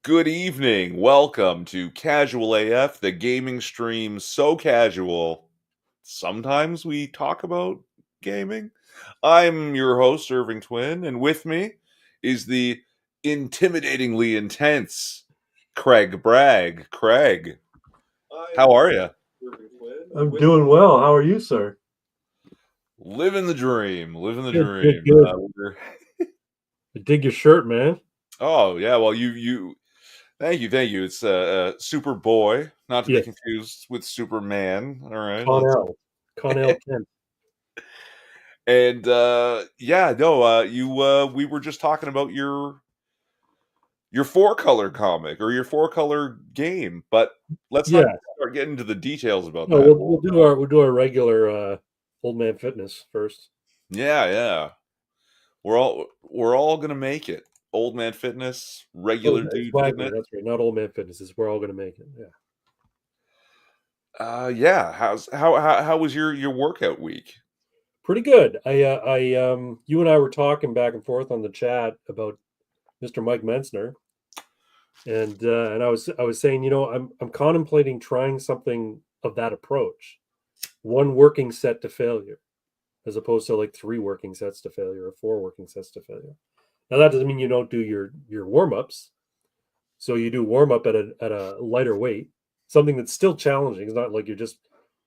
Good evening. Welcome to Casual AF, the gaming stream so casual. Sometimes we talk about gaming. I'm your host, Irving Twin, and with me is the intimidatingly intense Craig Bragg. Craig, how are you? I'm doing well. How are you, sir? Living the dream. Living the Good, good, dream. good. I dig your shirt, man. Oh yeah, well you thank you. It's Superboy, not to be Yeah, confused with Superman. All right, let's. Connell. Connell Kent. And yeah, no, you we were just talking about your four color comic or your four color game, but let's not Yeah. start getting into the details about No, that. we'll do our regular old man fitness first. Yeah, yeah, we're all gonna make it. Old man fitness, Oh, regular it's dude Wagner. fitness. That's right. Not old man fitness. It's we're all gonna make it. Yeah. Yeah. How was your workout week? Pretty good. You and I were talking back and forth on the chat about Mr. Mike Mentzner, and I was saying, I'm contemplating trying something of that approach. One working set to failure, as opposed to like three working sets to failure or four working sets to failure. Now that doesn't mean you don't do your warm ups. So you do warm up at a lighter weight, something that's still challenging. It's not like you're just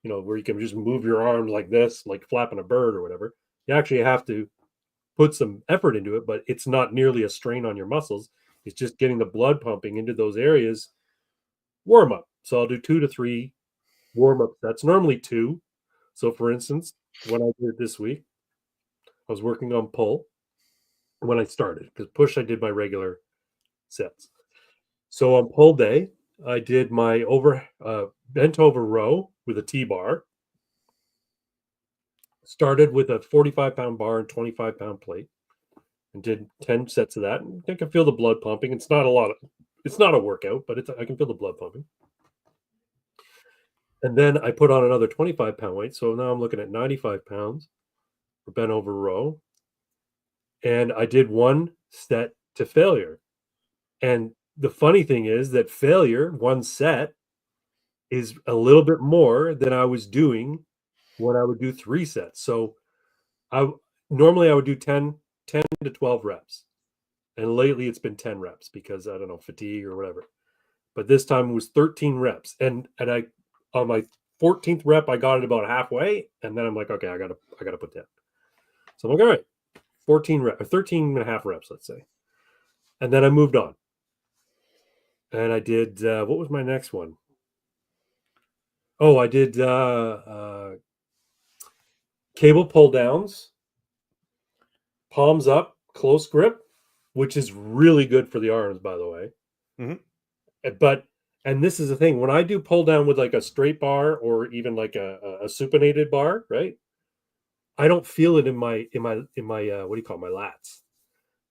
where you can just move your arms like this, like flapping a bird or whatever. You actually have to put some effort into it, but it's not nearly a strain on your muscles. It's just getting the blood pumping into those areas. Warm up. So I'll do 2 to 3 warm up sets. Normally two. So for instance, when I did it this week, I was working on pull when I started because push I did my regular sets. So on pull day, I did my bent over row with a T bar. Started with a 45-pound bar and 25-pound plate, and did 10 sets of that. And I can feel the blood pumping. It's not a lot of, it's not a workout, but I can feel the blood pumping. And then I put on another 25-pound weight, so now I'm looking at 95 pounds for bent over row, and I did one set to failure. And the funny thing is that failure, one set, is a little bit more than I was doing when I would do three sets. So I normally I would do 10 to 12 reps. And lately it's been 10 reps because I don't know, fatigue or whatever. But this time it was 13 reps. And I on my 14th rep, I got it about halfway. And then I'm like, okay, I gotta put that. So I'm like, all right, 14 reps or 13 and a half reps, let's say. And then I moved on. And I did what was my next one? Oh, I did cable pull downs, palms up, close grip, which is really good for the arms, by the way. Mhm. But and this is the thing, when I do pull down with like a straight bar or even like a supinated bar, right? I don't feel it in my what do you call it, my lats.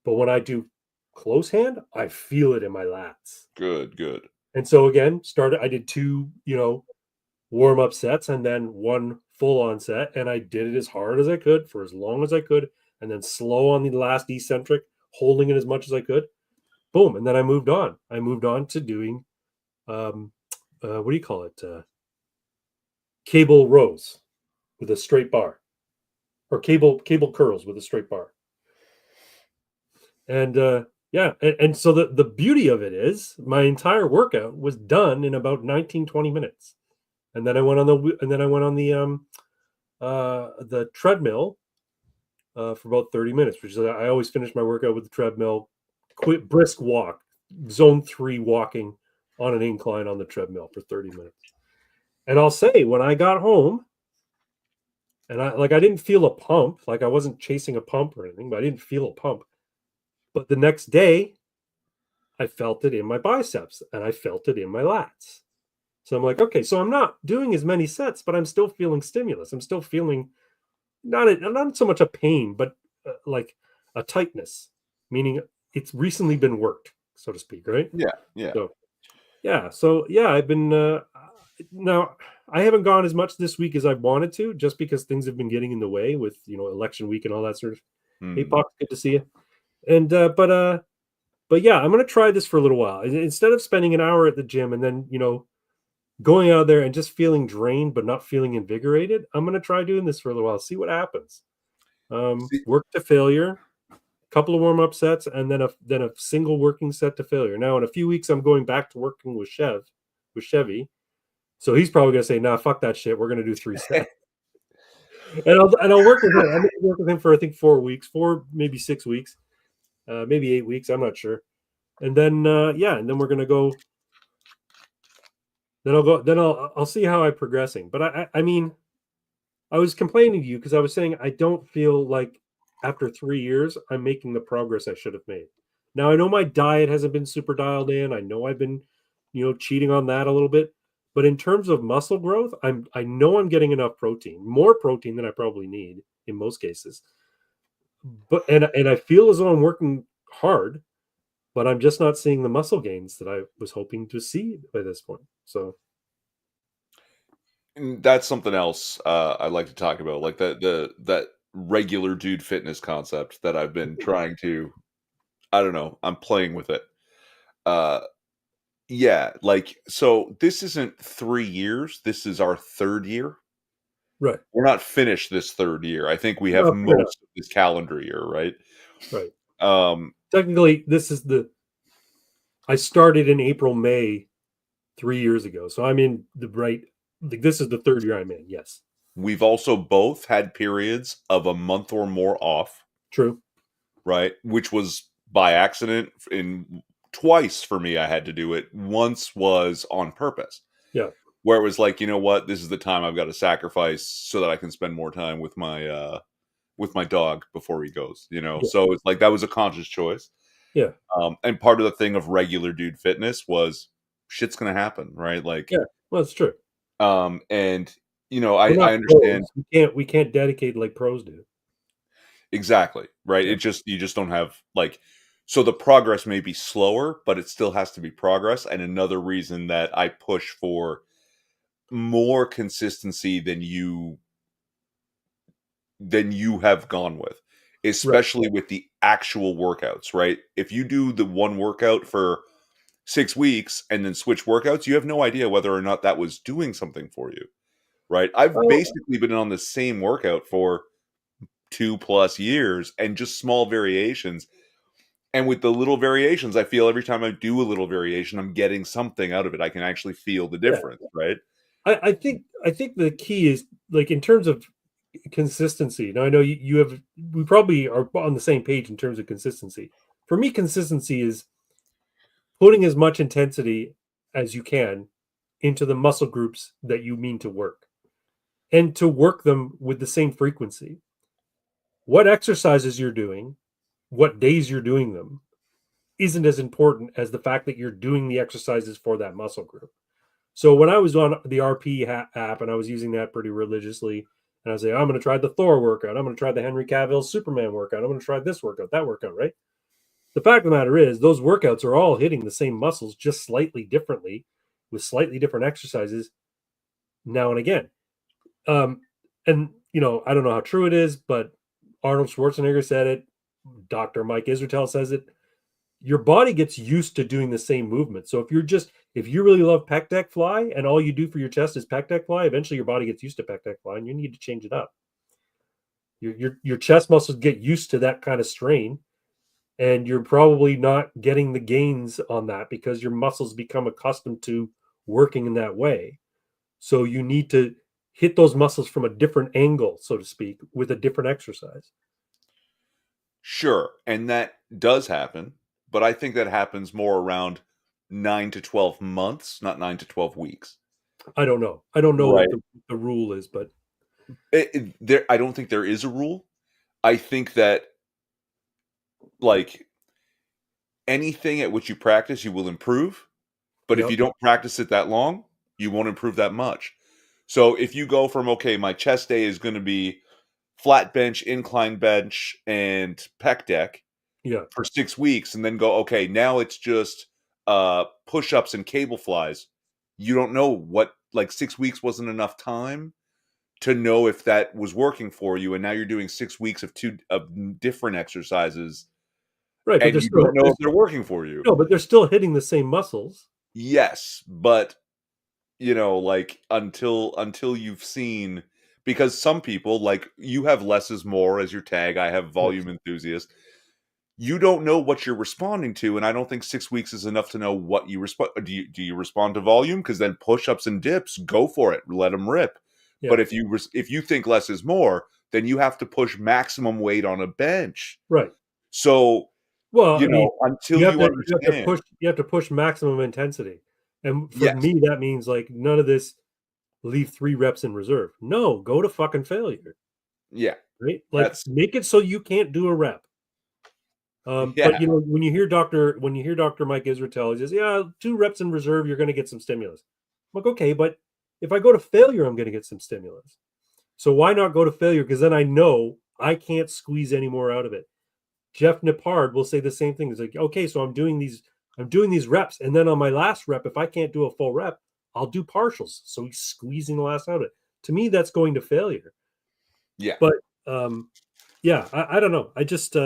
But when I do close hand, I feel it in my lats. Good, good. And so again, I did two, warm up sets and then one full on set. And I did it as hard as I could for as long as I could. And then slow on the last eccentric, holding it as much as I could. Boom. And then I moved on. I moved on to doing, what do you call it? Cable rows with a straight bar or cable curls with a straight bar. And, yeah. And so the beauty of it is my entire workout was done in about 19-20 minutes. And then I went on the treadmill for about 30 minutes, which is I always finish my workout with the treadmill, quick brisk walk, zone 3 walking on an incline on the treadmill for 30 minutes. And I'll say when I got home, and I didn't feel a pump, like I wasn't chasing a pump or anything, but I didn't feel a pump. But the next day, I felt it in my biceps and I felt it in my lats. So I'm like, okay, so I'm not doing as many sets, but I'm still feeling stimulus. I'm still feeling not so much a pain, but like a tightness, meaning it's recently been worked, so to speak, right? Yeah, yeah. So I've been now. I haven't gone as much this week as I wanted to, just because things have been getting in the way with election week and all that sort of. Hey, Hmm. Pops, good to see you. And but But yeah, I'm going to try this for a little while. Instead of spending an hour at the gym and then, going out there and just feeling drained but not feeling invigorated, I'm going to try doing this for a little while, see what happens. See, Work to failure, couple of warm up sets, and then a single working set to failure. Now, in a few weeks, I'm going back to working with Chevy. So he's probably going to say, "Nah, fuck that shit. We're going to do 3 sets." And I'll work with him. I'm going to work with him for I think 4 weeks, 4 maybe 6 weeks, maybe 8 weeks. I'm not sure. And then yeah, and then we're going to go. Then I'll go. Then I'll see how I'm progressing. But I mean, I was complaining to you because I was saying I don't feel like after 3 years I'm making the progress I should have made. Now I know my diet hasn't been super dialed in. I know I've been, cheating on that a little bit. But in terms of muscle growth, I know I'm getting enough protein, more protein than I probably need in most cases. But and I feel as though I'm working hard, but I'm just not seeing the muscle gains that I was hoping to see by this point. So that's something else I'd like to talk about, like that regular dude fitness concept that I've been trying to. I don't know. I'm playing with it. Uh, yeah, like so. This isn't 3 years. This is our third year. right, We're not finished this third year. I think we have no, fair enough. most of this calendar year, right? Right. Um, Technically, this is the I started in April, May 3 years ago. So I'm in the right, like, this is the third year I'm in. Yes. we've also both had periods of a month or more off, True. right? Which was by accident. In twice for me, I had to do it. Once was on purpose, Yeah. where it was like, you know what, this is the time I've got to sacrifice so that I can spend more time with my dog before he goes. Yeah. So it's like that was a conscious choice. Yeah. And part of the thing of regular dude fitness was shit's gonna happen, right? Like, Yeah. Well, it's true. and We're I not understand pros. We can't dedicate like pros do. exactly, right? Yeah. It just you just don't have like so the progress may be slower, but it still has to be progress. And another reason that I push for more consistency than you have gone with, Right. especially with the actual workouts, right? If you do the one workout for 6 weeks and then switch workouts, you have no idea whether or not that was doing something for you, right? I've Well, basically been on the same workout for 2+ years and just small variations. And with the little variations, I feel every time I do a little variation, I'm getting something out of it. I can actually feel the yeah. difference, right? I think the key is like in terms of consistency. Now I know you have we probably are on the same page in terms of consistency. For me, consistency is putting as much intensity as you can into the muscle groups that you mean to work and to work them with the same frequency. What exercises you're doing, what days you're doing them, isn't as important as the fact that you're doing the exercises for that muscle group. So when I was on the RP app and I was using that pretty religiously, and I was like, I'm going to try the Thor workout, I'm going to try the Henry Cavill Superman workout, I'm going to try this workout, that workout, right? The fact of the matter is, those workouts are all hitting the same muscles, just slightly differently, with slightly different exercises now and again. And I don't know how true it is, but Arnold Schwarzenegger said it. Dr. Mike Israetel says it. Your body gets used to doing the same movement. So if you really love pec deck fly and all you do for your chest is pec deck fly, eventually your body gets used to pec deck fly and you need to change it up. Your chest muscles get used to that kind of strain, and you're probably not getting the gains on that because your muscles become accustomed to working in that way. So you need to hit those muscles from a different angle, so to speak, with a different exercise. Sure. And that does happen, but I think that happens more around 9 to 12 months, not 9 to 12 weeks. I don't know what Right. the rule is, but I don't think there is a rule. I think that like anything at which you practice, you will improve. But if yep, you don't practice it that long, you won't improve that much. So if you go from, okay, my chest day is going to be flat bench, incline bench, and pec deck yeah, for 6 weeks, and then go, okay, now it's just push ups and cable flies. You don't know what, like 6 weeks wasn't enough time to know if that was working for you. And now you're doing 6 weeks of two of different exercises Right, but and they're you still don't know if they're working for you. no, but they're still hitting the same muscles. Yes, but like until you've seen, because some people, like, you have less is more as your tag, I have Yes. volume enthusiast. You don't know what you're responding to, and I don't think 6 weeks is enough to know what you respond. Do you respond to volume? Because then push-ups and dips, go for it, let them rip. Yeah. But if you think less is more, then you have to push maximum weight on a bench. Right. So, Well, I mean, until you understand. you have to push maximum intensity. And for Yes. me, that means like none of this leave 3 reps in reserve. No, go to fucking failure. Yeah. Right? Like That's make it so you can't do a rep. But yeah. when you hear Dr. Mike Israetel, he says, "Yeah, 2 reps in reserve, you're going to get some stimulus." I'm like, okay, but if I go to failure, I'm going to get some stimulus. So why not go to failure? Because then I know I can't squeeze any more out of it. Jeff Nippard will say the same thing. He's like, okay, so I'm doing these reps, and then on my last rep, if I can't do a full rep, I'll do partials. So he's squeezing the last out of it. To me, that's going to failure. Yeah. But yeah, I don't know. I just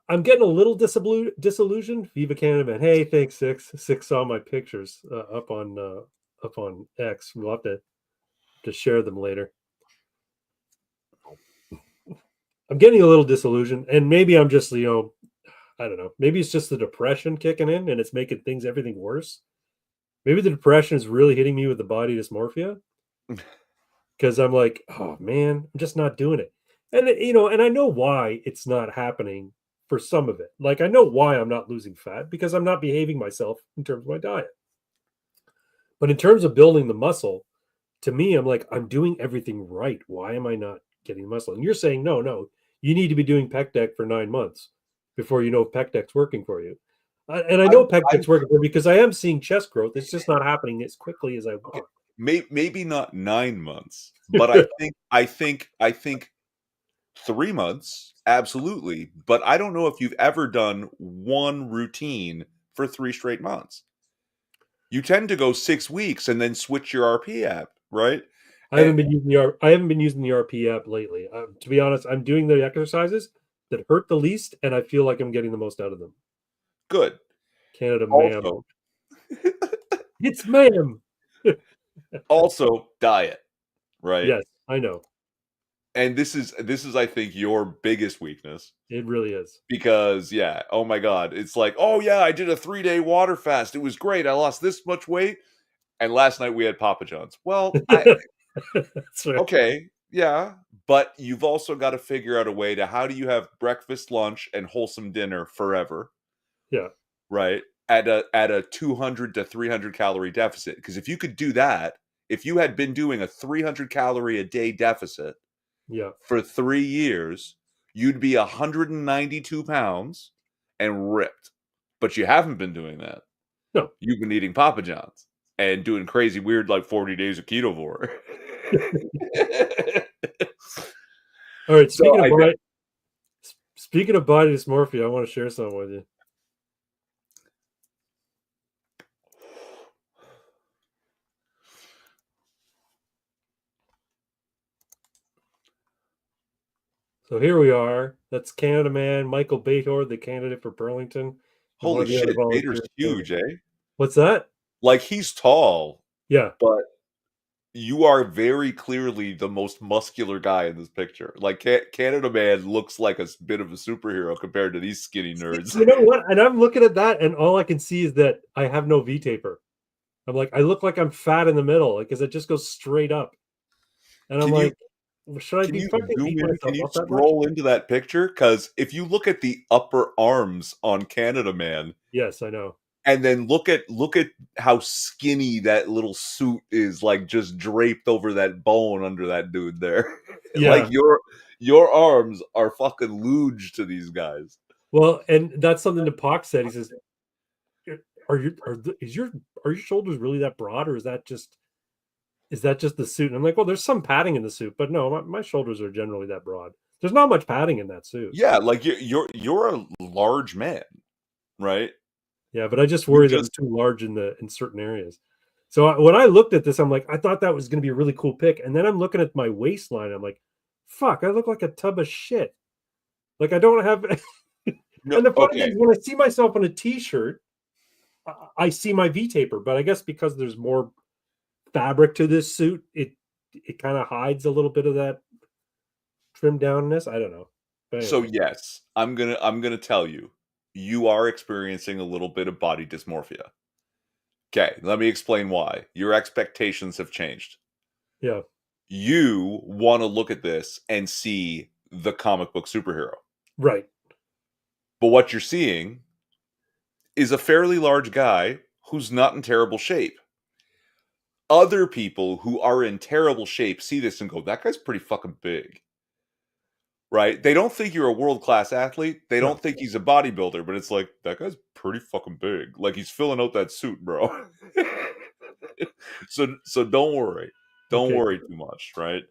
I'm getting a little disillusioned. Viva Canada, man. Hey, thanks, Six. Six saw my pictures up on X. We'll have to share them later. I'm getting a little disillusioned, and maybe I'm just I don't know. Maybe it's just the depression kicking in, and it's making everything worse. Maybe the depression is really hitting me with the body dysmorphia because I'm like, oh man, I'm just not doing it. And and I know why it's not happening for some of it. Like I know why I'm not losing fat because I'm not behaving myself in terms of my diet. But in terms of building the muscle, to me, I'm like, I'm doing everything right. Why am I not getting muscle? And you're saying, no, you need to be doing pec deck for 9 months before you know if pec deck's working for you. And I I know pec I deck's working for me because I am seeing chest growth. It's just not happening as quickly as I okay, want. maybe not 9 months, but I think 3 months, absolutely, but I don't know if you've ever done one routine for 3 straight months. You tend to go 6 weeks and then switch your RP app, right? And I haven't been using the RP app lately. To be honest, I'm doing the exercises that hurt the least, and I feel like I'm getting the most out of them. good. Canada, ma'am. Also It's ma'am. also diet, right? Yes, I know. And this is I think your biggest weakness. It really is. Because yeah, oh my god, it's like, "Oh yeah, I did a 3-day water fast. It was great. I lost this much weight, and last night we had Papa John's." Well, That's right. okay, yeah, but you've also got to figure out a way to, how do you have breakfast, lunch, and wholesome dinner forever, Yeah, right? At a 200 to 300 calorie deficit. Because if you could do that, if you had been doing a 300 calorie a day deficit yeah. for 3 years, you'd be 192 pounds and ripped. But you haven't been doing that. No. You've been eating Papa John's and doing crazy, weird, like 40 days of ketovore. All right. So I bet. Speaking of body dysmorphia, I want to share something with you. So here we are. That's Canada man Michael Bator, the candidate for Burlington, and one Holy of the other shit, Bader's volunteers. huge, eh? What's that? Like, he's tall, Yeah. but you are very clearly the most muscular guy in this picture. Like, Canada Man looks like a bit of a superhero compared to these skinny nerds. You know what? And I'm looking at that, and all I can see is that I have no V taper. I'm like, I look like I'm fat in the middle, because it just goes straight up. And I'm Can you like, should I can be you fucking zoom beat in? Can myself you up that much? scroll into that picture? Because if you look at the upper arms on Canada Man, Yes, I know. and then look at how skinny that little suit is, like, just draped over that bone under that dude there. Like, Yeah. your arms are fucking luge to these guys. Well, and that's something that Pox said. He says, "Are your are your shoulders really that broad, or is that just the suit?" And I'm like, "Well, there's some padding in the suit, but no, my shoulders are generally that broad. There's not much padding in that suit." Yeah, like, you're a large man, right? Yeah, but I just You worry that I'm just too large in certain areas. So when I looked at this, I'm like, I thought that was going to be a really cool pick, and then I'm looking at my waistline. I'm like, fuck, I look like a tub of shit. Like I don't have. No, And the funny thing okay. is, when I see myself on a T-shirt, I see my V-taper. But I guess because there's more fabric to this suit, it kind of hides a little bit of that trimmed downness. I don't know. But So anyway, yes, I'm gonna tell you, you are experiencing a little bit of body dysmorphia. Okay, let me explain why. Your expectations have changed. yeah, You want to look at this and see the comic book superhero. right. But what you're seeing is a fairly large guy who's not in terrible shape. Other people who are in terrible shape see this and go, that guy's pretty fucking big. Right? They don't think you're a world class athlete. They No, don't think he's a bodybuilder, but it's like, that guy's pretty fucking big. Like he's filling out that suit, bro. So don't worry. Don't okay. worry too much, right?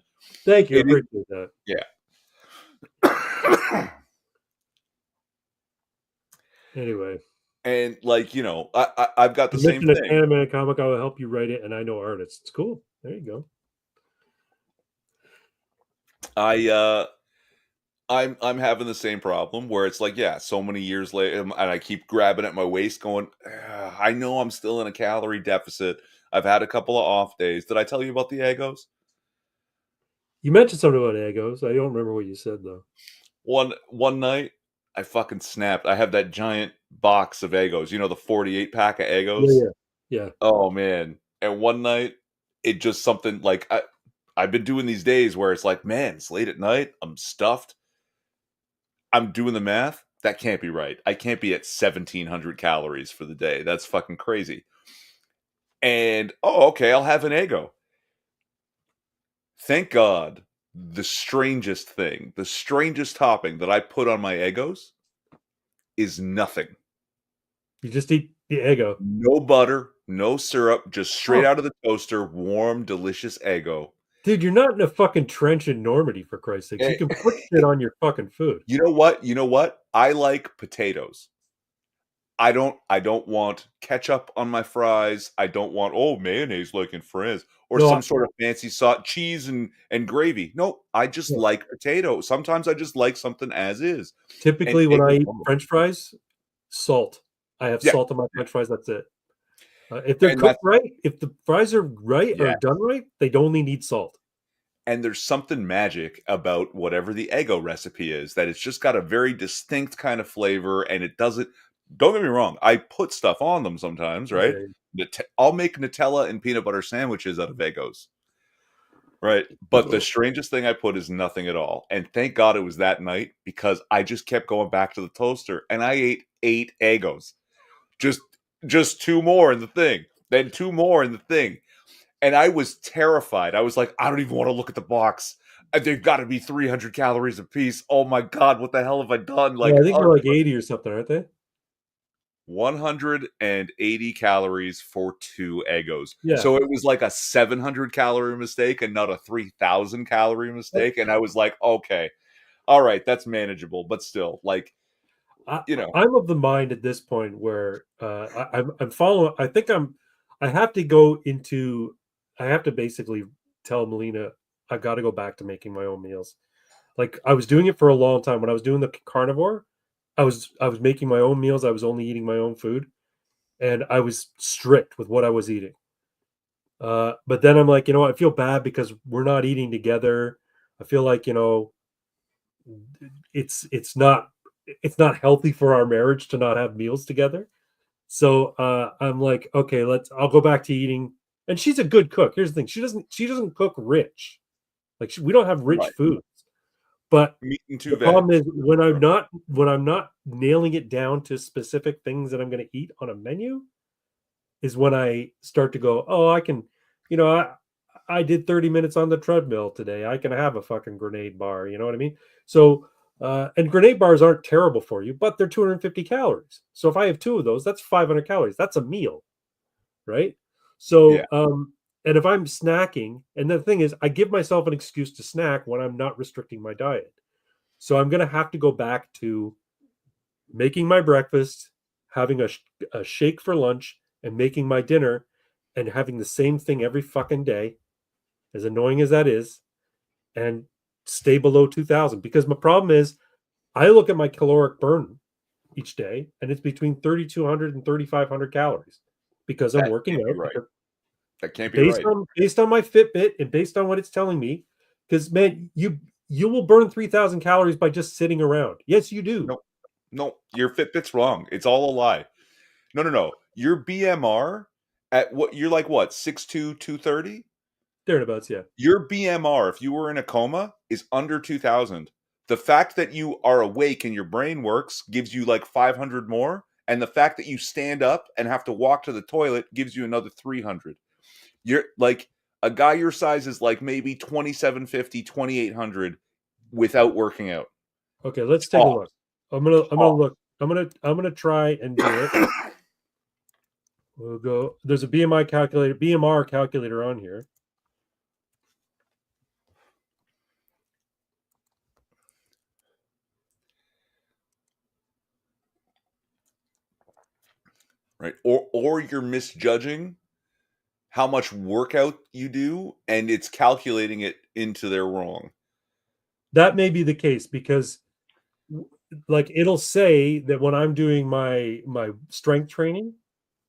Thank you. I It is appreciate that. yeah. Anyway, And like, I've got the you same mentioned an thing. animated comic. I will help you write it, and I know artists. It's cool. There you go. I I'm having the same problem where it's like, yeah, so many years later, and I keep grabbing at my waist, going, "Ugh, I know I'm still in a calorie deficit. I've had a couple of off days. Did I tell you about the egos? You mentioned something about Egos. I don't remember what you said though. One night, I fucking snapped. I have that giant box of egos, the 48 pack of Yeah, egos. yeah, yeah. Oh man! And one night, it just something like I've been doing these days where it's like, man, it's late at night. I'm stuffed. I'm doing the math. That can't be right. I can't be at 1,700 calories for the day. That's fucking crazy. And oh, okay, I'll have an ego. Thank God. The strangest thing, the strangest topping that I put on my egos is nothing. You just eat the Eggo. No butter, no syrup, just straight Oh, out of the toaster, warm, delicious Eggo. dude, you're not in a fucking trench in Normandy for Christ's sakes. You Eh, can put shit on your fucking food. you know what? You know what? I like potatoes. I don't want ketchup on my fries. I don't want mayonnaise like in France or No, some sort of fancy sauce, cheese and gravy. No, I just no. like potato. Sometimes I just like something as is. And Typically, when I egos eat don't. French fries, salt. I have Yeah, salt on my yeah. French fries. That's it. If they're And cooked that's right, if the fries are right or yeah. done right, they only need salt. And there's something magic about whatever the Eggo recipe is that it's just got a very distinct kind of flavor and it doesn't don't get me wrong, I put stuff on them sometimes, right? Yeah. I'll make Nutella and peanut butter sandwiches out of Eggos. Right. But the strangest thing I put is nothing at all. And thank God it was that night because I just kept going back to the toaster and I ate 8 Eggos. Just just two more in the thing. Then two more in the thing. And I was terrified. I was like, I don't even want to look at the box. They've got to be 300 calories a piece. Oh my God, what the hell have I done? Yeah, Like, I think they're like 80 or something, aren't they? 180 calories for 2 Eggos. Yeah. So it was like a 700 calorie mistake and not a 3,000 calorie mistake. And I was like, okay, all right, that's manageable. But still, like, I, you know, I'm of the mind at this point where I'm following. I think I have to go into. I have to basically tell Melina I got to go back to making my own meals. Like I was doing it for a long time when I was doing the carnivore. I was making my own meals. I was only eating my own food, and I was strict with what I was eating. But then I'm like, I feel bad because we're not eating together. I feel like it's not healthy for our marriage to not have meals together. So I'm like, okay, I'll go back to eating. And she's a good cook. Here's the thing: she doesn't cook rich. Like we don't have rich right. foods. But Meat and two the veg. problem is when I'm not nailing it down to specific things that I'm going to eat on a menu is when I start to go, oh, I can, I did 30 minutes on the treadmill today. I can have a fucking grenade bar. You know what I mean? So, and grenade bars aren't terrible for you, but they're 250 calories. So if I have two of those, that's 500 calories. That's a meal, right? Yeah. So, and if I'm snacking, and the thing is, I give myself an excuse to snack when I'm not restricting my diet. So I'm going to have to go back to making my breakfast, having a shake for lunch, and making my dinner, and having the same thing every fucking day, as annoying as that is, and stay below 2,000. Because my problem is, I look at my caloric burn each day, and it's between 3,200 and 3,500 calories because I'm That working can't be out. right. That can't be Based right. on my Fitbit and based on what it's telling me, because man, you will burn 3,000 calories by just sitting around. Yes, you do. No, no, your Fitbit's wrong. It's all a lie. No, no, no. Your BMR at what you're like what, 6'2", 230? Thereabouts, yeah. Your BMR, if you were in a coma, is under 2,000. The fact that you are awake and your brain works gives you like 500 more, and the fact that you stand up and have to walk to the toilet gives you another 300. You're like a guy your size is like maybe 2,750, 2,800 without working out. Okay, let's take a Top. look. I'm gonna Top. look. I'm gonna try and do it. We'll go. There's a BMR calculator on here. Right? Or you're misjudging how much workout you do and it's calculating it into their wrong. That may be the case because like it'll say that when I'm doing my strength training,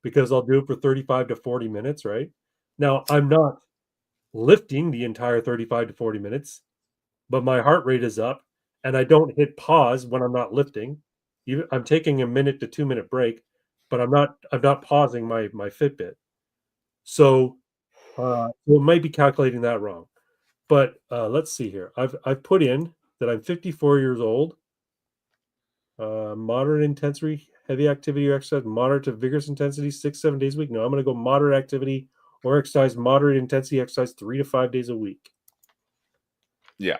because I'll do it for 35 to 40 minutes, right? Now, I'm not lifting the entire 35 to 40 minutes, but my heart rate is up and I don't hit pause when I'm not lifting. I'm taking a minute to 2 minute break, but I'm not pausing my Fitbit. So it might be calculating that wrong. But let's see here. I've put in that I'm 54 years old, moderate intensity, heavy activity or exercise, moderate to vigorous intensity, 6-7 days a week. No, I'm going to go moderate activity or exercise, moderate intensity exercise, 3 to 5 days a week. Yeah.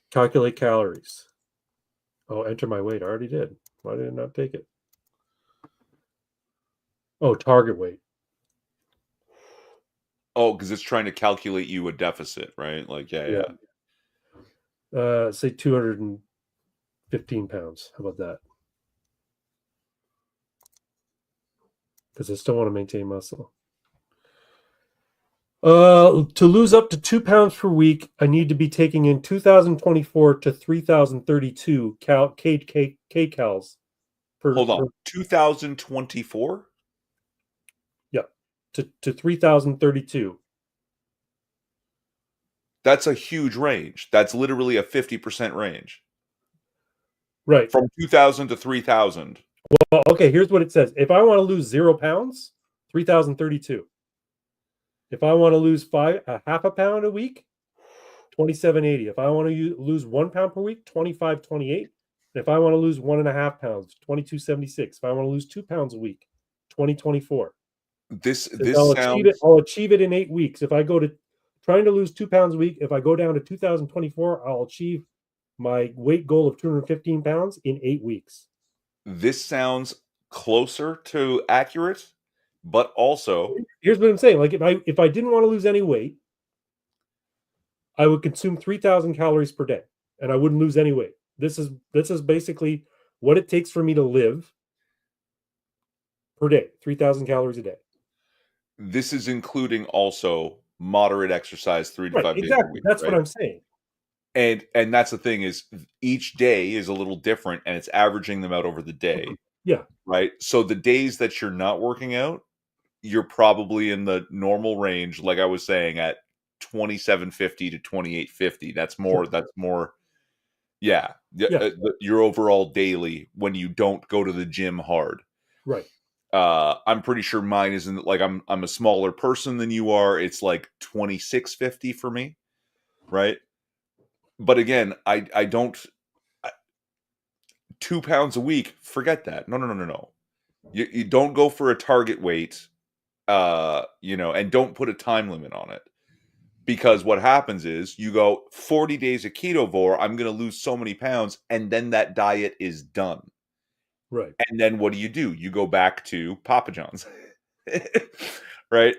Calculate calories. Oh, enter my weight. I already did. Why did I not take it? Oh, target weight. Oh, because it's trying to calculate you a deficit, right? Like, yeah. Say 215 pounds. How about that? Because I still want to maintain muscle. To lose up to 2 pounds per week, I need to be taking in 2,024 to 3,032 kcals per, Hold on. 2024? yeah, to 3,032. That's a huge range. That's literally a 50% range. Right. From 2,000 to 3,000. Well, okay, here's what it says. If I want to lose 0 pounds, 3,032. If I want to lose a half a pound a week, 2,780. If I want to lose 1 pound per week, 2,528. If I want to lose 1.5 pounds, 2,276. If I want to lose 2 pounds a week, 2024. This I'll achieve it. sounds I'll achieve it in 8 weeks. If I go to trying to lose 2 pounds a week, if I go down to 2024, I'll achieve my weight goal of 215 pounds in 8 weeks. this sounds closer to accurate, but also Here's what I'm saying. Like if I didn't want to lose any weight, I would consume 3,000 calories per day, and I wouldn't lose any weight. This is basically what it takes for me to live per day. 3,000 calories a day. this is including also moderate exercise 3 to Right. 5 days a Exactly. week, That's what right? I'm saying. And that's the thing is each day is a little different and it's averaging them out over the day, Yeah. right? So the days that you're not working out, you're probably in the normal range, like I was saying, at 2,750 to 2,850. Sure. That's more, yeah. Yeah. Your overall daily when you don't go to the gym hard. Right. I'm pretty sure mine isn't like I'm a smaller person than you are. It's like 2,650 for me, right? But again, I don't 2 pounds a week. Forget that. No, no, no, no, no. You don't go for a target weight, and don't put a time limit on it. Because what happens is you go 40 days of ketovore, I'm going to lose so many pounds, and then that diet is done. Right. And then what do? You go back to Papa John's. Right?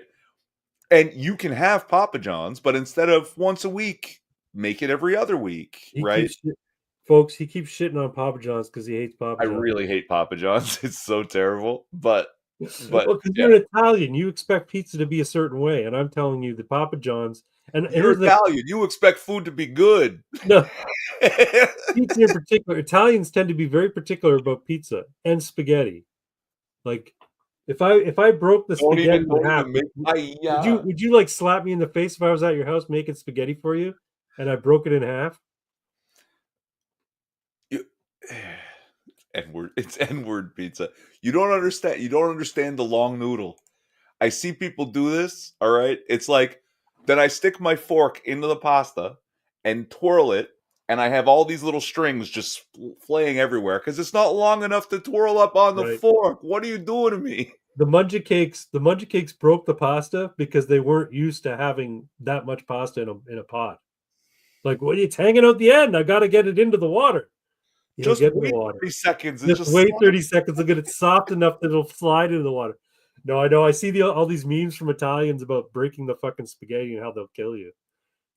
And you can have Papa John's, but instead of once a week, make it every other week, He right? keeps folks, he keeps shitting on Papa John's because he hates I Papa John's. really hate Papa John's. It's so terrible. But Well, because yeah. you're an Italian, you expect pizza to be a certain way, and I'm telling you that Papa John's, And You're here's the Italian. You expect food to be good. no pizza in particular. Italians tend to be very particular about pizza and spaghetti. Like if I broke the spaghetti in Don't half, even make. would you like slap me in the face if I was at your house making spaghetti for you and I broke it in half? You, N-word. It's N-word pizza. You don't understand. You don't understand the long noodle. I see people do this. All right. It's like then I stick my fork into the pasta and twirl it, and I have all these little strings just flaying everywhere because it's not long enough to twirl up on the Right. fork. What are you doing to me? The Munja cakes broke the pasta because they weren't used to having that much pasta in a pot. Like, well, it's hanging out the end. I got to get it into the water. Just Get in the wait water. 30 seconds and Just just wait slide. 30 seconds. Look at it soft enough that it'll slide into the water. No, I know. I see all these memes from Italians about breaking the fucking spaghetti and how they'll kill you.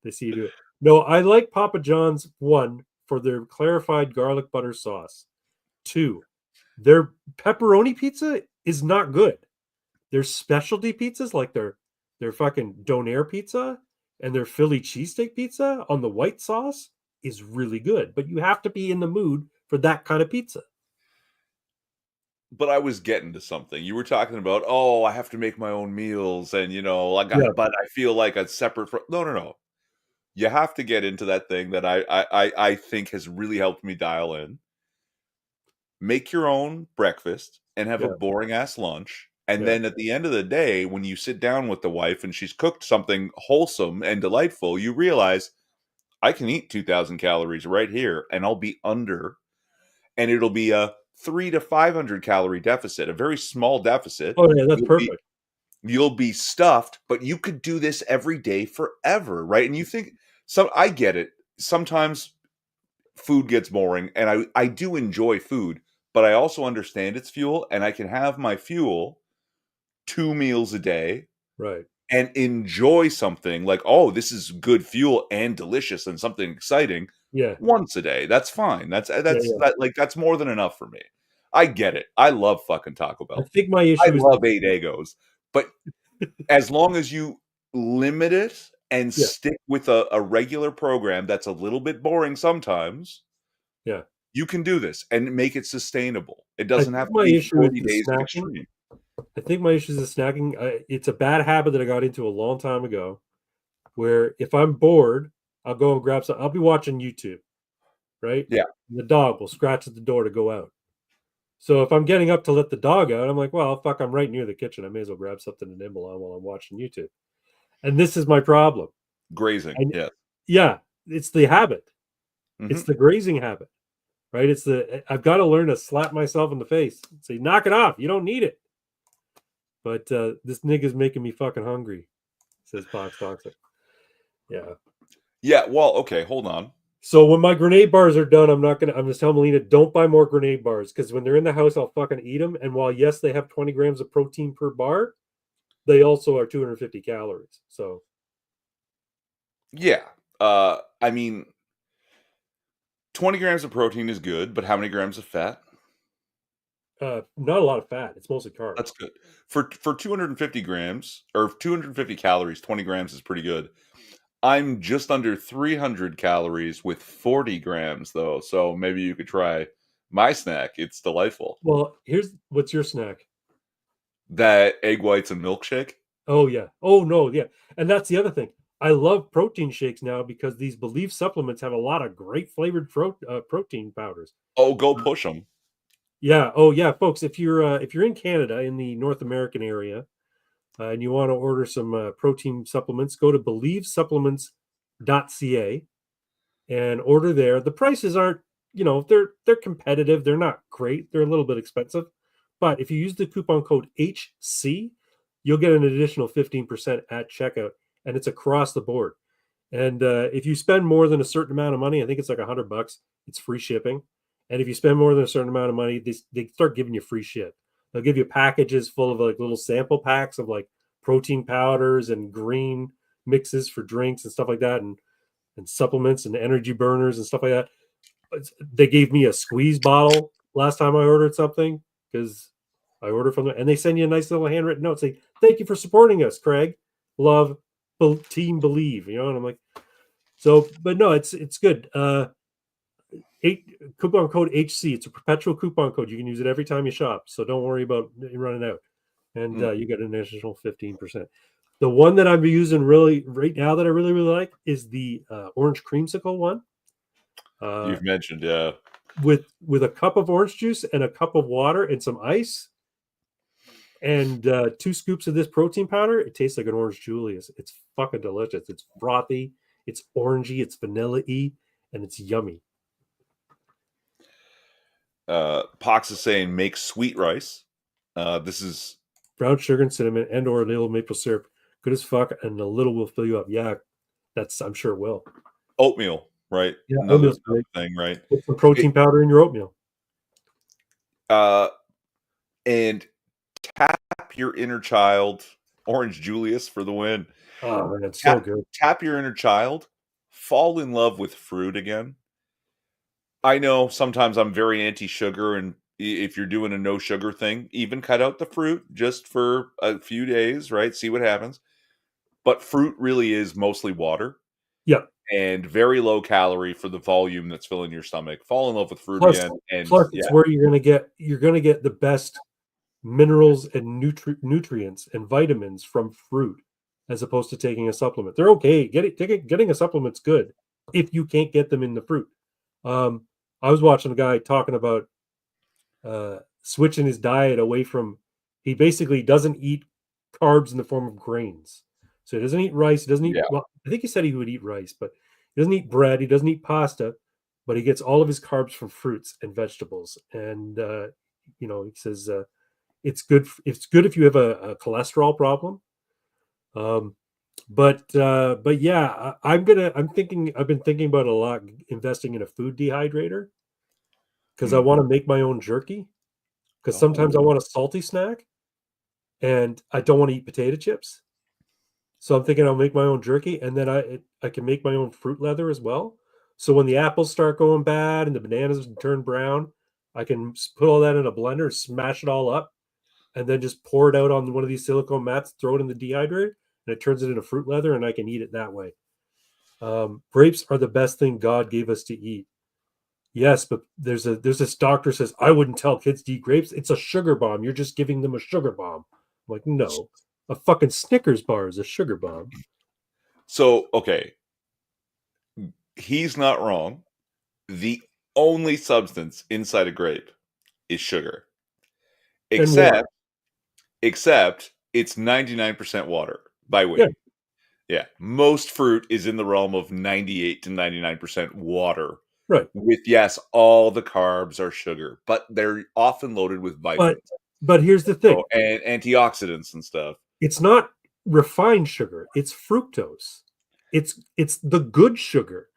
They see you do it. No, I like Papa John's, one, for their clarified garlic butter sauce. Two, their pepperoni pizza is not good. Their specialty pizzas, like their fucking Donair pizza and their Philly cheesesteak pizza on the white sauce, is really good. But you have to be in the mood for that kind of pizza. But I was getting to something. You were talking about, oh, I have to make my own meals, and Yeah, but I feel like a separate. No, no, no. You have to get into that thing that I think has really helped me dial in. Make your own breakfast and have a yeah, boring ass lunch. And yeah, then at the end of the day, when you sit down with the wife and she's cooked something wholesome and delightful, you realize I can eat 2,000 calories right here and I'll be under, and it'll be a 300 to 500 calorie deficit, a very small deficit. oh yeah, that's You'll be perfect. you'll be stuffed, but you could do this every day forever, right? And you think I get it. Sometimes food gets boring and I do enjoy food, but I also understand it's fuel and I can have my fuel 2 meals a day Right. and enjoy something like, oh, this is good fuel and delicious and something exciting Yeah, once a day. That's fine. yeah, yeah. That's more than enough for me. I get it. I love fucking Taco I Bell. think my I issue is love 8 Egos, but as long as you limit it and yeah, stick with a regular program that's a little bit boring sometimes, yeah. you can do this and make it sustainable. It I doesn't think have to my be issue is 40 the days of snacking. extreme. I think my issue is the snacking. It's a bad habit that I got into a long time ago, where if I'm bored, I'll go and grab some. I'll be watching YouTube, right? Yeah. And the dog will scratch at the door to go out. So if I'm getting up to let the dog out, I'm like, well, fuck, I'm right near the kitchen. I may as well grab something to nibble on while I'm watching YouTube. And this is my problem. Grazing. And Yeah. yeah, it's the habit. It's Mhm. the grazing habit, right? I've got to learn to slap myself in the face and say, knock it off. You don't need it. But this nigga's making me fucking hungry, says Pox Toxic. Yeah. Yeah, well, okay, hold on. So when my grenade bars are done, I'm just telling Melina, don't buy more grenade bars because when they're in the house, I'll fucking eat them. And while yes, they have 20 grams of protein per bar, they also are 250 calories. So Yeah. I mean, 20 grams of protein is good, but how many grams of fat? not a lot of fat. It's mostly carbs. That's good. For 250 grams or 250 calories, 20 grams is pretty good. I'm just under 300 calories with 40 grams though, so maybe you could try my snack. It's delightful. Well, what's your snack? That egg whites and milkshake. Oh yeah. Oh no, yeah. And that's the other thing. I love protein shakes now because these Believe supplements have a lot of great flavored protein powders. Oh, go push them. Yeah. Oh yeah, folks. If you're in Canada in the North American area and you want to order some protein supplements, go to believesupplements.ca and order there. The prices aren't, they're competitive. They're not great. They're a little bit expensive, but if you use the coupon code HC, you'll get an additional 15% at checkout, and it's across the board. And if you spend more than a certain amount of money, I think it's like $100, it's free shipping. And if you spend more than a certain amount of money, they start giving you free shit. They'll give you packages full of like little sample packs of like protein powders and green mixes for drinks and stuff like that, and supplements and energy burners and stuff like that. They gave me a squeeze bottle last time I ordered something because I ordered from them, and they send you a nice little handwritten note saying, "Thank you for supporting us, Craig. Love." team believe, and I'm like, so, but no, it's good. Coupon code HC. It's a perpetual coupon code. You can use it every time you shop, so don't worry about running out. And Mm. you get an additional 15%. The one that I'm using really right now that I really like is the orange creamsicle one. You've mentioned, yeah. With a cup of orange juice and a cup of water and some ice and 2 scoops of this protein powder, it tastes like an orange Julius. It's fucking delicious. It's frothy, it's orangey, it's vanilla-y, and it's yummy. Pox is saying make sweet rice. This is Brown sugar and cinnamon and or a little maple syrup. Good as fuck, and a little will fill you up. Yeah, I'm sure it will. oatmeal, right? Yeah, Another oatmeal's great. thing, right? Put some protein powder in your oatmeal. And tap your inner child. Orange Julius for the win. Oh man, it's so good. Tap your inner child. Fall in love with fruit again. I know sometimes I'm very anti-sugar, and if you're doing a no sugar thing, even cut out the fruit just for a few days, right? See what happens. But fruit really is mostly water Yeah. and very low calorie for the volume that's filling your stomach. Fall in love with fruit Plus, again, and plus yeah, it's where you're gonna get the best minerals and nutrients and vitamins from fruit, as opposed to taking a supplement. They're okay. Getting a supplement's good if you can't get them in the fruit. I was watching a guy talking about switching his diet away from. He basically doesn't eat carbs in the form of grains. So he doesn't eat rice. He doesn't eat. yeah. Well, I think he said he would eat rice, but he doesn't eat bread. He doesn't eat pasta, but he gets all of his carbs from fruits and vegetables. And he says it's good. It's good if you have a cholesterol problem. But yeah, I'm thinking. I've been thinking about a lot investing in a food dehydrator because I want to make my own jerky. Because sometimes I Oh, want a salty snack and I don't want to eat potato chips. So I'm thinking I'll make my own jerky, and then I can make my own fruit leather as well. So when the apples start going bad and the bananas turn brown, I can put all that in a blender, smash it all up, and then just pour it out on one of these silicone mats, throw it in the dehydrator, and it turns it into fruit leather, and I can eat it that way. Grapes are the best thing God gave us to eat. Yes, but there's this doctor says I wouldn't tell kids to eat grapes. It's a sugar bomb. You're just giving them a sugar bomb. I'm like, no, a fucking Snickers bar is a sugar bomb. so okay, he's not wrong. The only substance inside a grape is sugar, And water. except except it's 99% water by Yeah, weight. Yeah, most fruit is in the realm of 98 to 99% water. right. With yes, all the carbs are sugar, but they're often loaded with But vitamins, but here's the thing. and antioxidants and stuff. It's not refined sugar. It's fructose. It's the good sugar.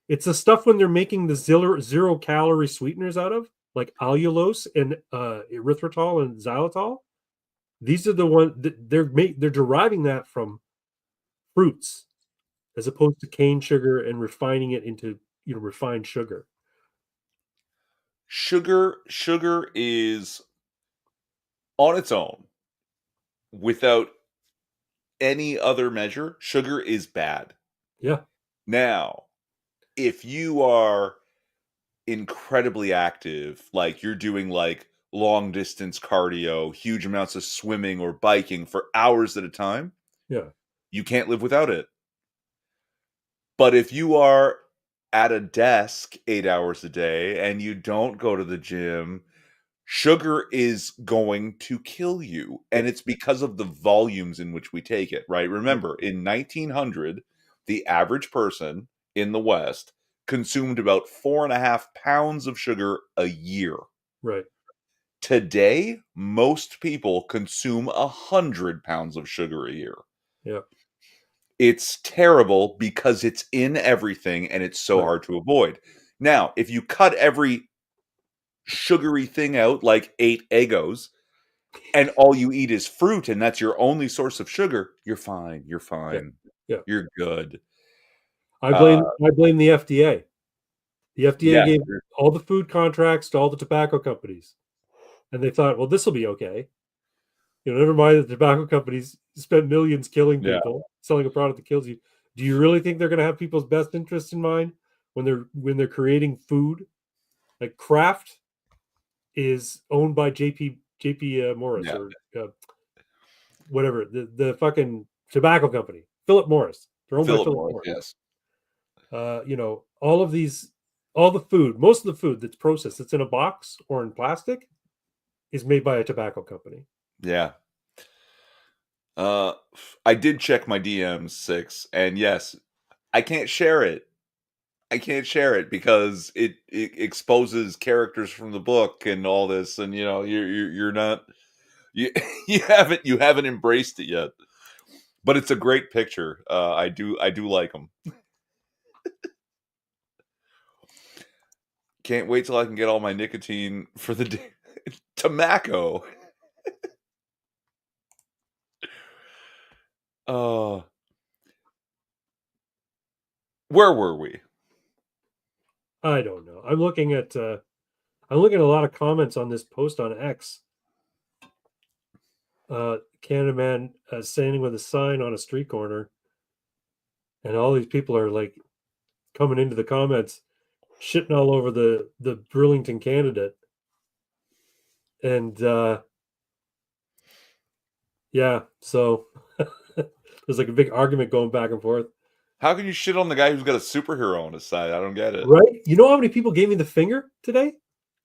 It's the stuff when they're making the zero calorie sweeteners out of, like allulose and erythritol and xylitol. These are the ones that they're deriving that from fruits as opposed to cane sugar and refining it into refined sugar. Sugar is on its own without any other measure. Sugar is bad. Yeah, Now, if you are incredibly active, like you're doing like long distance cardio, huge amounts of swimming or biking for hours at a time, yeah, you can't live without it. But if you are at a desk 8 hours a day and you don't go to the gym, sugar is going to kill you. yeah, And it's because of the volumes in which we take it, right? yeah, Remember, in 1900, the average person in the West consumed about 4.5 pounds of sugar a year. right. Today, most people consume 100 pounds of sugar a year. Yeah, It's terrible because it's in everything and it's so right. hard to avoid. Now, if you cut every sugary thing out, like 8 Eggos, and all you eat is fruit and that's your only source of sugar, you're fine. You're Yeah, fine. yeah. You're good. I Uh, blame I blame the FDA. The FDA yeah, gave all the food contracts to all the tobacco companies, and they thought, well, this will be okay. Never mind the tobacco companies spent millions killing yeah. people. selling a product that kills you. Do you really think they're going to have people's best interests in mind when they're creating food? Like Kraft is owned by JP Morris, Yeah, or whatever, the fucking tobacco company, Philip Morris. They're owned by Philip Philip Morris. Morris. Yes, All of these, all the food, most of the food that's processed, that's in a box or in plastic, is made by a tobacco company. yeah. Uh, I did check my DMs 6, and yes, I can't share it. I can't share it because it exposes characters from the book and all this, and you're not you you haven't embraced it yet. But it's a great picture. I do like them. Can't wait till I can get all my nicotine for the day. Tobacco. Uh, where were we? I don't know. I'm looking at a lot of comments on this post on X. Canada man standing with a sign on a street corner, and all these people are like coming into the comments, shitting all over the Burlington candidate, and yeah, so there's like a big argument going back and forth. How can you shit on the guy who's got a superhero on his side? I don't get it. Right? You know how many people gave me the finger today?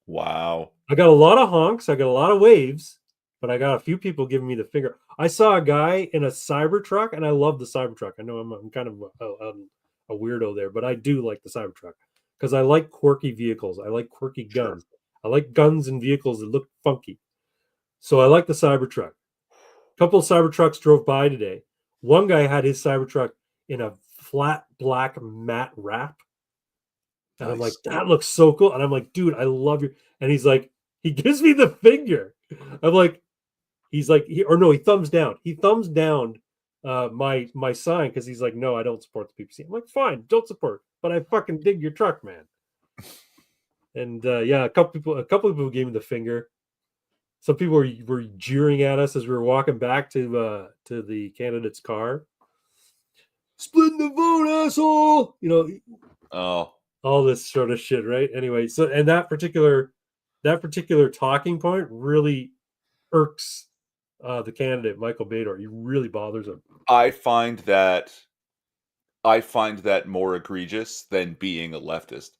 Wow. I got a lot of honks, I got a lot of waves, but I got a few people giving me the finger. I saw a guy in a Cybertruck, and I love the Cybertruck. I know I'm kind of a weirdo there, but I do like the Cybertruck because I like quirky vehicles. I like quirky Sure. guns. I like guns and vehicles that look funky. So I like the Cybertruck. A couple of Cybertrucks drove by today. One guy had his Cybertruck in a flat black matte wrap. And I'm like, Nice. that looks so cool. And I'm like, dude, I love your. And he's like, he gives me the finger. I'm like, he's like, he thumbs down. He thumbs down my sign because he's like, no, I don't support the PPC. I'm like, fine, don't support, but I fucking dig your truck, man. And yeah, a couple of people gave me the finger. Some people were jeering at us as we were walking back to the candidate's car. Split the vote, asshole. Oh, All this sort of shit, right? Anyway, so and that particular talking point really irks the candidate Michael Bador. He really bothers him. I find that I find that more egregious than being a leftist.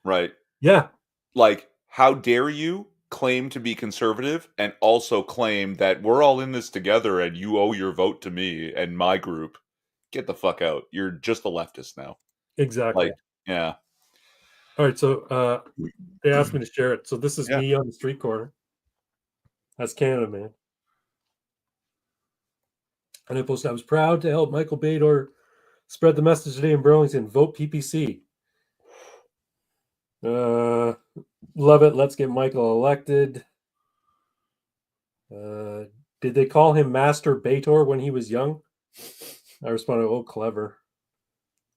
Right? Yeah, Like, how dare you claim to be conservative and also claim that we're all in this together and you owe your vote to me and my group? Get the fuck out. You're just a leftist now. exactly. Like, yeah. All right, so they asked me to share it. So this is Yeah. me on the street corner. That's Canada, man. And I posted, I was proud to help Michael Bador spread the message today in Burlington. Vote PPC. Love it. Let's get Michael elected. Did they call him Master Bator when he was young? I responded, oh, clever.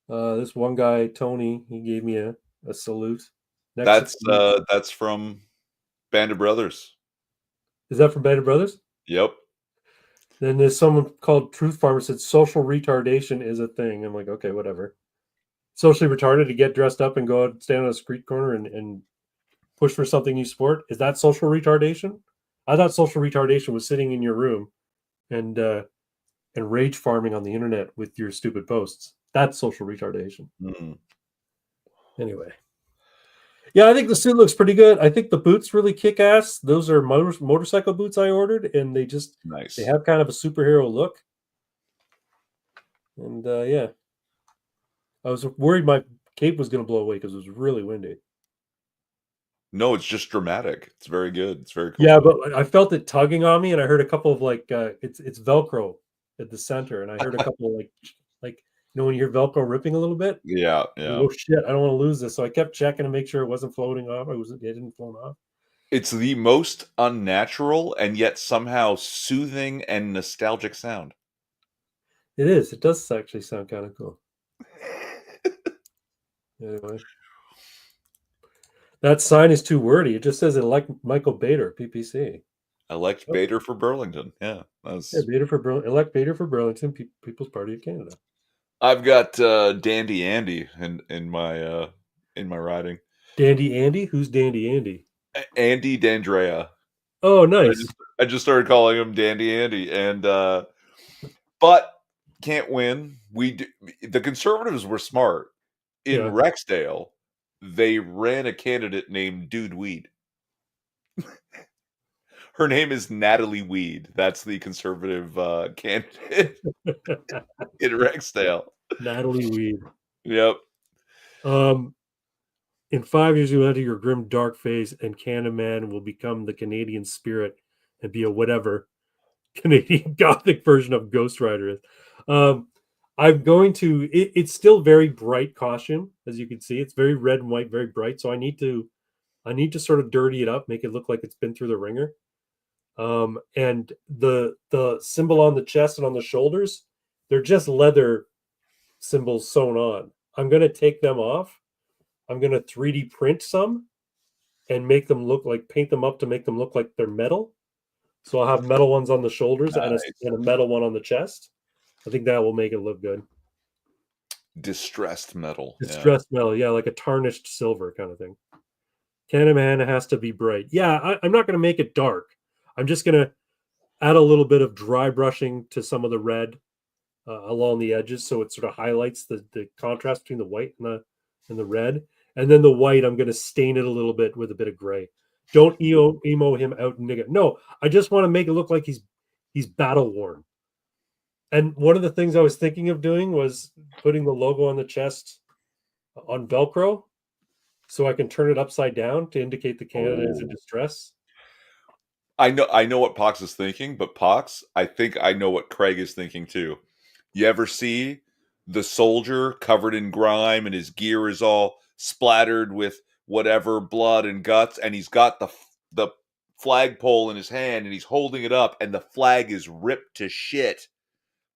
This one guy, Tony, he gave me a salute. That's from Band of Brothers. Is that from Band of Brothers? Yep. Then there's someone called Truth Farmer said social retardation is a thing. I'm like, okay, whatever. Socially retarded to get dressed up and go out, stand on a street corner and push for something you support. Is that social retardation? I thought social retardation was sitting in your room and rage farming on the internet with your stupid posts. That's social retardation. Mm, Anyway. Yeah, I think the suit looks pretty good. I think the boots really kick ass. Those are motorcycle boots I ordered, and they nice. have kind of a superhero look. And yeah, I was worried my cape was going to blow away because it was really windy. No, it's just dramatic. It's very good. It's very Yeah, cool. but I felt it tugging on me, and I heard a couple of like it's Velcro at the center, and I heard a couple of like when you hear Velcro ripping a little bit. Yeah, Like, yeah. oh shit, I don't want to lose this. So I kept checking to make sure it wasn't floating off. It didn't float off. It's the most unnatural and yet somehow soothing and nostalgic sound. It is. It does actually sound kind of cool. Anyway. That sign is too wordy. It just says elect Michael Bader, PPC. Elect Oh, Bader for Burlington. Yeah, yeah, that's. Elect Bader for Burlington, People's Party of Canada. I've got Dandy Andy in my riding. Dandy Andy? Who's Dandy Andy? Andy D'Andrea. Oh, I nice. just I just started calling him Dandy Andy, and but can't win. The Conservatives were smart. In Yeah. Rexdale, they ran a candidate named Dude Weed. Her name is Natalie Weed. That's the Conservative candidate in Rexdale. Natalie Weed. Yep. Um, in 5 years, you enter your grim, dark phase, and Candyman will become the Canadian spirit and be a whatever Canadian Gothic version of Ghost Rider is. Um, I'm going to. It's still very bright costume, as you can see. It's very red and white, very bright. So I need to sort of dirty it up, make it look like it's been through the ringer. And the symbol on the chest and on the shoulders, they're just leather symbols sewn on. I'm gonna take them off. I'm gonna 3D print some and make them look like paint them up to make them look like they're metal. So I'll have metal ones on the shoulders Nice. and a metal one on the chest. I think that will make it look good. Distressed metal. Yeah. Distressed metal, yeah, like a tarnished silver kind of thing. Candyman has to be bright. Yeah, I'm not going to make it dark. I'm just going to add a little bit of dry brushing to some of the red along the edges, so it sort of highlights the contrast between the white and the red. And then the white, I'm going to stain it a little bit with a bit of gray. Don't emo him out, nigga. No, I just want to make it look like he's battle worn. And one of the things I was thinking of doing was putting the logo on the chest on Velcro so I can turn it upside down to indicate the Canada is in Oh. distress. I know what Pox is thinking, but Pox, I think I know what Craig is thinking too. You ever see the soldier covered in grime and his gear is all splattered with whatever blood and guts, and he's got the flagpole in his hand and he's holding it up, and the flag is ripped to shit,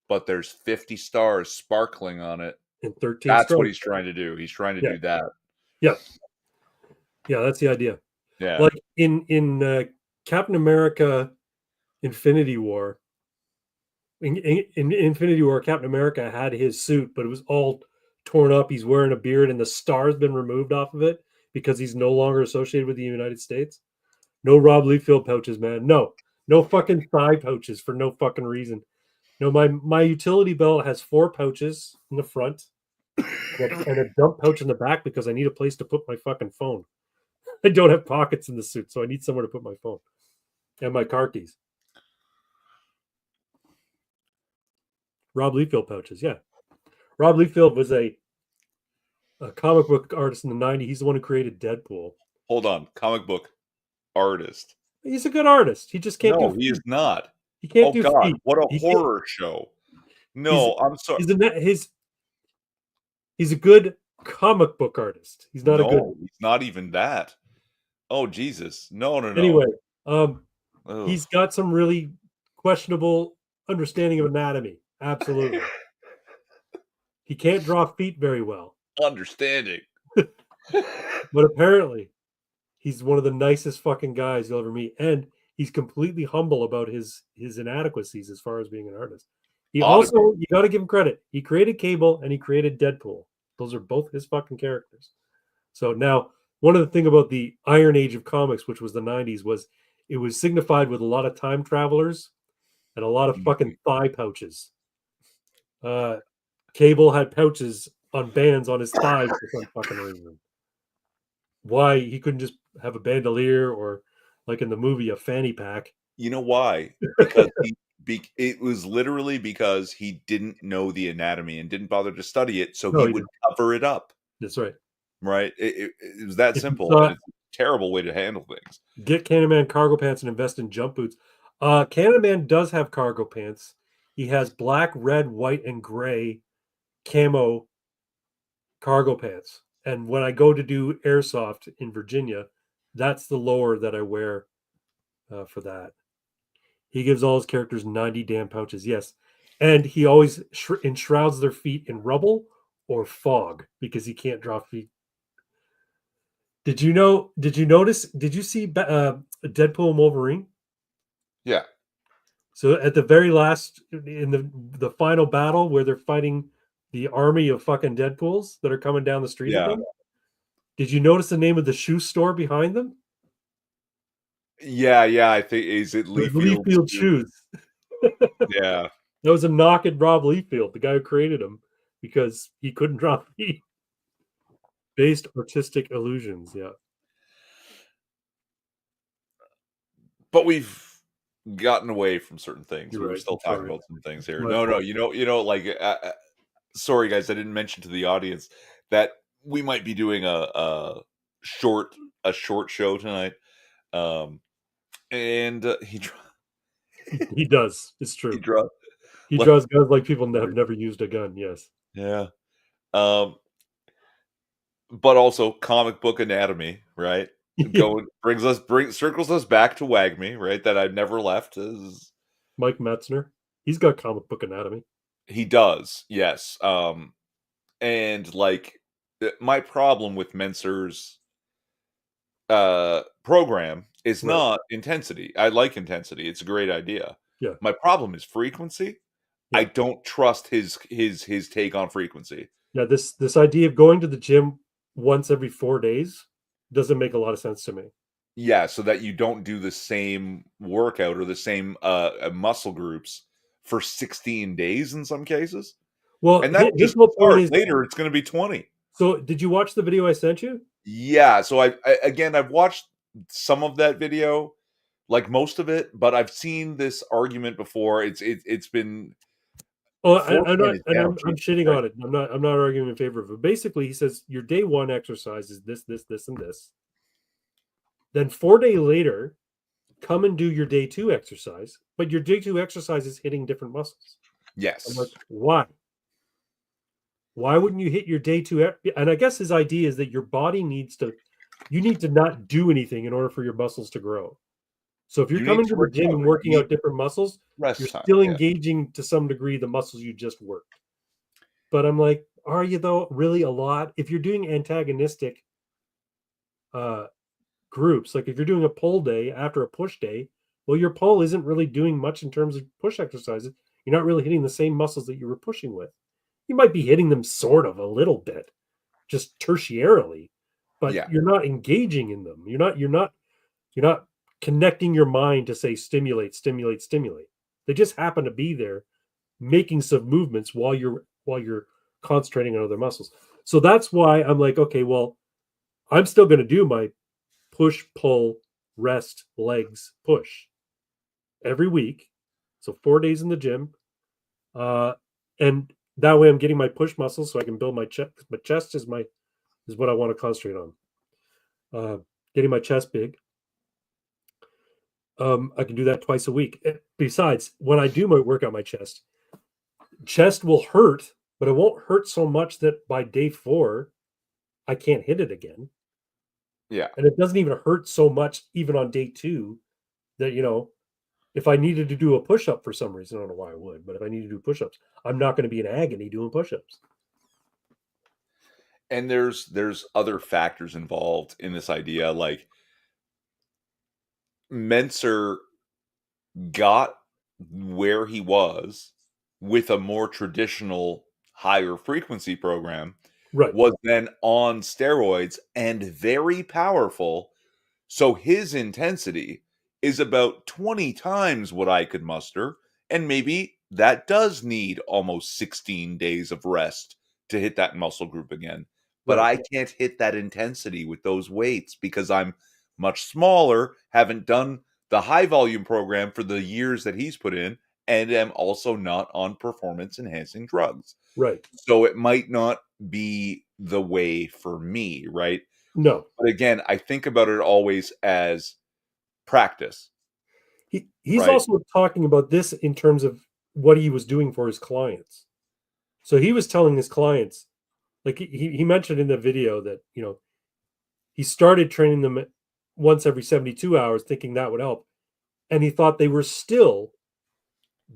but there's 50 stars sparkling on it. And 13 That's what strong. he's trying to do. He's trying to Yeah. do that. Yeah. Yeah. That's the idea. Yeah. Like in Captain America Infinity War, in Infinity War, Captain America had his suit, but it was all torn up. He's wearing a beard and the star's been removed off of it because he's no longer associated with the United States. No Rob Liefeld pouches, man. No. No fucking thigh pouches for no fucking reason. No, my utility belt has 4 pouches in the front and a dump pouch in the back because I need a place to put my fucking phone. I don't have pockets in the suit, so I need somewhere to put my phone and my car keys. Rob Liefeld pouches, yeah. Rob Liefeld was a comic book artist in the '90s. He's the one who created Deadpool. Hold on. Comic book artist. He's a good artist. He just can't do No, he is feet. not. He can't Oh do God, feet. what a He can't, horror show. he's No, I'm sorry. he's a good comic book artist. He's not a good No, he's not even that. Oh Jesus. No, no, anyway. no. Um, Ugh. he's got some really questionable understanding of anatomy. Absolutely. He can't draw feet very well, Understanding. but apparently he's one of the nicest fucking guys you'll ever meet, and he's completely humble about his inadequacies as far as being an artist. He Ought to be. also, you got to give him credit. He created Cable and he created Deadpool. Those are both his fucking characters. So now, one of the thing about the Iron Age of comics, which was the '90s, was it was signified with a lot of time travelers and a lot of fucking thigh pouches. Uh, Cable had pouches on bands on his thighs for some fucking reason. Why he couldn't just have a bandolier or, like in the movie, a fanny pack? You know why? Because it was literally because he didn't know the anatomy and didn't bother to study it, so No, he he would didn't. cover it up. That's right. Right? It was that If you simple, and saw it's a terrible way to handle things. get Candyman cargo pants and invest in jump boots. Candyman does have cargo pants. He has black, red, white, and gray camo cargo pants. And when I go to do airsoft in Virginia, that's the lower that I wear for that. He gives all his characters 90 damn pouches. Yes. And he always enshrouds their feet in rubble or fog because he can't draw feet. Did you know? Did you notice? Did you see Deadpool and Wolverine? Yeah. So at the very last, in the final battle where they're fighting the army of fucking Deadpools that are coming down the street at Yeah. them, did you notice the name of the shoe store behind them? Yeah, yeah, I think is it It was Leafield's Leafield shoe? Shoes. Yeah. That was a knock at Rob Leafield, the guy who created them, because he couldn't draw feet. Based artistic illusions, yeah. But we've gotten away from certain things. You're We were right. still I'm talking sorry. about some things It's here. my No, no, fault. like, sorry guys, I didn't mention to the audience that we might be doing short a short show tonight. Um, and He does. It's he true. draw He like draws guns like people have never used a gun. Yes. yeah. Um, but also comic book anatomy, right? Going brings circles us back to Wagme, right? That I've never left. Is Mike Metzner. He's got comic book anatomy. he does, yes. And like my problem with Menser's program is Right. not intensity. I like intensity. It's a great idea. Yeah. My problem is frequency. I Yeah. don't trust his take on frequency. Yeah. This idea of going to the gym once every 4 days doesn't make a lot of sense to me. Yeah, so that you don't do the same workout or the same muscle groups for 16 days in some cases. Well, And that's his just the whole point start. is. Later it's going to be 20. So, did you watch the video I sent you? Yeah, so I've watched some of that video, like most of it, but I've seen this argument before. It's been Oh, I'm 4chan not, is and down I'm cheap, shitting right? on it. I'm not arguing in favor of it. Basically, he says your day one exercise is this, and this. Then 4 days later, come and do your day two exercise. But your day two exercise is hitting different muscles. I'm like, Yes. why? Why wouldn't you hit your day two? And I guess his idea is that your body you need to not do anything in order for your muscles to grow. So if you're You need coming to to the gym and recover. You working need out different muscles, you're rest time. still Yeah. engaging to some degree the muscles you just worked. But I'm like, are you though really a lot? If you're doing antagonistic uh, groups, like if you're doing a pull day after a push day, well, your pull isn't really doing much in terms of push exercises. You're not really hitting the same muscles that you were pushing with. You might be hitting them sort of a little bit, just tertiarily, but Yeah. you're not engaging in them. You're not connecting your mind to say stimulate, stimulate, stimulate. They just happen to be there making some movements while you're concentrating on other muscles. So that's why I'm like, okay, well, I'm still going to do my push, pull, rest, legs, push every week. So 4 days in the gym. And that way I'm getting my push muscles so I can build my chest. My chest is what I want to concentrate on. Getting my chest big. I can do that twice a week. Besides, when I do my workout, my chest will hurt, but it won't hurt so much that by day 4, I can't hit it again. Yeah. And it doesn't even hurt so much even on day 2 that, if I needed to do a push up for some reason, I don't know why I would, but if I need to do push ups, I'm not going to be in agony doing push ups. And there's other factors involved in this idea. Like Menser got where he was with a more traditional higher frequency program, Right, was then on steroids and very powerful. So his intensity is about 20 times what I could muster. And maybe that does need almost 16 days of rest to hit that muscle group again. But right, I can't hit that intensity with those weights because I'm much smaller, haven't done the high volume program for the years that he's put in, and am also not on performance enhancing drugs. right. So it might not be the way for me, right? No, But again, I think about it always as practice, he's right? also talking about this in terms of what he was doing for his clients. So he was telling his clients, like he mentioned in the video that, he started training them once every 72 hours, thinking that would help. And he thought they were still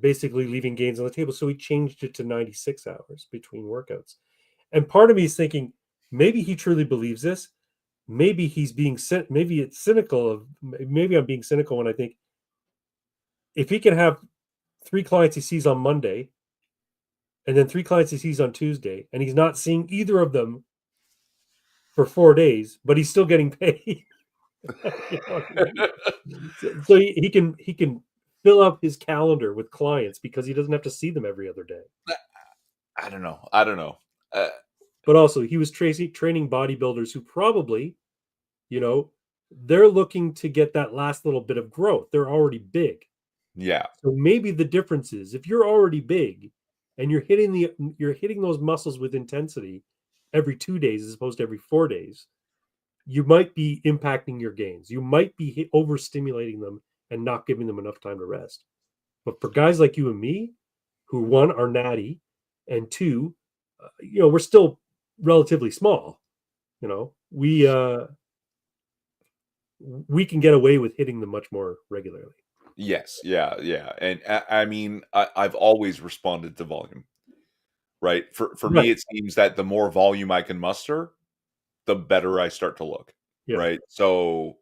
basically leaving gains on the table. So he changed it to 96 hours between workouts. And part of me is thinking maybe he truly believes this. Maybe he's being maybe it's cynical of maybe I'm being cynical when I think if he can have 3 clients he sees on Monday and then 3 clients he sees on Tuesday, and he's not seeing either of them for 4 days, but he's still getting paid. You know what I mean? So he can fill up his calendar with clients because he doesn't have to see them every other day. I don't know. I don't know. Uh, But also, he was training bodybuilders who probably, you know, they're looking to get that last little bit of growth. They're already big. yeah. So maybe the difference is if you're already big and you're hitting those muscles with intensity every 2 days as opposed to every 4 days, you might be impacting your gains. You might be overstimulating them and not giving them enough time to rest. But for guys like you and me, who one are natty, and two, we're still relatively small. We can get away with hitting them much more regularly. Yes. Yeah. Yeah. And I mean, I've always responded to volume, right? For me, Right. it seems that the more volume I can muster, the better I start to look, Yeah. right? So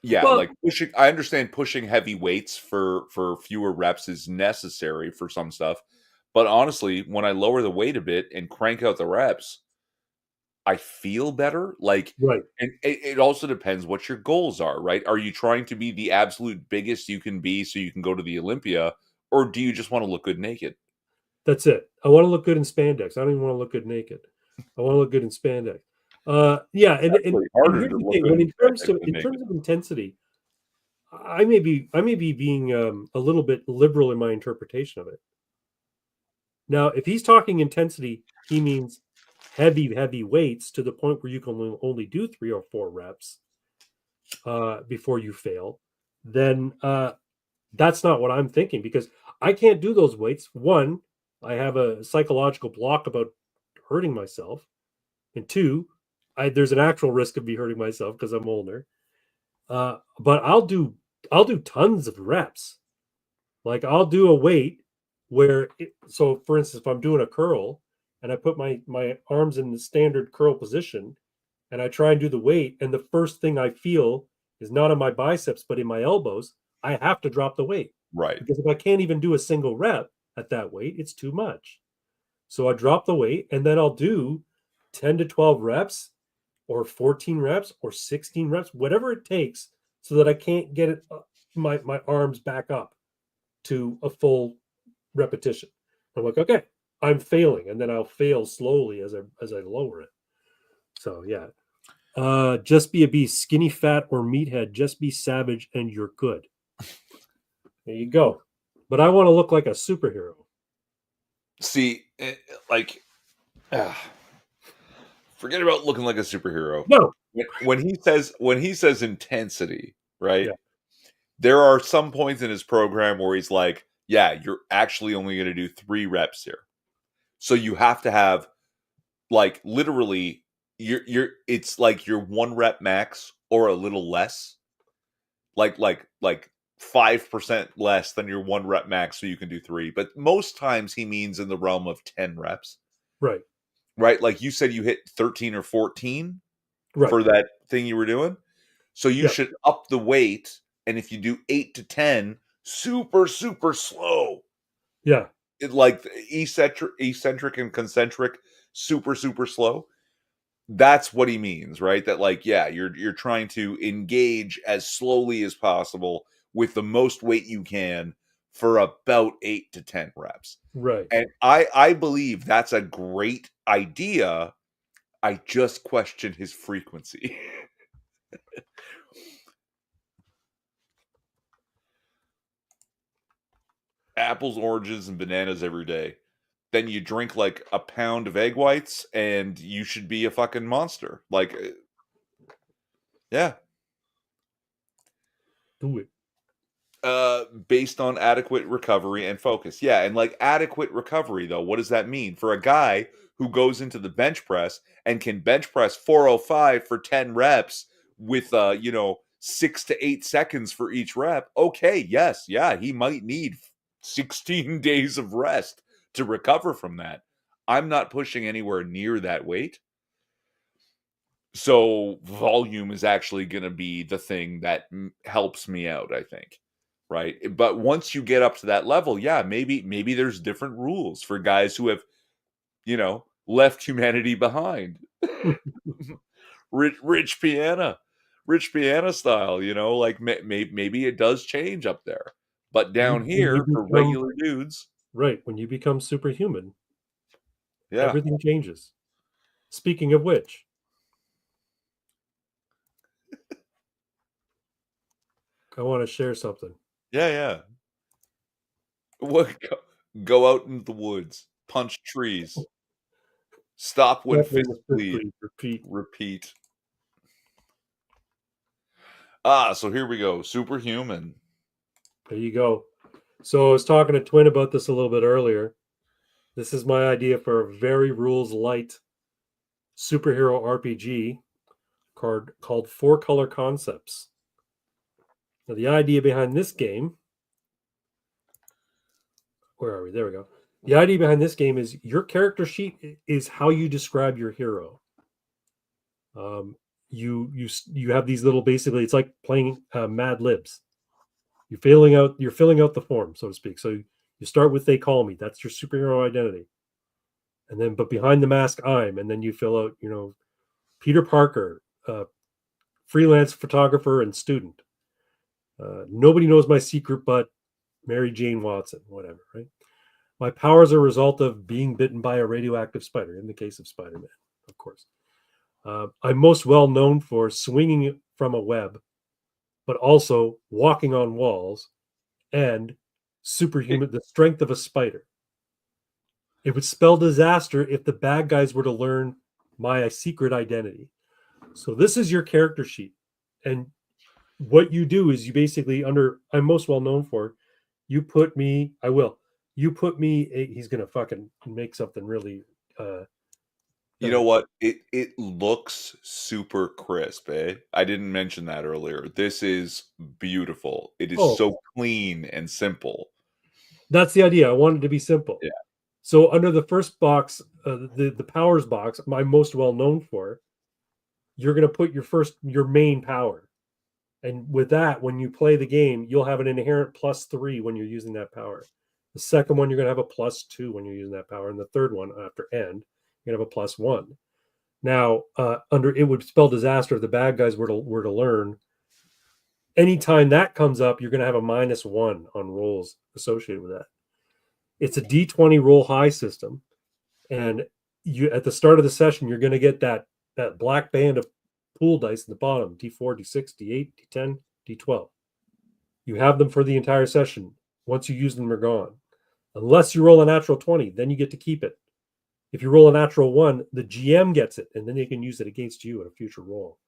yeah, Well, like pushing. I understand pushing heavy weights for fewer reps is necessary for some stuff, but honestly, when I lower the weight a bit and crank out the reps, I feel better. Like, right. and it also depends what your goals are, right? Are you trying to be the absolute biggest you can be so you can go to the Olympia, or do you just want to look good naked? That's it. I want to look good in spandex. I don't even want to look good naked. I want to look good in spandex. Yeah, and It's and actually and harder here's to the look thing: good when in in terms spandex of than in terms naked. of intensity, I may be being a little bit liberal in my interpretation of it. Now, if he's talking intensity, he means heavy weights to the point where you can only do 3 or 4 reps before you fail. Then that's not what I'm thinking because I can't do those weights. One, I have a psychological block about hurting myself, and two, there's an actual risk of me hurting myself because I'm older. But I'll do tons of reps. Like I'll do a weight so for instance, if I'm doing a curl and I put my arms in the standard curl position and I try and do the weight, and the first thing I feel is not in my biceps but in my elbows, I have to drop the weight Right, because if I can't even do a single rep at that weight, it's too much. So I drop the weight and then I'll do 10 to 12 reps or 14 reps or 16 reps, whatever it takes, so that I can't get my arms back up to a full repetition. I'm like, okay, I'm failing, and then I'll fail slowly as I lower it. So yeah, just be a beast, skinny fat or meathead. Just be savage, and you're good. There you go. But I want to look like a superhero. see, like, ah, forget about looking like a superhero. No. When he says intensity, right? Yeah. There are some points in his program where he's like, "Yeah, you're actually only going to do 3 reps here, so you have to have like literally you're it's like your 1 rep max or a little less, like 5% less than your 1 rep max, so you can do 3. But most times he means in the realm of 10 reps, Right. right? Like you said, you hit 13 or 14 Right. for that thing you were doing. So you Yeah. should up the weight. And if you do 8 to 10, super, super slow, Yeah. like eccentric and concentric, super, super slow. That's what he means, right? That like, yeah, you're trying to engage as slowly as possible with the most weight you can for about 8 to 10 reps. Right. And I believe that's a great idea. I just question his frequency. Apples, oranges, and bananas every day. Then you drink like a pound of egg whites, and you should be a fucking monster. Like, yeah, Do it. based on adequate recovery and focus. Yeah, and like adequate recovery though, what does that mean for a guy who goes into the bench press and can bench press 405 for 10 reps with 6 to 8 seconds for each rep? Okay, yes, yeah, he might need 16 days of rest to recover from that. I'm not pushing anywhere near that weight. So volume is actually going to be the thing that helps me out, I think. right? But once you get up to that level, yeah, maybe there's different rules for guys who have, left humanity behind. Rich rich piano style, like maybe it does change up there. But down When you here for become regular dudes, right, when you become superhuman, yeah. everything changes. Speaking of which, I want to share something. Yeah, yeah. What go out into the woods, punch trees, stop when Step when fists the fifth bleed, grade repeat. repeat. So here we go. Superhuman. There you go. So I was talking to Twin about this a little bit earlier. This is my idea for a very rules light superhero RPG called Four Color Concepts. Now, the idea behind this game, where are we? There we go. The idea behind this game is your character sheet is how you describe your hero. Um, you have these little, basically it's like playing Mad Libs. You're filling out the form, so to speak. So you start with they call me. That's your superhero identity. And then but behind the mask I'm, and then you fill out, Peter Parker, freelance photographer and student. Nobody knows my secret but Mary Jane Watson, whatever, right? My powers are a result of being bitten by a radioactive spider, in the case of Spider Man, of course. I'm most well known for swinging from a web, but also walking on walls and It, superhuman, the strength of a spider. It would spell disaster if the bad guys were to learn my secret identity. So this is your character sheet. And what you do is you basically under I'm most well known for, you put me, I will. You put me he's gonna fucking make something really you know what? It looks super crisp, eh? I didn't mention that earlier. This is beautiful. It is oh, so clean and simple. that's the idea. I wanted to be simple. Yeah. So under the first box, the powers box, I'm most well known for, you're gonna put your main power. And with that, when you play the game, you'll have an inherent +3 when you're using that power. The second one, you're going to have a +2 when you're using that power. And the third one, after end, you're going to have a +1. Now, under it would spell disaster if the bad guys were to learn. Anytime that comes up, you're going to have a -1 on rolls associated with that. It's a D20 roll high system. And you at the start of the session, you're going to get that black band of pool dice at the bottom, D4, D6, D8, D10, D12. You have them for the entire session. Once you use them, they're gone. Unless you roll a natural 20, then you get to keep it. If you roll a natural 1, the GM gets it, and then they can use it against you at a future roll.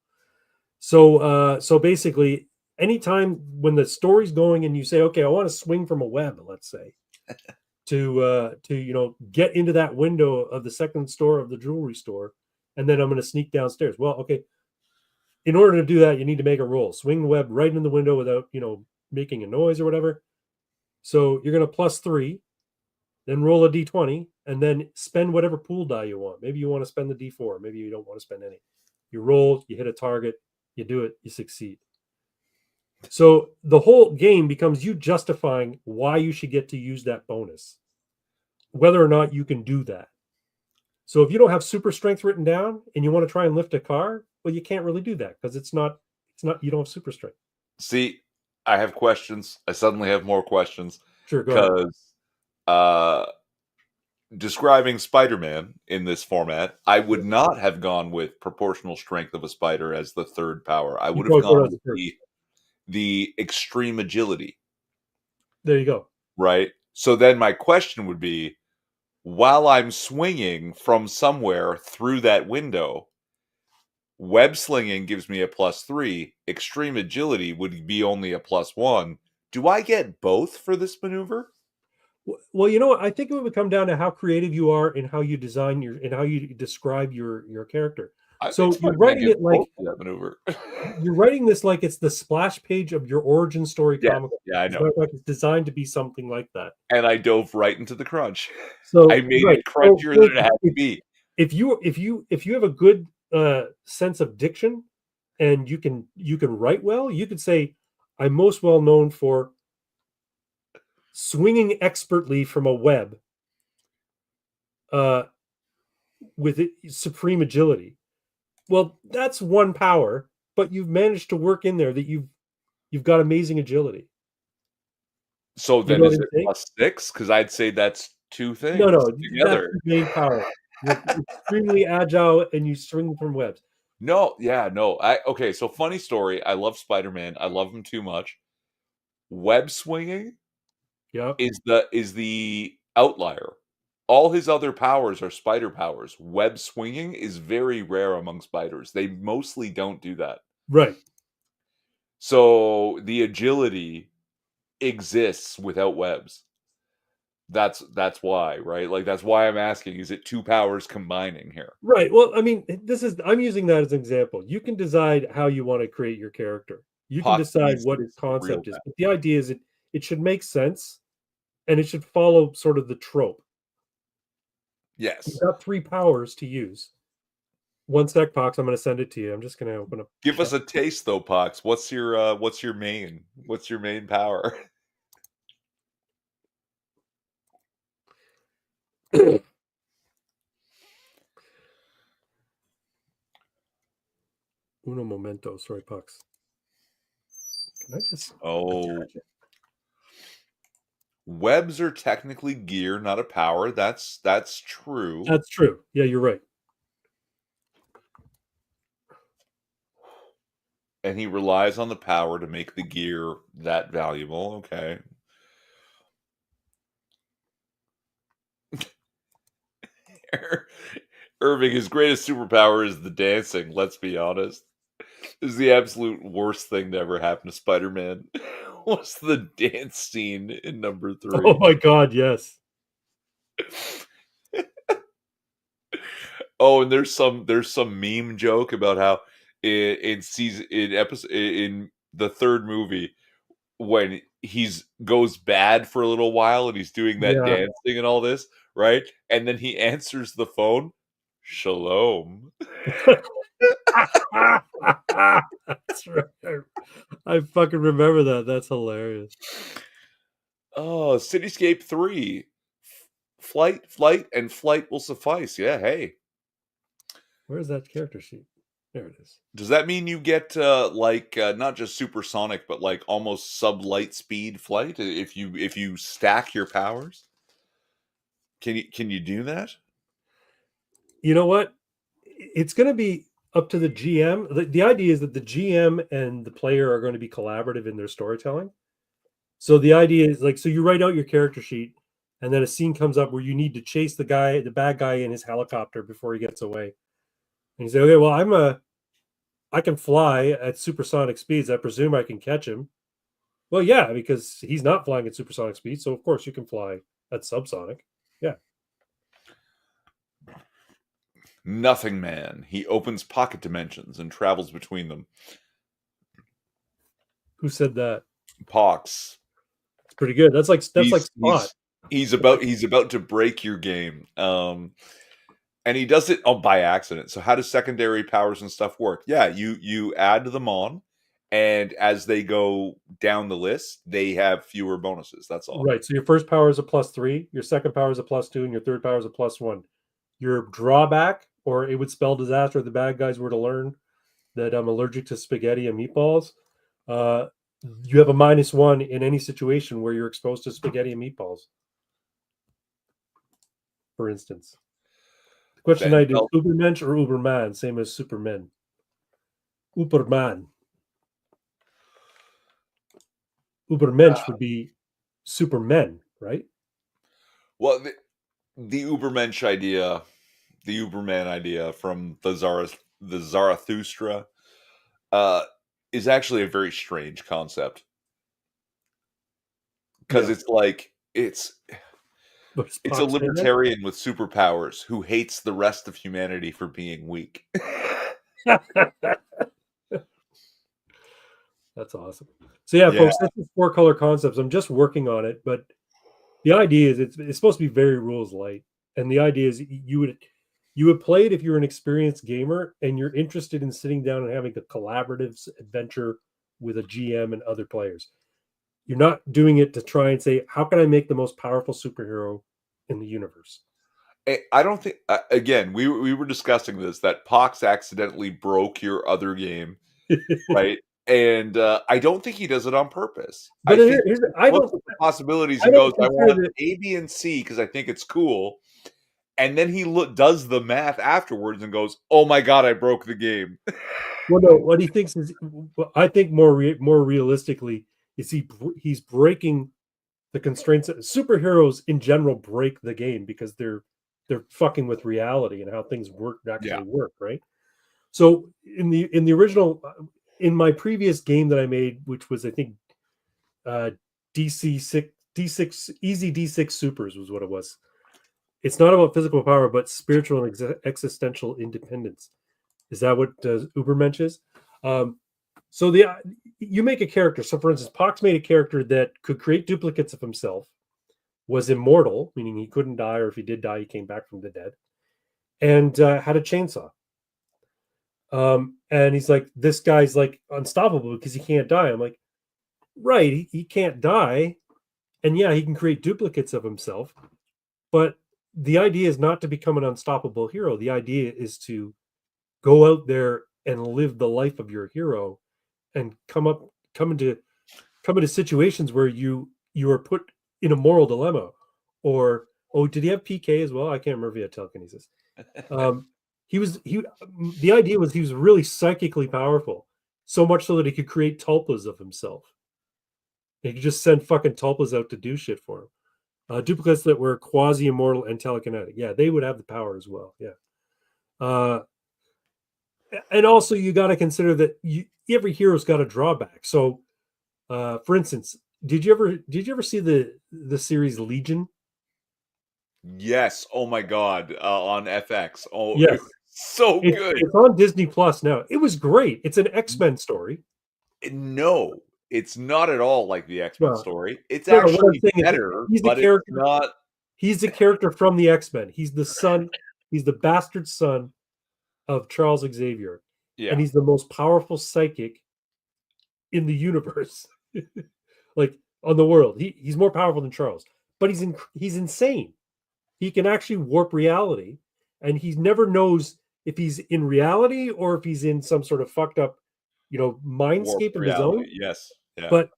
So basically, anytime when the story's going and you say, okay, I want to swing from a web, let's say, to get into that window of the second store of the jewelry store, and then I'm going to sneak downstairs. Well, okay, in order to do that, you need to make a roll. Swing the web right in the window without making a noise or whatever. So you're going to +3, then roll a d20, and then spend whatever pool die you want. Maybe you want to spend the d4. Maybe you don't want to spend any. You roll, you hit a target, you do it, you succeed. So the whole game becomes you justifying why you should get to use that bonus, whether or not you can do that. So if you don't have super strength written down and you want to try and lift a car, well, you can't really do that because you don't have super strength. See, I have questions. I suddenly have more questions Sure, go ahead. because uh describing Spider-Man in this format, I Yeah. would not have gone with proportional strength of a spider as the third power. I You would have probably put it gone as a with first. the extreme agility, There you go. right? So then my question would be, while I'm swinging from somewhere through that window, web slinging gives me a +3, extreme agility would be only a +1. Do I get both for this maneuver? Well, you know what? I think it would come down to how creative you are and how you design and how you describe your character. I think So Spider-Man gets both for that maneuver. you're writing this like it's the splash page of your origin story Yeah, comic. yeah, I It's know. not like it's designed to be something like that. And I dove right into the crunch. I So made right. it So crunchier than it had to be. if you have a good sense of diction and you can write well, you could say, I'm most well known for swinging expertly from a web uh, with supreme agility. Well, that's one power, but you've managed to work in there that you've got amazing agility. So You then know what is I'm it saying? plus 6? Because I'd say that's two No, things no, that's together. the main power. You're extremely agile and you swing from webs. No, yeah, no. Okay, so funny story. I love Spider-Man. I love him too much. Web swinging Yeah, is the outlier. All his other powers are spider powers. Web swinging is very rare among spiders. They mostly don't do that. right. So the agility exists without webs. That's why, right? Like that's why I'm asking, is it two powers combining here? Right. Well, I mean, I'm using that as an example. You can decide how you want to create your character. You can Pox decide needs what this its real concept is, bad. but the idea is it should make sense and it should follow sort of the trope. You've Yes. got three powers to use. One sec, Pox. I'm going to send it to you. I'm just going to open up Give us chat. a taste though, Pox. What's your main? What's your main power? Uno momento. Sorry, Pox. Can I just Oh, attach it? webs are technically gear, not a power. That's true. That's true. Yeah, you're right. And he relies on the power to make the gear that valuable. Okay. Irving, his greatest superpower is the dancing, let's be honest. This is the absolute worst thing to ever happen to Spider-Man. Was the dance scene in number Oh 3. my God, yes. Oh, and there's some meme joke about how in season in episode in the third movie when he's goes bad for a little while and he's doing that Yeah. dancing and all this, right? And then he answers the phone, "Shalom." That's right. I fucking remember that. That's hilarious. Oh, Cityscape 3. Flight, and flight will suffice. Yeah, hey. Where's that character sheet? There it is. Does that mean you get like not just supersonic, but like almost sub-light speed flight if you stack your powers? Can you do that? You know what? It's going to be up to the GM. The idea is that the GM and the player are going to be collaborative in their storytelling. So the idea is like, so you write out your character sheet, and then a scene comes up where you need to chase the bad guy in his helicopter before he gets away. And you say, okay, well, I can fly at supersonic speeds. I presume I can catch him. Well, yeah, because he's not flying at supersonic speed, so of course you can fly at subsonic. Yeah. Nothing Man. He opens pocket dimensions and travels between them. Who said that? Pox. It's pretty good. That's like He's Spot. he's he's That's about like he's about to break your game. And he does it by accident. So how does secondary powers and stuff work? Yeah, you add them on, and as they go down the list, they have fewer bonuses. That's all. right. So your first power is a +3, your second power is a +2, and your third power is a +1. Your drawback, or it would spell disaster if the bad guys were to learn that I'm allergic to spaghetti and meatballs. Uh, you have a -1 in any situation where you're exposed to spaghetti and meatballs, for instance. The question Then I do, Ubermensch or Uberman, same as Superman. Uberman. Ubermensch would be Supermen, right? well, the Ubermensch idea, the Uberman idea from the Zarathustra, uh, is actually a very strange concept because Yeah. it's like But is it's a Spock saying libertarian with superpowers who hates the rest of humanity for being weak. that? That's awesome. So yeah, Yeah. folks, that's the four color concepts. I'm just working on it, but the idea is it's supposed to be very rules light. And the idea is you would play it if you're an experienced gamer and you're interested in sitting down and having a collaborative adventure with a GM and other players. You're not doing it to try and say, how can I make the most powerful superhero in the universe? I don't think again, we were discussing this, that Pox accidentally broke your other game, right? And, I don't think he does it on purpose. I But think here's he looks at the possibilities I and don't goes, "I consider want that. A, B, and C because I think it's cool," and then he does the math afterwards and goes, "Oh my god, I broke the game." Well, no, what he thinks is, I think more realistically is he's breaking the constraints. Superheroes in general break the game because they're fucking with reality and how things Yeah. actually work, right? So in the original, in my previous game that I made, which was I think uh, D6 Easy D6 Supers was what it was. It's not about physical power, but spiritual and existential independence. Is that what Ubermensch is? Um, so you make a character. So for instance, Pox made a character that could create duplicates of himself, was immortal, meaning he couldn't die, or if he did die, he came back from the dead, and had a chainsaw. And he's like, this guy's like unstoppable because he can't die. I'm like, right, he can't die, and yeah, he can create duplicates of himself, but the idea is not to become an unstoppable hero. The idea is to go out there and live the life of your hero and come into come into situations where you are put in a moral dilemma. Or, oh, did he have PK as well? I can't remember if he had telekinesis. um he the idea was he was really psychically powerful, so much so that he could create tulpas of himself. He could just send fucking tulpas out to do shit for him. Duplicates that were quasi immortal and telekinetic, yeah, they would have the power as well, yeah. uh and also you got to consider that every hero's got a drawback. So for instance, did you ever see the series Legion? Yes, oh my god, on FX. Oh, it was Yes, so it's good. it's on Disney Plus now. It was great. It's an X-Men story. No, it's not at all like the X-Men Well, story. It's no, what I'm actually saying is better, he's the but it's character. not. He's the character from the X-Men. He's the son. He's the bastard son of Charles Xavier, and Yeah, he's the most powerful psychic in the universe, like on the world. He's more powerful than Charles, but he's insane. He can actually warp reality, and he never knows if he's in reality or if he's in some sort of fucked up, warped mindscape of his reality, own. yes, yeah. But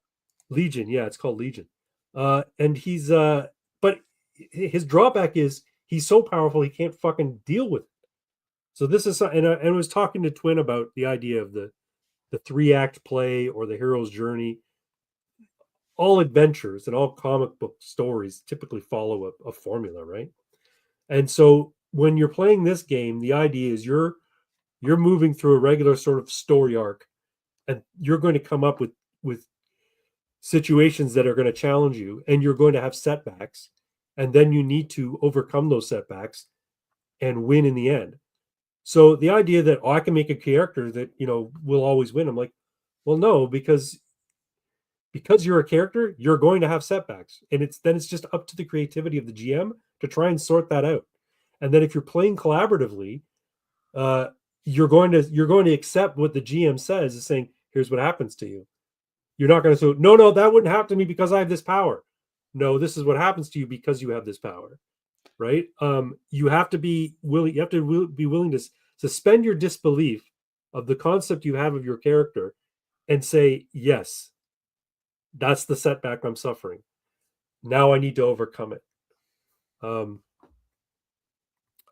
Legion, yeah, it's called Legion. And but his drawback is he's so powerful he can't fucking deal with it. So this is, and I was talking to Twin about the idea of the 3-act play or the hero's journey. All adventures and all comic book stories typically follow a formula, right? And so when you're playing this game, the idea is you're moving through a regular sort of story arc, and you're going to come up with situations that are going to challenge you, and you're going to have setbacks, and then you need to overcome those setbacks and win in the end. So the idea that, oh, I can make a character that will always win, I'm like, well, no, because you're a character, you're going to have setbacks, and it's just up to the creativity of the GM to try and sort that out. And then if you're playing collaboratively, uh, you're going to accept what the GM says, is saying, here's what happens to you. You're not going to say, no, that wouldn't happen to me because I have this power. No, this is what happens to you because you have this power, right? You have to be willing. You have to be willing to suspend your disbelief of the concept you have of your character and say, yes, that's the setback I'm suffering. Now I need to overcome it. Um,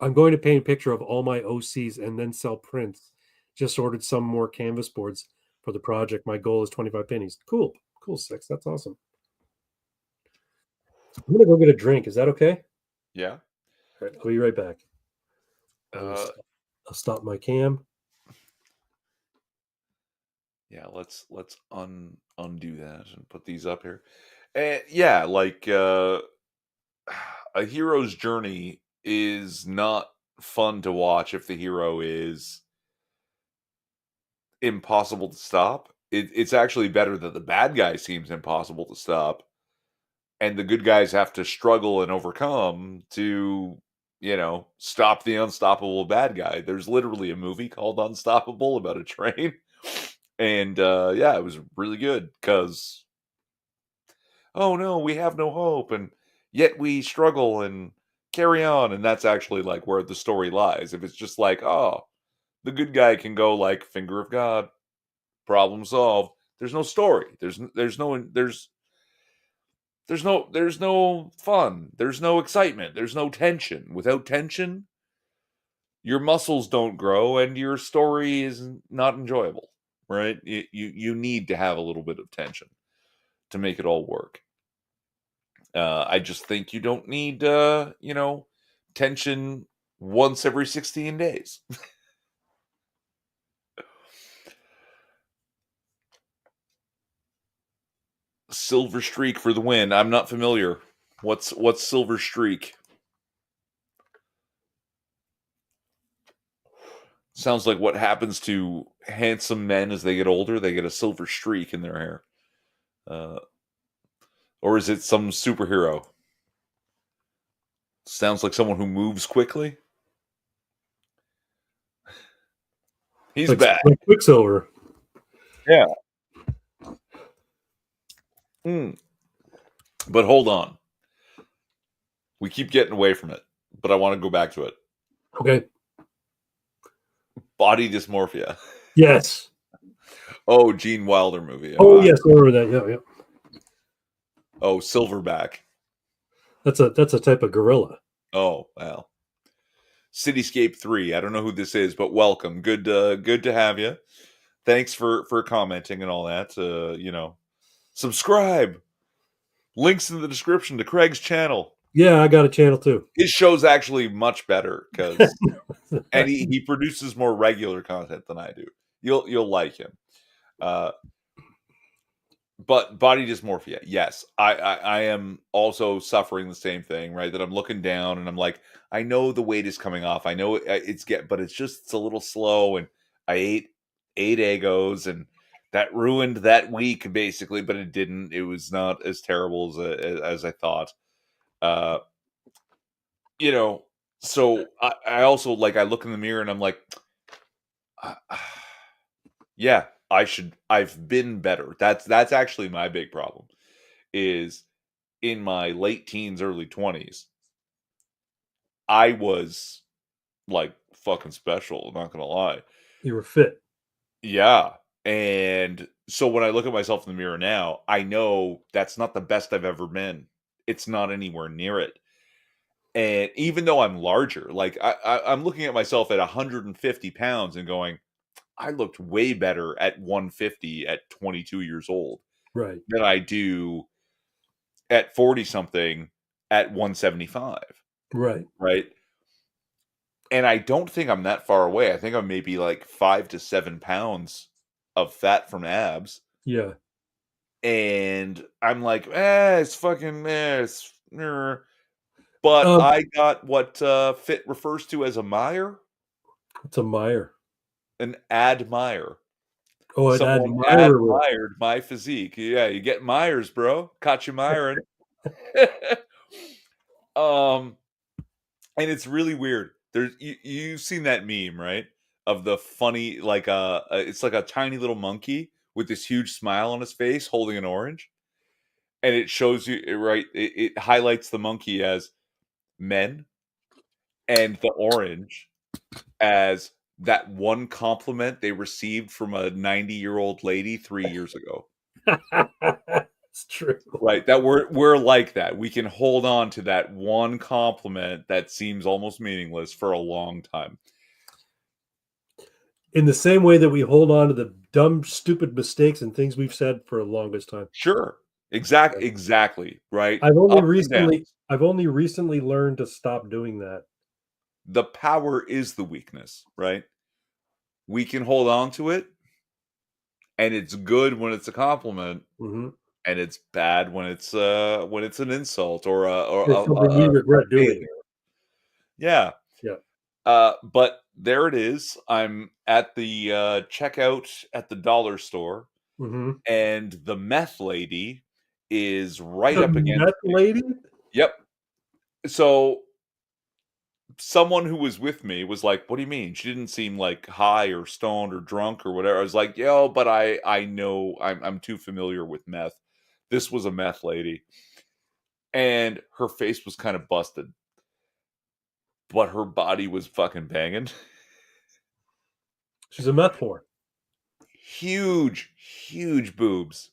I'm going to paint a picture of all my OCs and then sell prints. Just ordered some more canvas boards for the project. My goal is 25 pennies. Cool. Cool, Six. That's awesome. I'm going to go get a drink. Is that okay? Yeah. All right. I'll be right back. Uh, I'll stop my cam. yeah, let's undo that and put these up here. And yeah, like, a hero's journey is not fun to watch if the hero is impossible to stop. It's actually better that the bad guy seems impossible to stop, and the good guys have to struggle and overcome to, stop the unstoppable bad guy. There's literally a movie called Unstoppable about a train. And yeah, it was really good because oh no, we have no hope, and yet we struggle and carry on, and that's actually like where the story lies. If it's just like, oh, the good guy can go like finger of God, problem solved. There's no story. There's no fun. There's no excitement. There's no tension. Without tension, your muscles don't grow and your story is not enjoyable, right? You need to have a little bit of tension to make it all work. I just think you don't need tension once every 16 days. Silver Streak for the win. I'm not familiar. What's Silver Streak? Sounds like what happens to handsome men as they get older. They get a silver streak in their hair. Or is it some superhero? Sounds like someone who moves quickly. He's back. Like Quicksilver. Yeah. But hold on. We keep getting away from it, but I want to go back to it. Okay. Body dysmorphia. Yes. Oh, Gene Wilder movie. Oh, yes, I remember that. Yeah, yeah. Oh, Silverback. That's a type of gorilla. Oh, well. Cityscape 3. I don't know who this is, but welcome. Good to have you. Thanks for commenting and all that. Subscribe. Links in the description to Craig's channel. Yeah, I got a channel too. His show's actually much better because and he produces more regular content than I do. You'll like him. But body dysmorphia, yes, I am also suffering the same thing, right? That I'm looking down and I'm like, I know the weight is coming off. I know but it's a little slow. And I ate 8 Eggos and that ruined that week basically, but it didn't. It was not as terrible as I thought. So I also like I look in the mirror and I'm like, yeah, I've been better. That's actually my big problem is in my late teens, early 20s, I was like fucking special, not gonna lie. You were fit. Yeah. And so when I look at myself in the mirror now, I know that's not the best I've ever been. It's not anywhere near it. And even though I'm larger, like I'm looking at myself at 150 pounds and going, I looked way better at 150 at 22 years old Right. than I do at 40 something at 175. Right. Right. And I don't think I'm that far away. I think I'm maybe like 5 to 7 pounds of fat from abs. Yeah. And I'm like, it's fucking, but I got what fit refers to as a mire. It's a mire. An admire. Oh, an Someone admirer. admired my physique. Yeah, you get Myers, bro. Caught you miring. And it's really weird. You've seen that meme, right? Of the funny, like it's like a tiny little monkey with this huge smile on his face holding an orange. And it shows you, right? It highlights the monkey as men and the orange as that one compliment they received from a 90-year-old lady 3 years ago. It's true. Right, that we're like that. We can hold on to that one compliment that seems almost meaningless for a long time. In the same way that we hold on to the dumb, stupid mistakes and things we've said for the longest time. Sure. Exactly, right? I've only recently learned to stop doing that. The power is the weakness, right? We can hold on to it, and it's good when it's a compliment, Mm-hmm. and it's bad when it's an insult or something we regret doing. Yeah. Yeah. But there it is. I'm at the checkout at the dollar store, and the meth lady is right up against meth lady. Yep. So someone who was with me was like, "What do you mean?" She didn't seem like high or stoned or drunk or whatever. I was like, "Yo, but I know I'm too familiar with meth. This was a meth lady, and her face was kind of busted, but her body was fucking banging. She's a meth whore. Huge, huge boobs.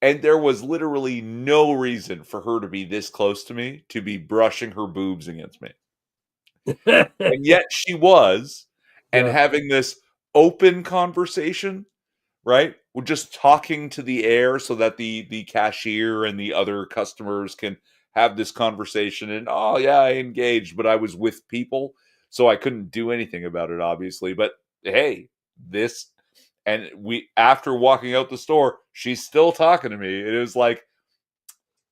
And there was literally no reason for her to be this close to me, to be brushing her boobs against me. And yet she was, and Yeah. having this open conversation, right? We're just talking to the air so that the cashier and the other customers can have this conversation. And oh yeah, I engaged, but I was with people, so I couldn't do anything about it, obviously. But hey, this and we after walking out the store, she's still talking to me. It was like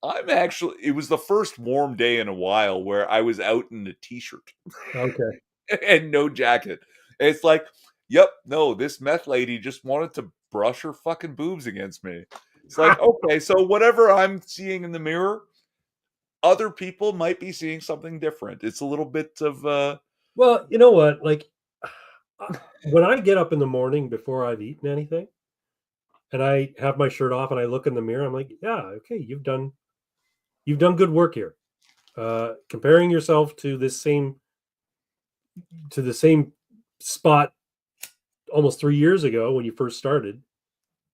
it was the first warm day in a while where I was out in a t-shirt Okay. and no jacket. It's like, yep, no, this meth lady just wanted to brush her fucking boobs against me. It's like, okay, so whatever I'm seeing in the mirror, other people might be seeing something different. It's a little bit of Well, you know what? Like, when I get up in the morning before I've eaten anything, and I have my shirt off and I look in the mirror, I'm like, yeah, okay, you've done good work here. Comparing yourself to the same spot almost 3 years ago when you first started,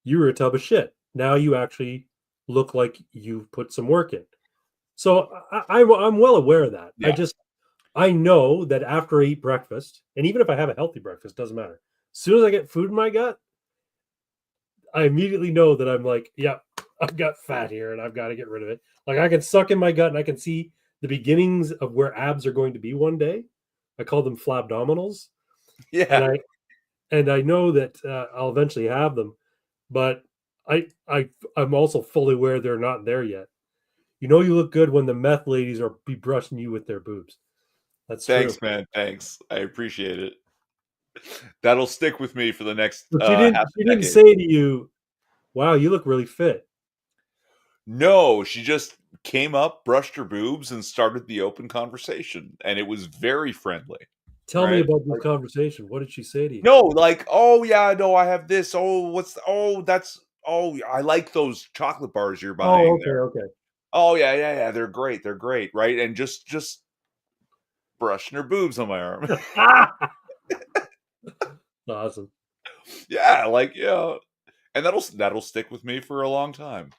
you were a tub of shit. Now you actually look like you've put some work in. So I'm well aware of that. yeah. I know that after I eat breakfast, and even if I have a healthy breakfast, doesn't matter. As soon as I get food in my gut, I immediately know that I'm like, yeah, I've got fat here and I've got to get rid of it. Like I can suck in my gut and I can see the beginnings of where abs are going to be one day. I call them flabdominals, and Yeah. I know that I'll eventually have them, but I'm also fully aware they're not there yet. You know, you look good when the meth ladies are be brushing you with their boobs. That's true. Thanks, man. Thanks. I appreciate it. That'll stick with me for the next But half she a didn't decade. say to you, "Wow, you look really fit." No, she just came up, brushed her boobs, and started the open conversation, and it was very friendly, Tell me right? about this conversation. What did she say to you? No, like, "Oh, yeah, no, I have this. Oh, that's oh, I like those chocolate bars you're Oh, buying okay, there. okay. Oh, yeah, yeah, yeah, they're great," right? And just brushing her boobs on my arm. Awesome. Yeah, like, yeah, and that'll stick with me for a long time.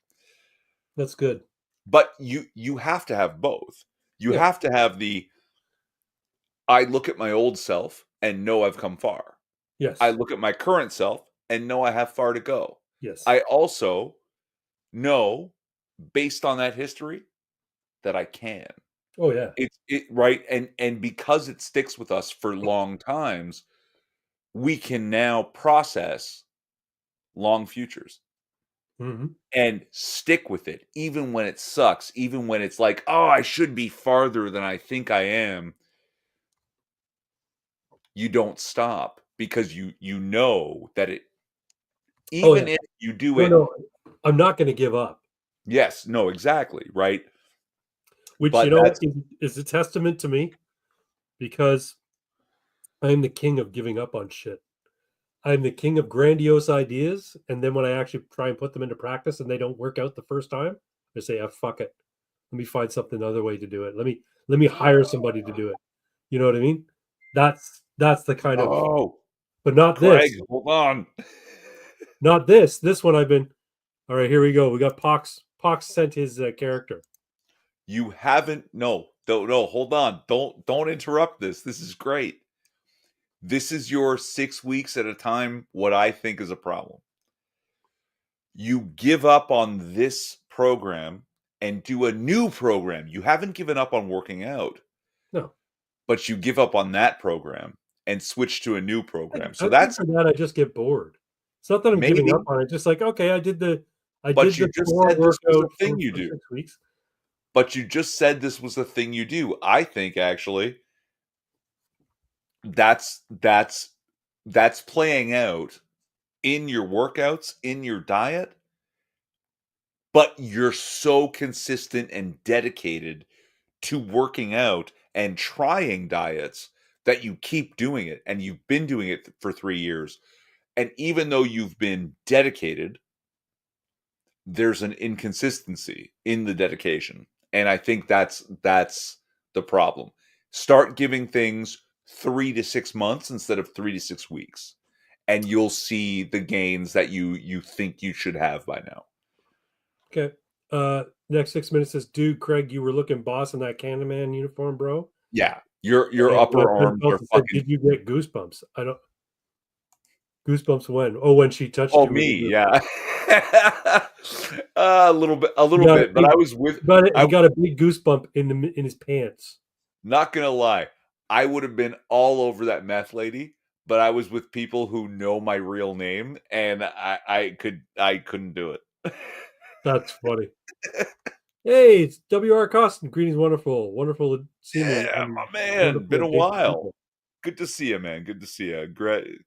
That's good. But you have to have both. You Yeah. have to have I look at my old self and know I've come far. I Yes. look at my current self and know I have far to go. Yes. I also know, based on that history, that I can. Oh, yeah. It right, and because it sticks with us for long times, we can now process long futures Mhm. and stick with it, even when it sucks, even when it's like, "Oh, I should be farther than I think I am." You don't stop because you know that Oh, yeah. even if you do No, it. no. I'm not gonna give up, Yes, no, exactly, right? which, But that's is a testament to me because I'm the king of giving up on shit. I'm the king of grandiose ideas, and then when I actually try and put them into practice and they don't work out the first time, I say, "Ah, fuck it. Let me find something other way to do it. Let me hire somebody to do it." You know what I mean? That's the kind of, oh, but not Craig, this. hold on. Not this. This one I've been, all right, here we go. We got Pox. Pox sent his character. You haven't no, don't no, hold on. Don't interrupt this. This is great. This is your 6 weeks at a time what I think is a problem. You give up on this program and do a new program. You haven't given up on working out, No, but you give up on that program and switch to a new program. So I think that's for that I just get bored. It's not that I'm giving up maybe, on it. Just like, okay, I but did you the just core said this was a workout thing you for do. 6 weeks. But you just said this was the thing you do. I think actually that's that's playing out in your workouts, in your diet, but you're so consistent and dedicated to working out and trying diets that you keep doing it and you've been doing it for 3 years. And even though you've been dedicated, there's an inconsistency in the dedication, and I think that's the problem. Start giving things 3 to 6 months instead of 3 to 6 weeks, and you'll see the gains that you think you should have by now. Okay. Next 6 minutes says, dude, Craig, you were looking boss in that Candyman uniform, bro. Yeah, your And upper arms are said, fucking. did you get goosebumps? I don't. Goosebumps when? Oh, when she touched Oh, you with me, the group. yeah. A He little got a bit, but big, I was with. he I got a big goosebump in his pants. Not gonna lie, I would have been all over that meth lady, but I was with people who know my real name, and I couldn't do it. That's funny. Hey, it's W.R. Costin. Greetings, wonderful. Wonderful to see you Yeah, and my man, wonderful been a engaging while. people. Good to see you, man. Good to see you. Great.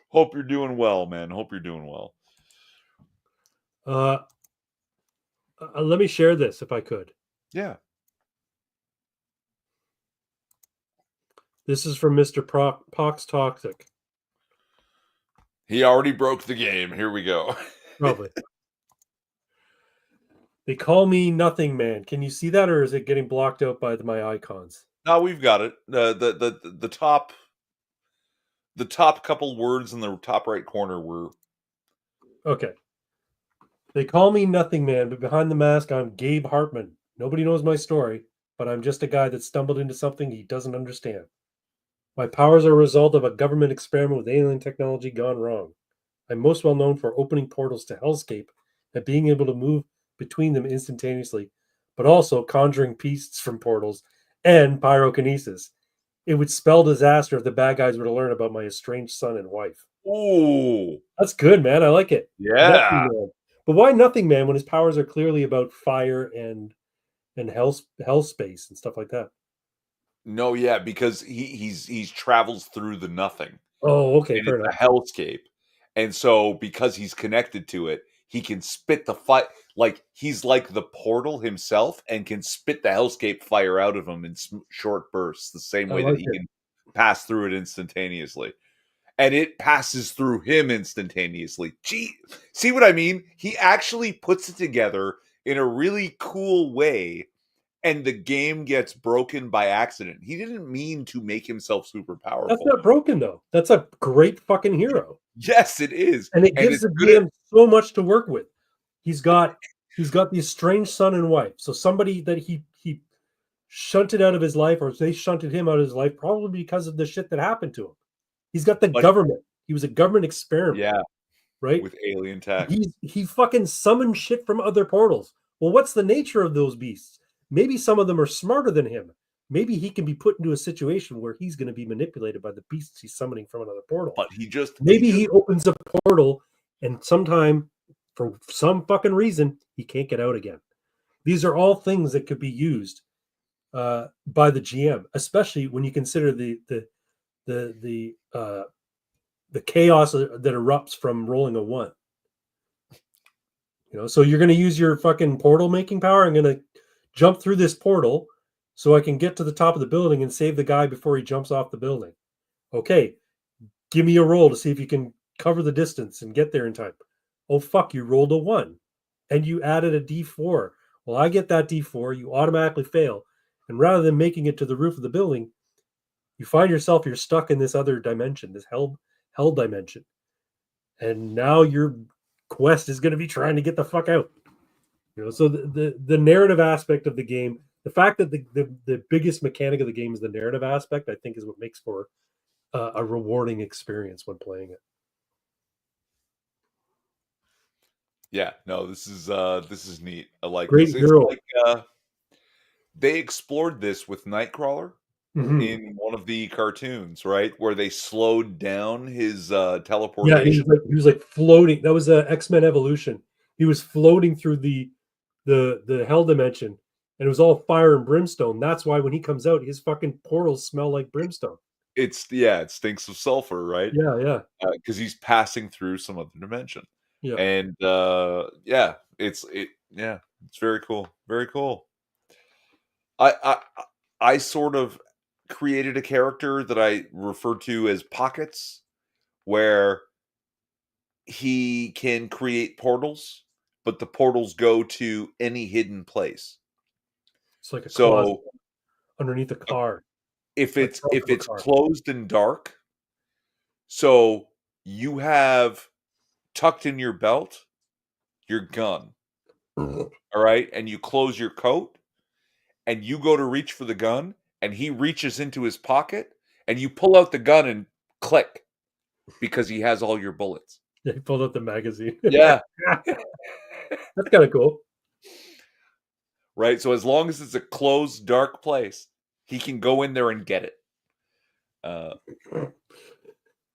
Hope you're doing well, man. Hope you're doing well. Uh, let me share this if I could. Yeah. This is from Mr. Pox Toxic. He already broke the game. Here we go. Probably. They call me Nothing Man. Can you see that, or is it getting blocked out by my icons? No, we've got it. The top couple words in the top right corner were Okay. They call me Nothing Man, but behind the mask, I'm Gabe Hartman. Nobody knows my story, but I'm just a guy that stumbled into something he doesn't understand. My powers are a result of a government experiment with alien technology gone wrong. I'm most well known for opening portals to Hellscape and being able to move between them instantaneously, but also conjuring beasts from portals and pyrokinesis. It would spell disaster if the bad guys were to learn about my estranged son and wife. ooh, That's good, man. I like it. Nothing yeah. Man. But why Nothing Man when his powers are clearly about fire and hell space and stuff like that? No, yeah, because he's travels through the nothing, Oh, okay, and fair it's enough. a hellscape, and so because he's connected to it, he can spit the fire. Like he's like the portal himself, and can spit the hellscape fire out of him in short bursts, the same I way that like he it. can pass through it instantaneously, and it passes through him instantaneously. Gee, see what I mean? He actually puts it together in a really cool way, and the game gets broken by accident. He didn't mean to make himself super That's powerful. not broken though. That's a great fucking hero. Yes, it is, And it and gives it's the good at. GM so much to work with. He's got he's got the estranged son and wife. So somebody that he shunted out of his life, or they shunted him out of his life, probably because of the shit that happened to him. He's got the But government. He was a government experiment, yeah, right? with alien tech. He fucking summoned shit from other portals. Well, what's the nature of those beasts? Maybe some of them are smarter than him. Maybe he can be put into a situation where he's going to be manipulated by the beasts he's summoning from another portal. But he Maybe just he opens a portal and sometime, for some fucking reason, he can't get out again. These are all things that could be used by the GM, especially when you consider the the chaos that erupts from rolling a one. So you're going to use your fucking portal making power. I'm going to jump through this portal so I can get to the top of the building and save the guy before he jumps off the building. Okay, give me a roll to see if you can cover the distance and get there in time. Oh, fuck, you rolled a one and you added a d4. Well, I get that d4, you automatically fail. And rather than making it to the roof of the building, you find yourself you're stuck in this other dimension, this hell dimension. And now your quest is going to be trying to get the fuck out. So the narrative aspect of the game, the fact that the biggest mechanic of the game is the narrative aspect, I think is what makes for a rewarding experience when playing it. Yeah, no, this is neat. I like this. Great It's hero. like they explored this with Nightcrawler Mm-hmm. in one of the cartoons, right? Where they slowed down his Yeah, teleportation. he was like floating. That was X-Men Evolution. He was floating through the hell dimension, and it was all fire and brimstone. That's why when he comes out, his fucking portals smell like brimstone. It's yeah, it stinks of sulfur, right? Yeah, yeah, Because he's passing through some other dimension, yeah. and yeah, yeah, it's very cool, very cool. I sort of created a character that I refer to as Pockets, where he can create portals but the portals go to any hidden place. It's like a closet So underneath a car, if like it's trunk if of a it's car. closed and dark, so you have tucked in your belt your gun, all right, and you close your coat, and you go to reach for the gun, and he reaches into his pocket, and you pull out the gun and click because he has all your bullets. Yeah, he pulled out the magazine. Yeah. That's kind of cool. Right? So as long as it's a closed, dark place, he can go in there and get it. Uh,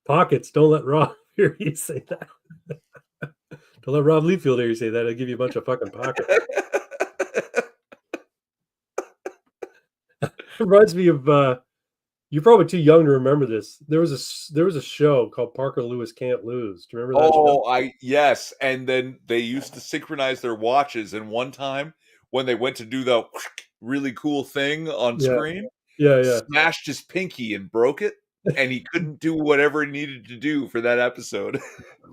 Pockets. Don't let Rob hear you say that. Don't let Rob Liefeld hear you say that. I'll give you a bunch of fucking pockets. It reminds me of you're probably too young to remember this. There was a show called Parker Lewis Can't Lose. Do you remember that show? Oh, I yes, and then they used to synchronize their watches, and one time when they went to do the really cool thing on Yeah, screen, yeah. smashed his pinky and broke it, and he couldn't do whatever he needed to do for that episode.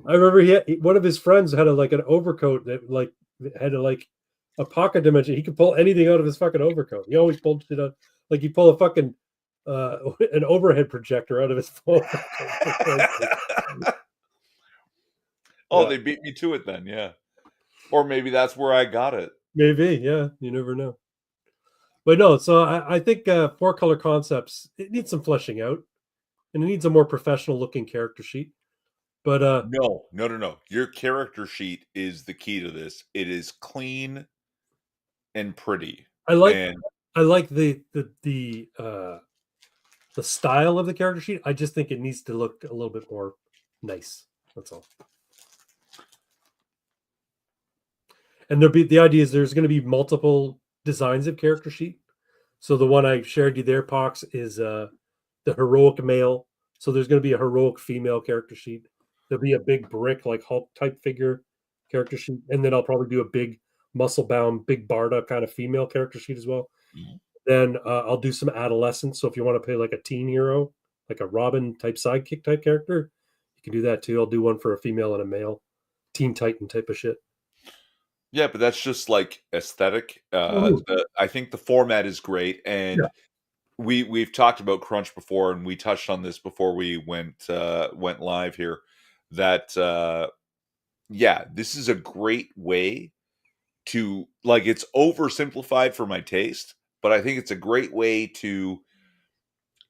I remember one of his friends had an overcoat that had a pocket dimension. He could pull anything out of his fucking overcoat. He always pulled it out, like he pull a fucking an overhead projector out of his overcoat. Oh, Yeah, they beat me to it then, yeah. Or maybe that's where I got it. maybe. Yeah, you never know. But no, so I think four color concepts, it needs some fleshing out, and it needs a more professional looking character sheet. But No, no, no, no. Your character sheet is the key to this. It is clean and pretty. I like And I like the style of the character sheet. I just think it needs to look a little bit more nice. That's all. And the idea is there's going to be multiple designs of character sheet. So the one I shared you there, Pox, is the heroic male. So there's going to be a heroic female character sheet. There'll be a big brick like Hulk type figure character sheet, and then I'll probably do a big muscle bound, big Barda kind of female character sheet as well. Mhm. Then I'll do some adolescents. So if you want to play like a teen hero, like a Robin type sidekick type character, you can do that too. I'll do one for a female and a male, Teen Titan type of shit. yeah, but that's just like aesthetic. Mhm. I think the format is great, Yeah, and we've talked about crunch before, and we touched on this before we went live here. That yeah, this is a great way to like it's oversimplified for my taste, but I think it's a great way to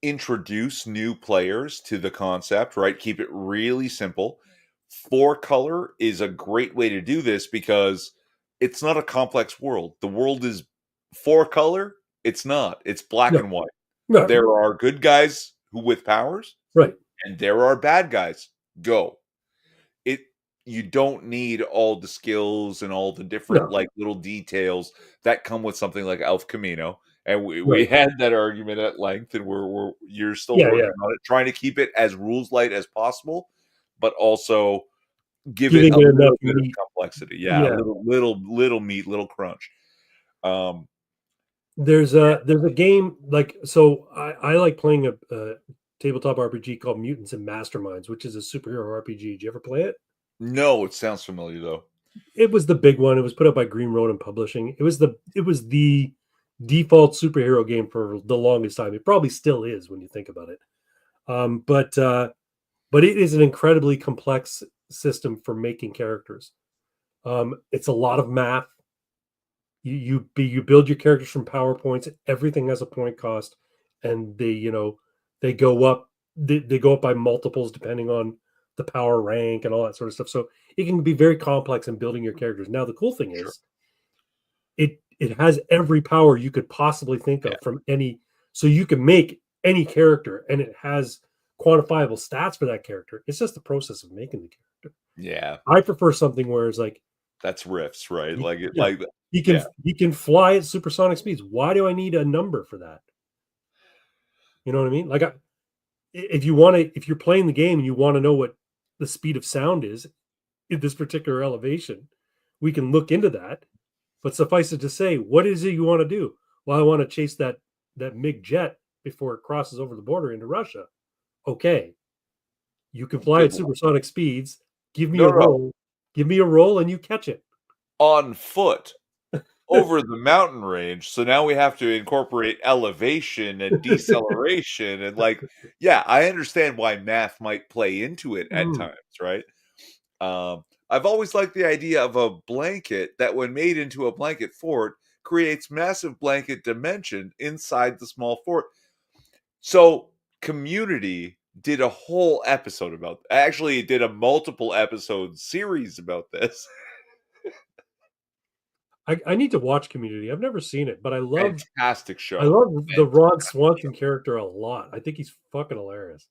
introduce new players to the concept, right? Keep it really simple. Four color is a great way to do this because it's not a complex world. The world is four color. It's not. It's black no, and white. no, There are good guys who with powers, right, and there are bad guys. Go. It you don't need all the skills and all the different no, like little details that come with something like Elf Camino. And we right, had that argument at length, and we're you're still yeah, yeah, working on it, trying to keep it as rules light as possible, but also give it giving a it enough little bit of meat. complexity. Yeah, a Yeah, little meat, little crunch. Um, there's a game like so. I like playing a tabletop RPG called Mutants and Masterminds, which is a superhero RPG. Did you ever play it? no, it sounds familiar though. It was the big one. It was put out by Green Ronin Publishing. It was the default superhero game for the longest time. It probably still is when you think about it. But it is an incredibly complex system for making characters. It's a lot of math. You build your characters from PowerPoints. Everything has a point cost, and they go up. They go up by multiples depending on the power rank and all that sort of stuff. So it can be very complex in building your characters. Now the cool thing Sure. is it has every power you could possibly think Yeah. of from any. So you can make any character, and it has quantifiable stats for that character. It's just the process of making the character. Yeah. I prefer something where it's like That's riffs, right? he, Like it yeah, like he can yeah. he can fly at supersonic speeds. Why do I need a number for that? You know what I mean? Like if you're playing the game and you want to know what the speed of sound is in this particular elevation, we can look into that. But suffice it to say, what is it you want to do? Well, I want to chase that MiG jet before it crosses over the border into Russia. Okay, you can fly Good at luck. supersonic speeds. Give me No, a no, no. roll. Give me a roll, and you catch it. on foot over the mountain range. So now we have to incorporate elevation and deceleration and yeah, I understand why math might play into it at Mm. times, right? I've always liked the idea of a blanket that, when made into a blanket fort, creates massive blanket dimension inside the small fort. So Community did a whole episode about, actually did a multiple episode series about this. I need to watch Community. I've never seen it, but Fantastic I show. love the Ron Swanson character a lot. I think he's fucking hilarious.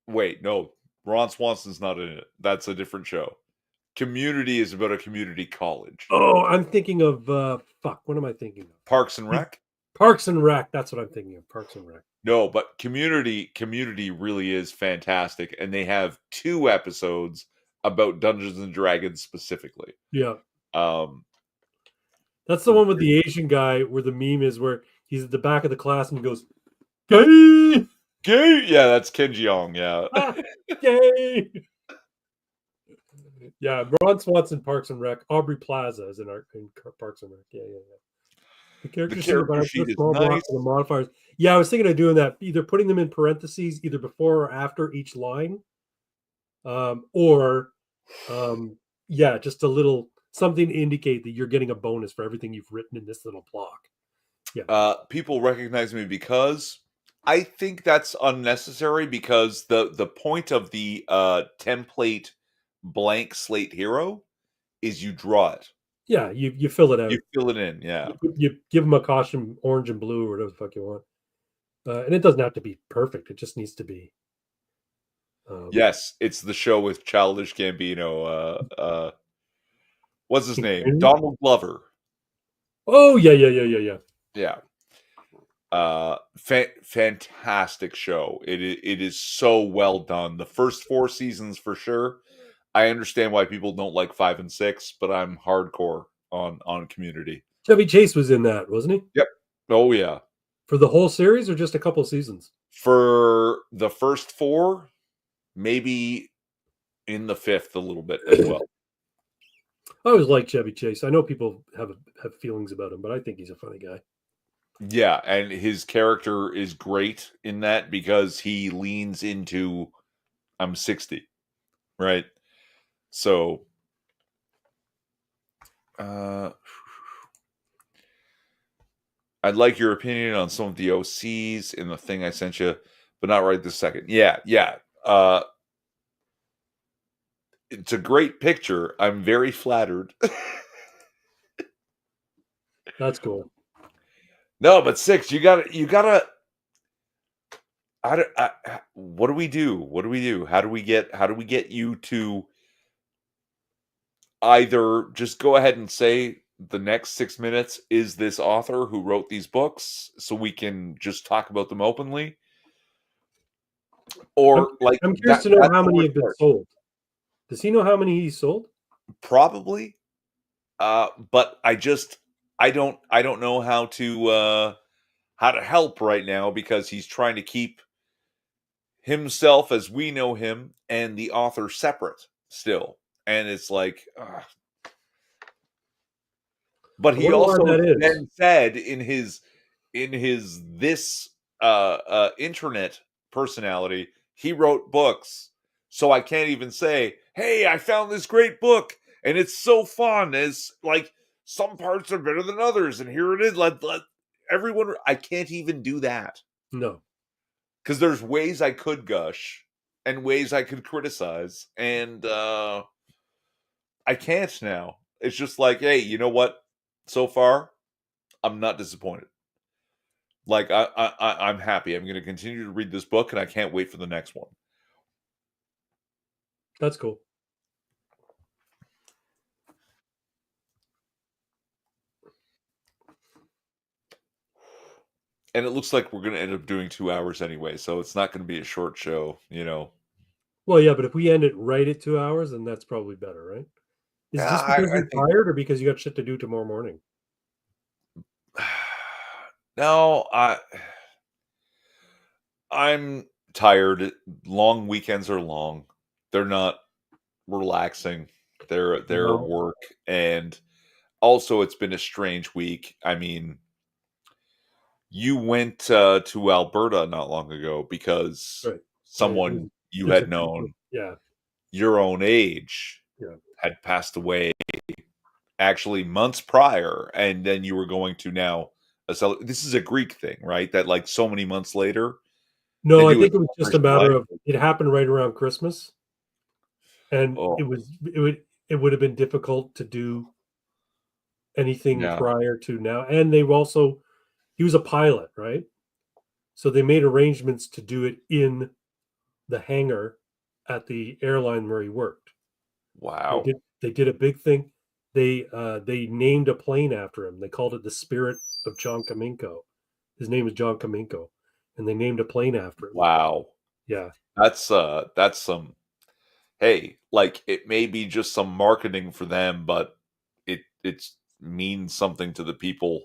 Wait, no, Ron Swanson's not in it. That's a different show. Community is about a community college. Oh, I'm thinking of fuck. What am I thinking of? Parks and Rec? Parks and Rec. That's what I'm thinking of. Parks and Rec. No, but Community really is fantastic, and they have 2 episodes about Dungeons and Dragons specifically. Yeah, Um, that's the one with the Asian guy where the meme is where he's at the back of the class and he goes, "Gay, Gay, yeah, that's Ken Jeong, yeah. ah, gay." Yeah, Ron Swanson, Parks and Rec. Aubrey Plaza is in Parks and Rec. Yeah, yeah, yeah. The The character sheet character about sheet the is small nice. blocks and the modifiers. Yeah, I was thinking of doing that, either putting them in parentheses, either before or after each line, or yeah, just a little something to indicate that you're getting a bonus for everything you've written in this little block. Yeah, People recognize me because I think that's unnecessary, because the point of the template blank slate hero is you draw it. yeah, you fill it out. You fill it in, yeah. You give them a costume, orange and blue, or whatever the fuck you want, and it doesn't have to be perfect. It just needs to be. Yes, it's the show with Childish Gambino. What's his name? Community? Donald Glover. Oh yeah, yeah, yeah, yeah, yeah. Yeah. Fantastic show. It is so well done. The first 4 seasons for sure. I understand why people don't like 5 and 6, but I'm hardcore on Community. Chevy Chase was in that, wasn't he? Yep. Oh yeah. For the whole series or just a couple seasons? For the first 4, maybe in the 5th a little bit as well. I always like Chevy Chase. I know people have feelings about him, but I think he's a funny guy. Yeah, and his character is great in that because he leans into I'm 60, right? So I'd like your opinion on some of the OCs in the thing I sent you, but not right this second. Yeah, yeah. It's a great picture. I'm very flattered. That's cool. No, but 6, you gotta. What do we do? What do we do? How do we get you to either just go ahead and say the next 6 minutes is this author who wrote these books, so we can just talk about them openly, or I'm curious to know that's how the many worst have been part. sold. Does he know how many he sold? Probably, but I don't know how to help right now, because he's trying to keep himself as we know him and the author separate still, and it's like, but I he wonder why also that is. then said in his this internet personality, he wrote books, so I can't even say, hey, I found this great book and it's so fun, as like some parts are better than others, and here it is, let everyone. I can't even do that, No. because there's ways I could gush and ways I could criticize, and I can't now. It's just like, hey, you know what? So far, I'm not disappointed. Like I'm happy. I'm going to continue to read this book, and I can't wait for the next one. That's cool. And it looks like we're going to end up doing 2 hours anyway, so it's not going to be a short show, you know. Well, yeah, but if we end it right at 2 hours, then that's probably better, right? Is Yeah, this because I you're think. tired or because you got shit to do tomorrow morning? No, I'm tired. Long weekends are long. They're not relaxing. They're No. work, and also, it's been a strange week. I mean, you went to Alberta not long ago because Right. It was someone you just a had known yeah, your own age yeah. had passed away actually months prior, and then you were going to now this is a Greek thing, right? That like so many months later they No, I do a think it was just a celebration of life. matter of it happened right around Christmas, and Oh, it would have been difficult to do anything yeah. prior to now. And they also he was a pilot, right? So they made arrangements to do it in the hangar at the airline where he worked. Wow. They did a big thing. They named a plane after him. They called it the Spirit of John Kaminko. His name is John Kaminko, and they named a plane after him. Wow. Yeah. That's some hey, like it may be just some marketing for them, but it's means something to the people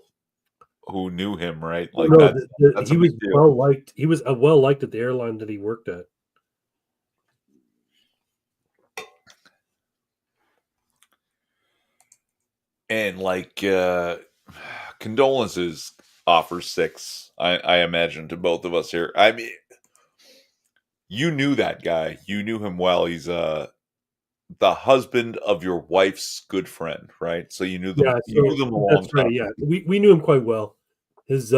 who knew him, right? Oh Like no, that's a he was big deal. well liked. He was well liked at the airline that he worked at. And like condolences offer six, I imagine to both of us here. I mean, you knew that guy. You knew him well. He's the husband of your wife's good friend, right? So Yeah, you knew so them a long that's right. time. Yeah, we knew him quite well. His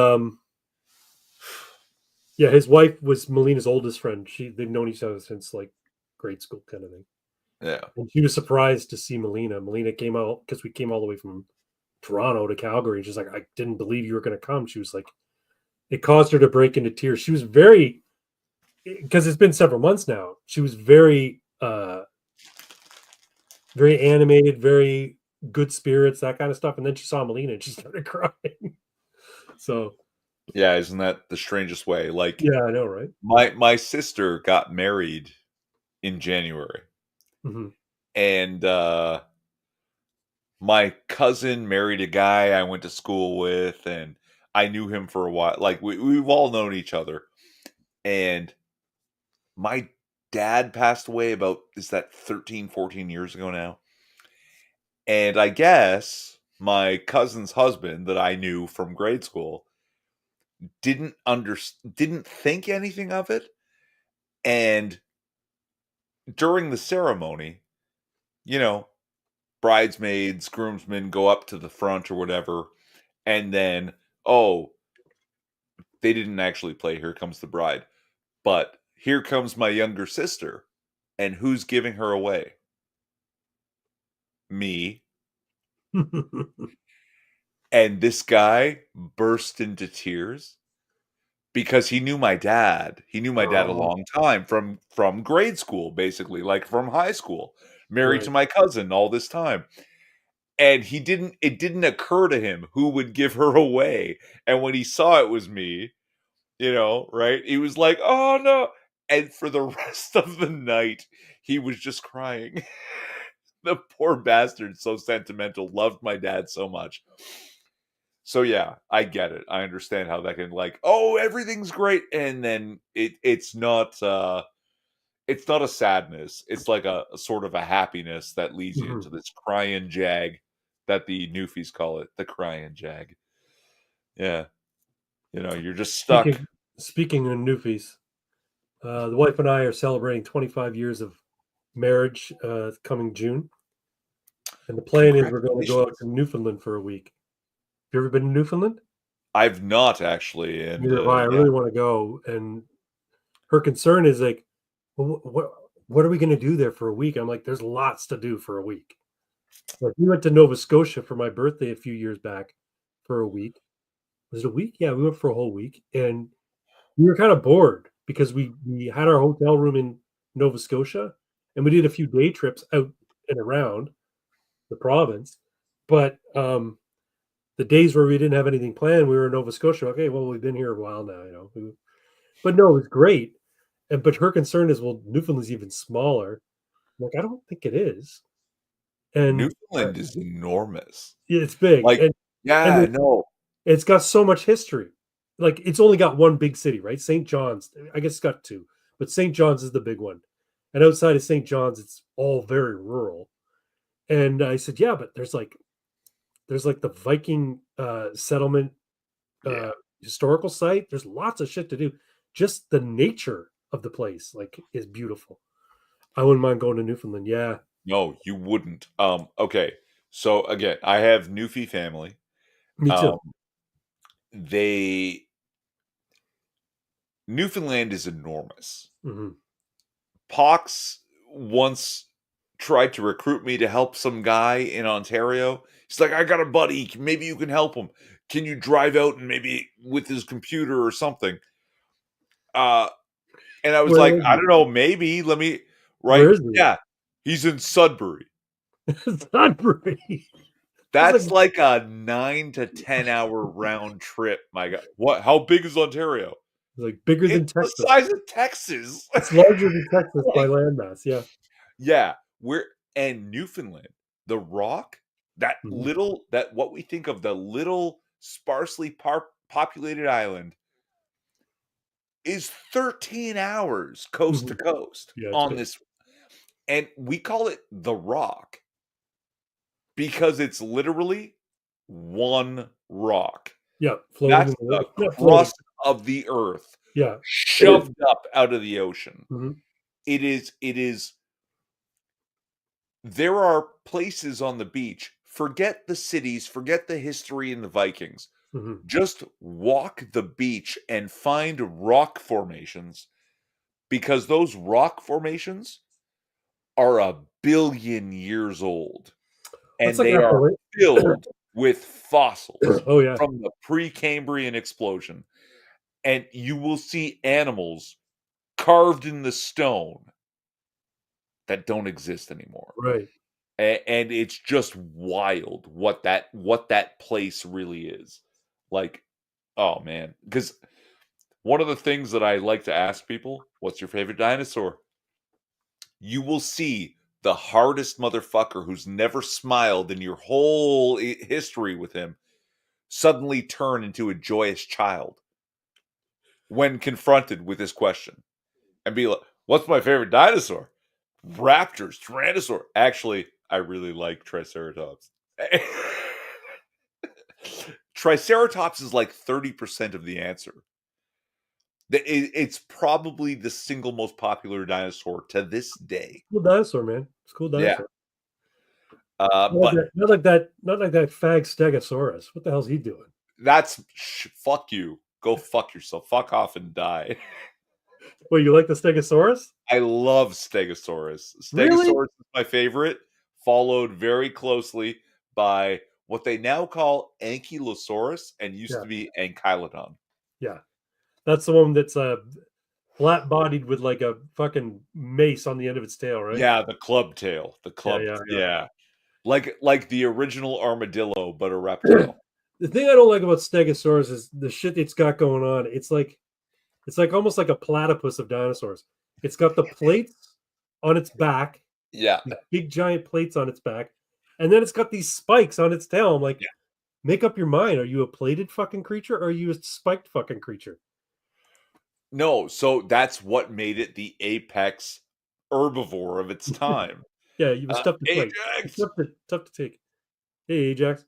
yeah, his wife was Melina's oldest friend. They've known each other since like grade school kind of thing. Yeah. And she was surprised to see Melina. Melina came out because we came all the way from Toronto to Calgary. She's like, I didn't believe you were going to come. She was like, it caused her to break into tears. She was very, because it's been several months now. She was very animated, very good spirits, that kind of stuff. And then she saw Melina and she started crying. So Yeah, isn't that the strangest way? Like yeah, I know, right? my sister got married in January, Hmm. and my cousin married a guy I went to school with, and I knew him for a while. Like we've all known each other. And my dad passed away about is that 13, 14 years ago now. And I guess my cousin's husband that I knew from grade school didn't think anything of it. And during the ceremony, you know, bridesmaids, groomsmen go up to the front or whatever, and then oh, they didn't actually play Here Comes the Bride, but here comes my younger sister. And who's giving her away? Me. And this guy burst into tears because he knew my dad. He knew my dad a Oh, long time from grade school, basically, like from high school. Married to right. my cousin all this time. And it didn't occur to him who would give her away. And when he saw it was me, right? He was like, "Oh no." And for the rest of the night, he was just crying. The poor bastard, so sentimental, loved my dad so much. So yeah, I get it. I understand how that can like, oh, everything's great, and then it's not a sadness. It's like a sort of a happiness that leads you Mhm. into this crying jag that the Newfies call it, the crying jag. Yeah, you're just stuck. Speaking speaking of newfies, the wife and I are celebrating 25 years of marriage coming June, and the plan is we're going to go out Congratulations. to Newfoundland for a week. Have you ever been to Newfoundland? I've not actually, and Neither have I. I yeah, really want to go. And her concern is like, well, what are we going to do there for a week? I'm like, there's lots to do for a week. Like we went to Nova Scotia for my birthday a few years back for a week. Was it a week? Yeah, we went for a whole week, and we were kind of bored because we had our hotel room in Nova Scotia, and we did a few day trips out and around the province. But the days where we didn't have anything planned, we were in Nova Scotia. Okay, well, we've been here a while now, but no, it was great. And but her concern is, well, Newfoundland's even smaller. I'm like, I don't think it is, and Newfoundland is enormous. it's big, Like, and yeah, no, it's got so much history. Like it's only got one big city, right? St. John's. I guess it's got two, but St. John's is the big one. And outside of St. John's, it's all very rural. And I said, yeah, but there's like There's like the Viking settlement Yeah. historical site. There's lots of shit to do. Just the nature of the place like is beautiful. I wouldn't mind going to Newfoundland. Yeah, No, you wouldn't. Okay. So again, I have Newfie family. me too. Um, they Newfoundland is enormous. Hmm. Pox once tried to recruit me to help some guy in Ontario. He's like, I got a buddy. Maybe you can help him. Can you drive out and maybe with his computer or something? Uh, and I was Where like, is I he? don't know. Maybe let me. Right? Where is he? Yeah, he's in Sudbury. Sudbury. It's like That's like a 9 to 10 hour round trip. My God, what? How big is Ontario? bigger than It's the Texas. size of Texas. It's larger than Texas by Like, landmass. Yeah. yeah, we're and Newfoundland, the Rock, Mhm. that what we think of the little sparsely populated island is 13 hours coast to Mhm. coast Yeah, it's on big. this, and we call it the Rock because it's literally one rock. Yeah, floating That's in the the water. Not floating. crust of the earth Yeah. shoved up out of the ocean. Mhm. It is there are places on the beach. Forget the cities, forget the history and the Vikings. Mhm. Just walk the beach and find rock formations because those rock formations are a billion years old That's and like they are Appalachia. filled with fossils Oh yeah. from the Precambrian explosion. And you will see animals carved in the stone that don't exist anymore. Right. And it's just wild what that place really is. Like, oh man, because one of the things that I like to ask people, what's your favorite dinosaur? You will see the hardest motherfucker who's never smiled in your whole history with him suddenly turn into a joyous child when confronted with this question and be like, what's my favorite dinosaur? Raptors, Tyrannosaur. Actually, I really like Triceratops. Triceratops is like 30% of the answer. It's probably the single most popular dinosaur to this day. Cool dinosaur, man. It's a cool Yeah. dinosaur. Not like But that. Not like that. Not like that fag Stegosaurus. What the hell's he doing? fuck you. Go fuck yourself. Fuck off and die. Well, you like the Stegosaurus? I love Stegosaurus. Really? Stegosaurus is my favorite, followed very closely by what they now call Ankylosaurus and used Yeah. to be Ankylodon. Yeah. That's the one that's flat bodied with like a fucking mace on the end of its tail, right? Yeah, the club tail. The Yeah, club, yeah, yeah. Like the original armadillo, but a yeah. reptile. The thing I don't like about Stegosaurus is the shit it's got going on. It's like almost like a platypus of dinosaurs. It's got the plates on its back, Yeah. these big giant plates on its back, and then it's got these spikes on its tail. I'm like, Yeah. make up your mind. Are you a plated fucking creature or are you a spiked fucking creature? No, so that's what made it the apex herbivore of its time. Yeah, it was tough to fight. It's Ajax! tough to take. Hey, Ajax.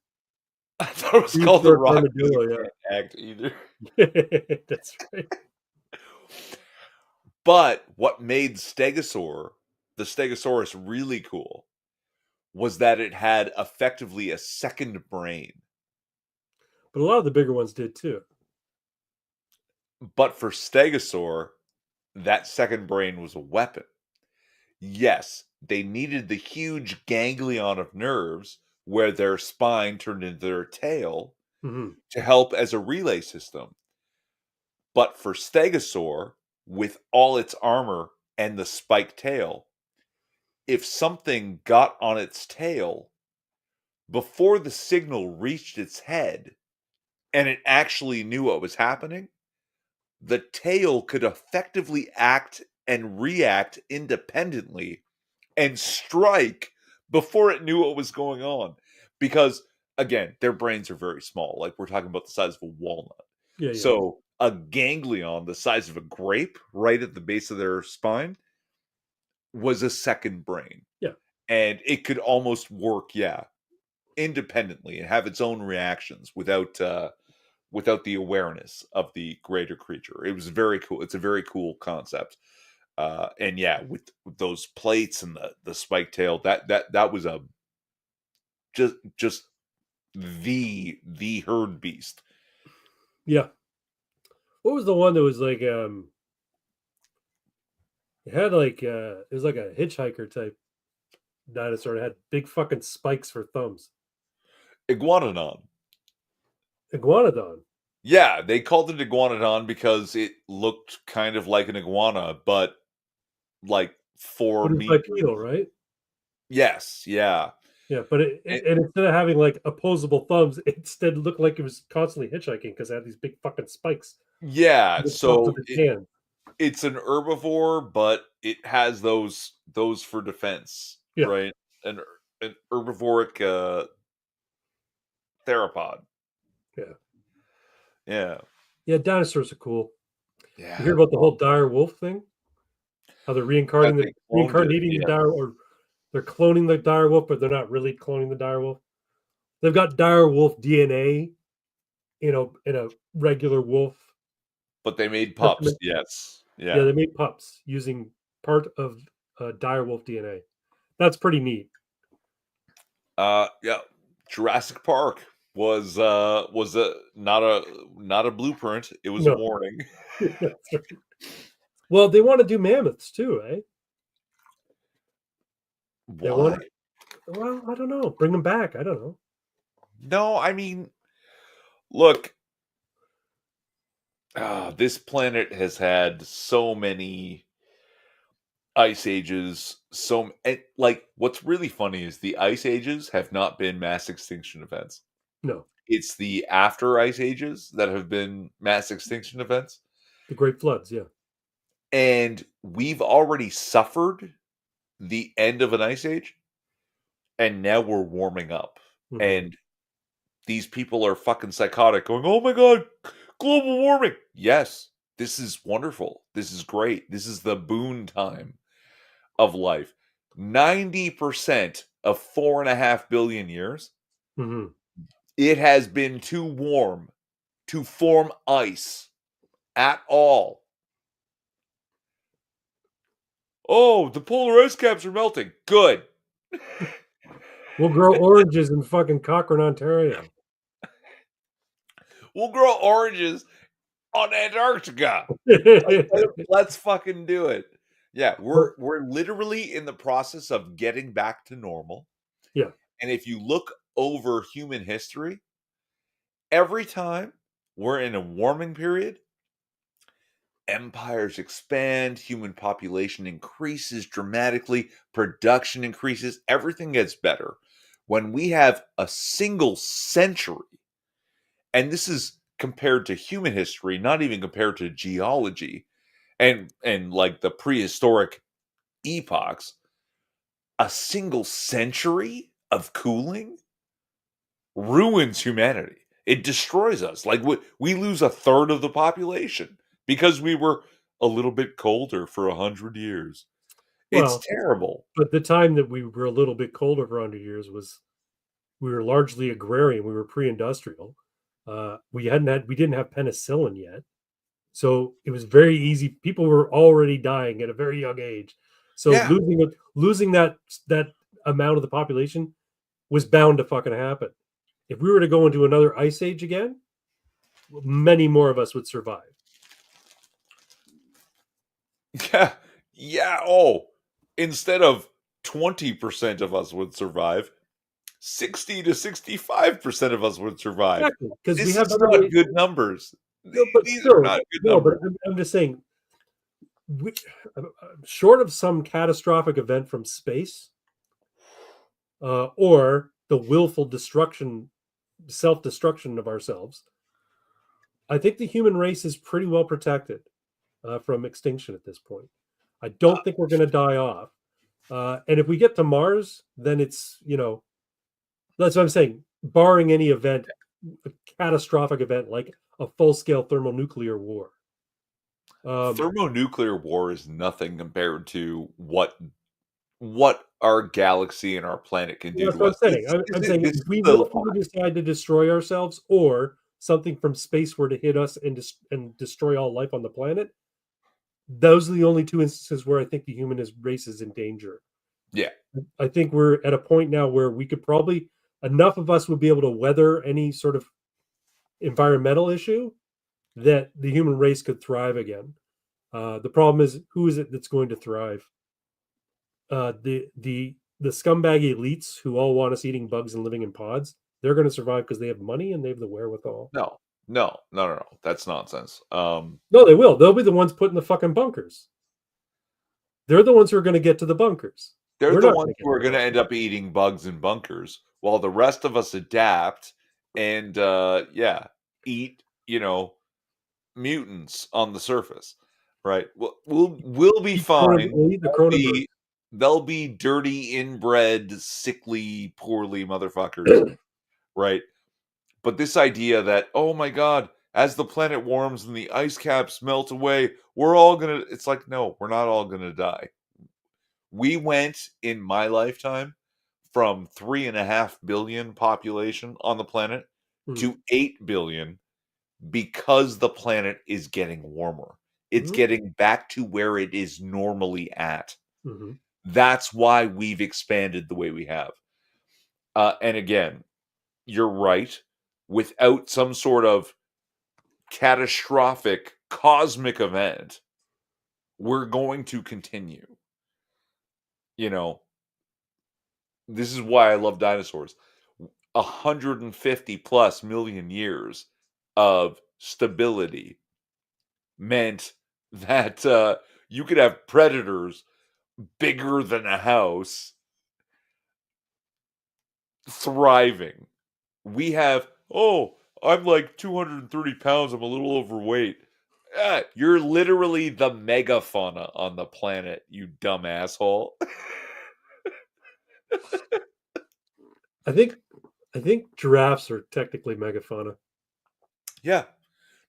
I thought it was called the Prehistoric Rock because armadillo, it yeah. can't act either. That's right. But what made the Stegosaurus, really cool was that it had effectively a second brain. But a lot of the bigger ones did too. But for Stegosaur, that second brain was a weapon. Yes, they needed the huge ganglion of nerves where their spine turned into their tail Hmm. to help as a relay system. But for Stegosaur, with all its armor and the spiked tail, if something got on its tail before the signal reached its head and it actually knew what was happening, the tail could effectively act and react independently and strike before it knew what was going on. Because, again, their brains are very small. Like, we're talking about the size of a walnut. Yeah, yeah, So, a ganglion the size of a grape right at the base of their spine was a second brain. yeah. And it could almost work, yeah. independently and have its own reactions without the awareness of the greater creature. It was very cool. It's a very cool concept. And yeah, with those plates and the spike tail, that was a just the herd beast. Yeah. What was the one that was like it had like it was like a hitchhiker type dinosaur. It had big fucking spikes for thumbs. Iguanodon. Iguanodon. Yeah, they called it iguanodon because it looked kind of like an iguana, but like But 4 it's meters. bipedal, right? Yes, yeah. Yeah, but and instead of having like opposable thumbs, it instead looked like it was constantly hitchhiking because it had these big fucking spikes Yeah, on the tops of so its hand. it's an herbivore, but it has those for defense, Yeah, right? An herbivoric theropod. yeah, Yeah. yeah. Dinosaurs are cool. You hear Yeah. about the whole dire wolf thing? How they're That they cloned it. reincarnating the Yeah. dire, or they're cloning the dire wolf, but they're not really cloning the dire wolf. They've got dire wolf DNA, in a regular wolf But they made pups. specimen. Yes. Yeah, Yeah. they made pups using part of dire wolf DNA. That's pretty neat. Yeah. Jurassic Park was a not a blueprint. It was a No, warning. that's right. Well, they want to do mammoths too, eh? They want Why? to. Well, I don't know. Bring them back. I don't know. No, I mean, look, this planet has had so many ice ages. Like, what's really funny is the ice ages have not been mass extinction events. No, It's the after ice ages that have been mass extinction events. the Great Floods. Yeah. And we've already suffered the end of an ice age, and now we're warming up. Hmm. And these people are fucking psychotic, going, "Oh my god, global warming." Yes, this is wonderful. This is great. This is the boon time of life. 90% of 4.5 billion years, Hmm. it has been too warm to form ice at all. Oh, the polar ice caps are melting. Good. We'll grow oranges in fucking Cochrane, Ontario. We'll grow oranges on Antarctica. Let's fucking do it. Yeah, Well, we're literally in the process of getting back to normal. yeah. And if you look over human history, every time we're in a warming period, empires expand, human population increases dramatically, production increases, everything gets better. When we have a single century, and this is compared to human history, not even compared to geology and like the prehistoric epochs, a single century of cooling ruins humanity. It destroys us. Like we lose a third of the population because we were a little bit colder for 100 years. It's Well, terrible. but the time that we were a little bit colder for 100 years was we were largely agrarian. We were pre-industrial. We didn't have penicillin yet, so it was very easy. People were already dying at a very young age. So Yeah. losing that amount of the population was bound to fucking happen. If we were to go into another ice age again, many more of us would survive. Yeah. Yeah. Oh, instead of 20% of us would survive, 60 to 65% of us would survive. Exactly, because we This have is other not ways. good numbers. No, but These are still, not good no. But numbers. I'm just saying, we, short of some catastrophic event from space, or the willful destruction, self-destruction of ourselves, I think the human race is pretty well protected from extinction at this point. I Uh, don't think we're going to die off. And if we get to Mars, then it's, that's what I'm saying. Barring any event, a catastrophic event like a full-scale thermonuclear war. Um, Thermonuclear war is nothing compared to what what our galaxy and our planet can do That's to what I'm us. saying. I'm saying This if is we the willfully decide to destroy ourselves, or something from space were to hit us and destroy all life on the planet, those are the only two instances where I think the race is in danger. yeah. I think we're at a point now where we could probably enough of us would be able to weather any sort of environmental issue that the human race could thrive again. The problem is, who is it that's going to thrive? The scumbag elites who all want us eating bugs and living in pods. They're going to survive because they have money and they have the wherewithal. No. No. No. No. No. That's nonsense. No, they will. They'll be the ones put in the fucking bunkers. They're the ones who are going to get to the bunkers. They're We're the not ones going to who get to are the going to end bunkers. up eating bugs in bunkers, while the rest of us adapt and yeah, eat mutants on the surface. Right? We'll be fine. The Cronenberg. They'll be dirty, inbred, sickly, poorly motherfuckers. Right? But this idea that, oh my god, as the planet warms and the ice caps melt away, we're all gonna, it's like, no, we're not all gonna die. We went in my lifetime from 3.5 billion population on the planet Mm-hmm. to 8 billion because the planet is getting warmer. It's Mm-hmm. getting back to where it is normally at. Mm-hmm. That's why we've expanded the way we have. And again, you're right. Without some sort of catastrophic cosmic event, we're going to continue. You know, this is why I love dinosaurs. 150 plus million years of stability meant that you could have predators bigger than a house thriving. We have, oh, I'm like 230 pounds. I'm a little overweight. You're literally the megafauna on the planet, you dumb asshole. I think I think giraffes are technically megafauna. Yeah.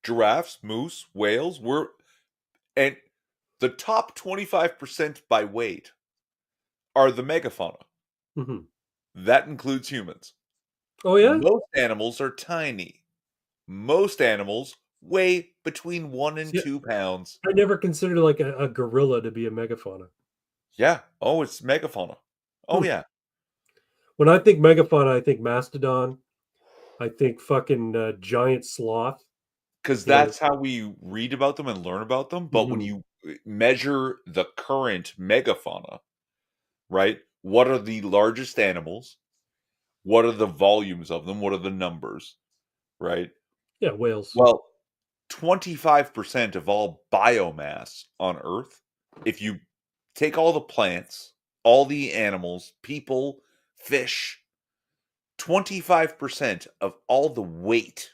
Giraffes, moose, whales, and the top 25% by weight are the megafauna. Mm-hmm. That includes humans. Oh yeah, Most animals are tiny. Most animals weigh between 1 and see, 2 pounds. I never considered like a gorilla to be a megafauna. Yeah. Oh, it's megafauna. Oh, Hmm. yeah. When I think megafauna, I think mastodon. I think fucking giant sloth. Because You know. that's how we read about them and learn about them. But when Mhm. you measure the current megafauna, right? What are the largest animals? What are the volumes of them? What are the numbers? Right? Yeah, whales. Well, 25% of all biomass on Earth, if you take all the plants, all the animals, people, fish, 25% of all the weight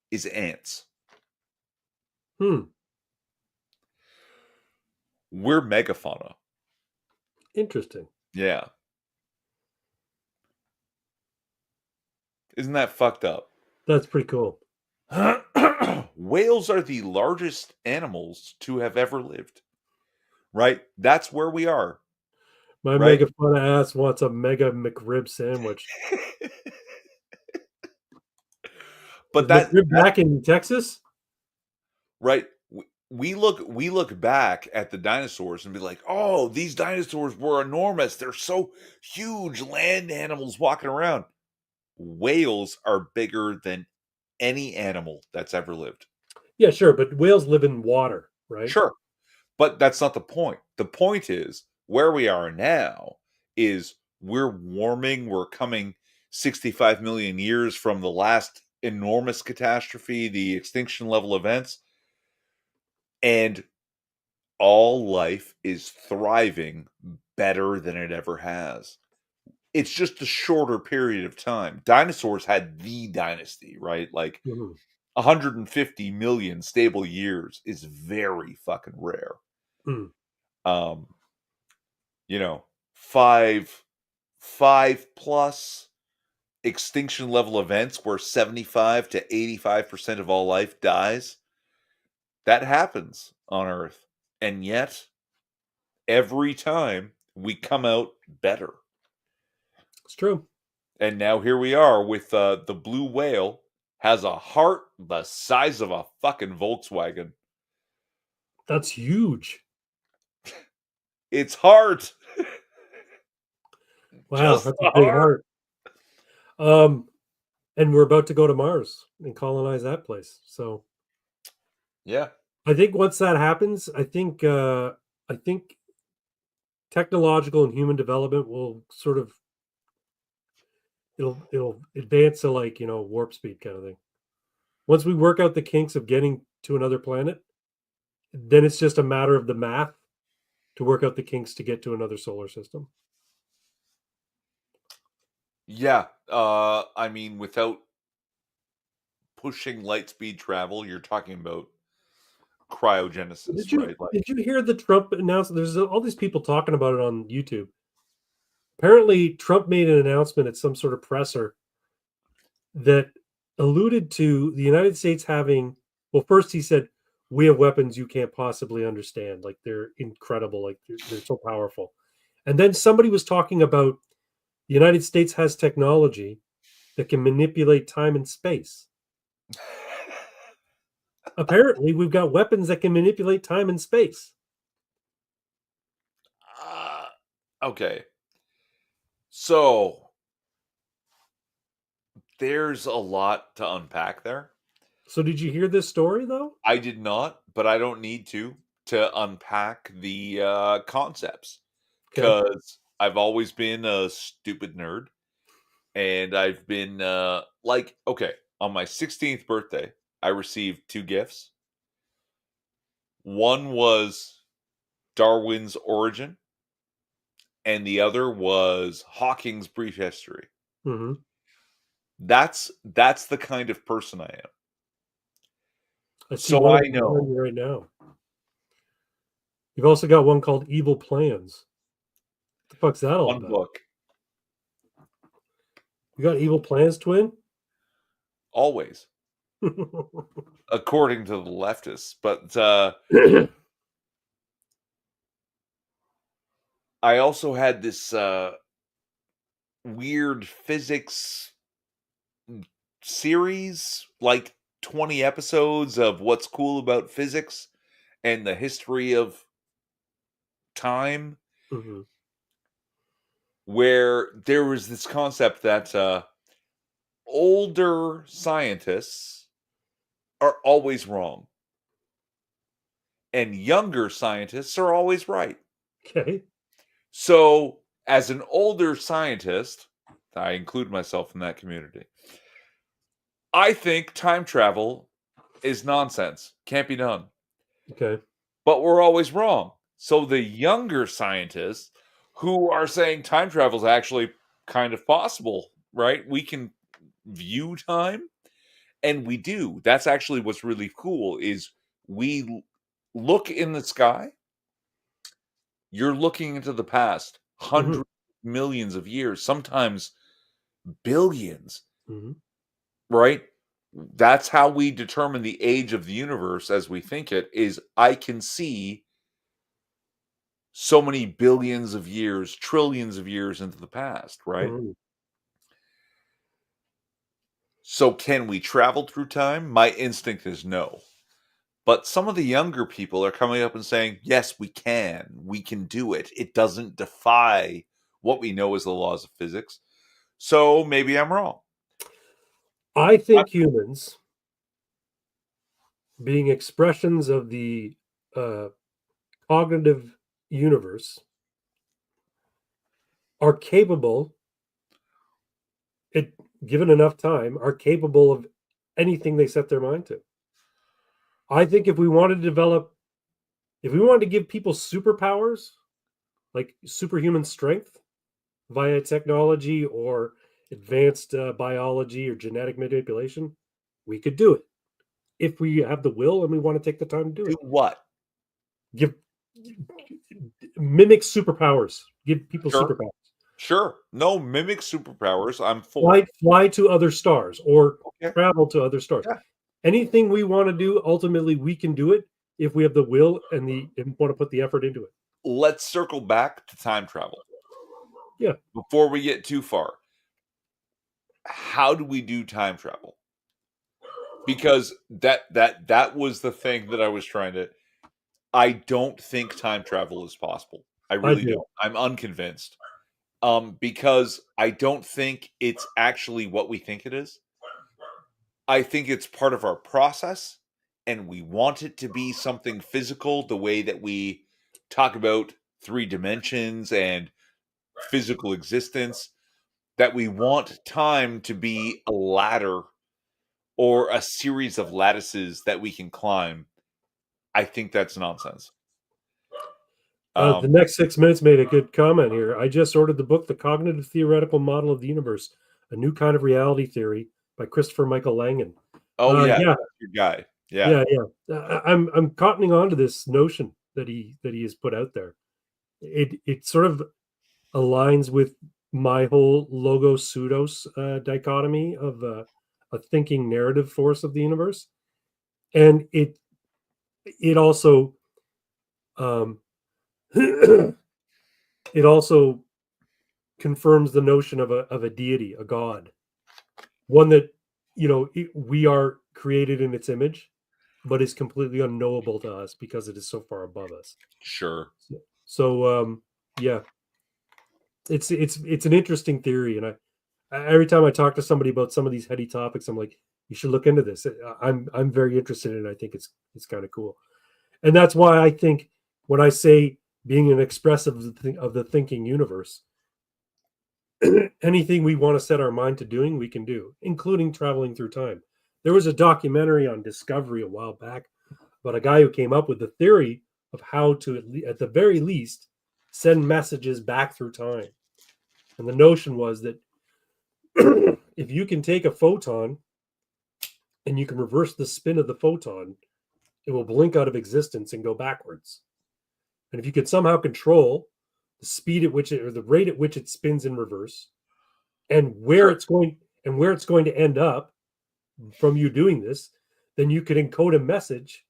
is ants. Hmm. We're megafauna. Interesting. Yeah. Isn't that fucked up? That's pretty cool. Whales are the largest animals to have ever lived, right? That's where we are, My right? megafauna ass wants a mega McRib sandwich. Is But McRib that back in Texas? right, we look back at the dinosaurs and be like, "Oh, these dinosaurs were enormous. They're so huge, land animals walking around." Whales are bigger than any animal that's ever lived. Yeah, sure, but whales live in water, right? Sure. But that's not the point. The point is where we are now is we're warming, we're coming 65 million years from the last enormous catastrophe, the extinction level events, and all life is thriving better than it ever has. It's just a shorter period of time. Dinosaurs had the dynasty, right? Like Mhm. 150 million stable years is very fucking rare. Mm. Um, you know, five plus extinction level events where 75 to 85% of all life dies. That happens on Earth. And yet, every time we come out better. It's true. And now here we are with the blue whale has a heart the size of a fucking Volkswagen. That's huge. It's heart. Wow, Just that's a a big heart. heart. And we're about to go to Mars and colonize that place. So Yeah. I think once that happens, I think technological and human development will sort of it'll advance to like, warp speed kind of thing. Once we work out the kinks of getting to another planet, then it's just a matter of the math to work out the kinks to get to another solar system. Yeah. I mean, without pushing light speed travel, you're talking about cryogenesis, right? Did you hear the Trump announcement? There's all these people talking about it on YouTube. Apparently, Trump made an announcement at some sort of presser that alluded to the United States having. Well, first he said, "We have weapons you can't possibly understand. Like they're incredible. Like they're so powerful." And then somebody was talking about the United States has technology that can manipulate time and space. Apparently, we've got weapons that can manipulate time and space. Okay. So there's a lot to unpack there. So, did you hear this story though? I did not, but I don't need to unpack the concepts Okay. because I've always been a stupid nerd, and I've been like, okay, on my 16th birthday, I received two gifts. One was Darwin's Origin, and the other was Hawking's Brief History. Mm-hmm. That's the kind of person I am. I see So one I of them know. behind you right now. You've also got one called Evil Plans. What the fuck's that all One about? book, You got Evil Plans, twin? always, according to the leftists. But I also had this weird physics series, like 20 episodes of what's cool about physics and the history of time, Mm-hmm. where there was this concept that older scientists are always wrong and younger scientists are always right. Okay. So, as an older scientist, I include myself in that community. I think time travel is nonsense. Can't be done. Okay. But we're always wrong. So the younger scientists who are saying time travel is actually kind of possible, right? We can view time, and we do. That's actually what's really cool is we look in the sky. You're looking into the past, Mm-hmm. hundreds, millions of years, sometimes billions, Mm-hmm. right? That's how we determine the age of the universe as we think it is I can see so many billions of years, trillions of years into the past, right? Mm-hmm. So can we travel through time? My instinct is no. But some of the younger people are coming up and saying, yes, we can. We can do it. It doesn't defy what we know as the laws of physics. So maybe I'm wrong. I think humans, being expressions of the uh, cognitive universe, are capable, it given enough time, are capable of anything they set their mind to. I think if we wanted to develop, if we wanted to give people superpowers, like superhuman strength via technology or advanced biology or genetic manipulation, we could do it if we have the will and we want to take the time to do Do it. what? Give mimic superpowers. Give people Sure. superpowers. Sure. No, mimic superpowers. I'm for. Fly to other stars or Okay. travel to other stars. Yeah. Anything we want to do, ultimately we can do it if we have the will and want to put the effort into it. let's circle back to time travel. Yeah. Before we get too far, how do we do time travel? Because that was the thing that I was trying to. I don't think time travel is possible. I I really do. don't. I'm unconvinced. Because I don't think it's actually what we think it is. I think it's part of our process, and we want it to be something physical, the way that we talk about three dimensions and physical existence, that we want time to be a ladder or a series of lattices that we can climb. I think that's nonsense. The next 6 minutes made a good comment here. I just ordered the book, The Cognitive Theoretical Model of the Universe, A New Kind of Reality Theory by Christopher Michael Langan. Oh yeah, Yeah, that's your guy. Yeah, yeah. I'm cottoning on to this notion that he has put out there. It sort of aligns with my whole logos pseudos dichotomy of a thinking narrative force of the universe, and it also um, it also confirms the notion of a deity, a god, one that we are created in its image, but is completely unknowable to us because it is so far above us. sure. So yeah, it's an interesting theory, and every time I talk to somebody about some of these heady topics, I'm like, you should look into this. I'm very interested in it. I think it's kind of cool, and that's why I think when I say being an expressive of the thinking universe, anything we want to set our mind to doing, we can do, including traveling through time. There was a documentary on Discovery a while back about a guy who came up with the theory of how to, at the very least, send messages back through time. And the notion was that if you can take a photon and you can reverse the spin of the photon, it will blink out of existence and go backwards. And if you could somehow control the speed at which it, or the rate at which it spins in reverse, and where Sure. it's going to end up from you doing this, then you could encode a message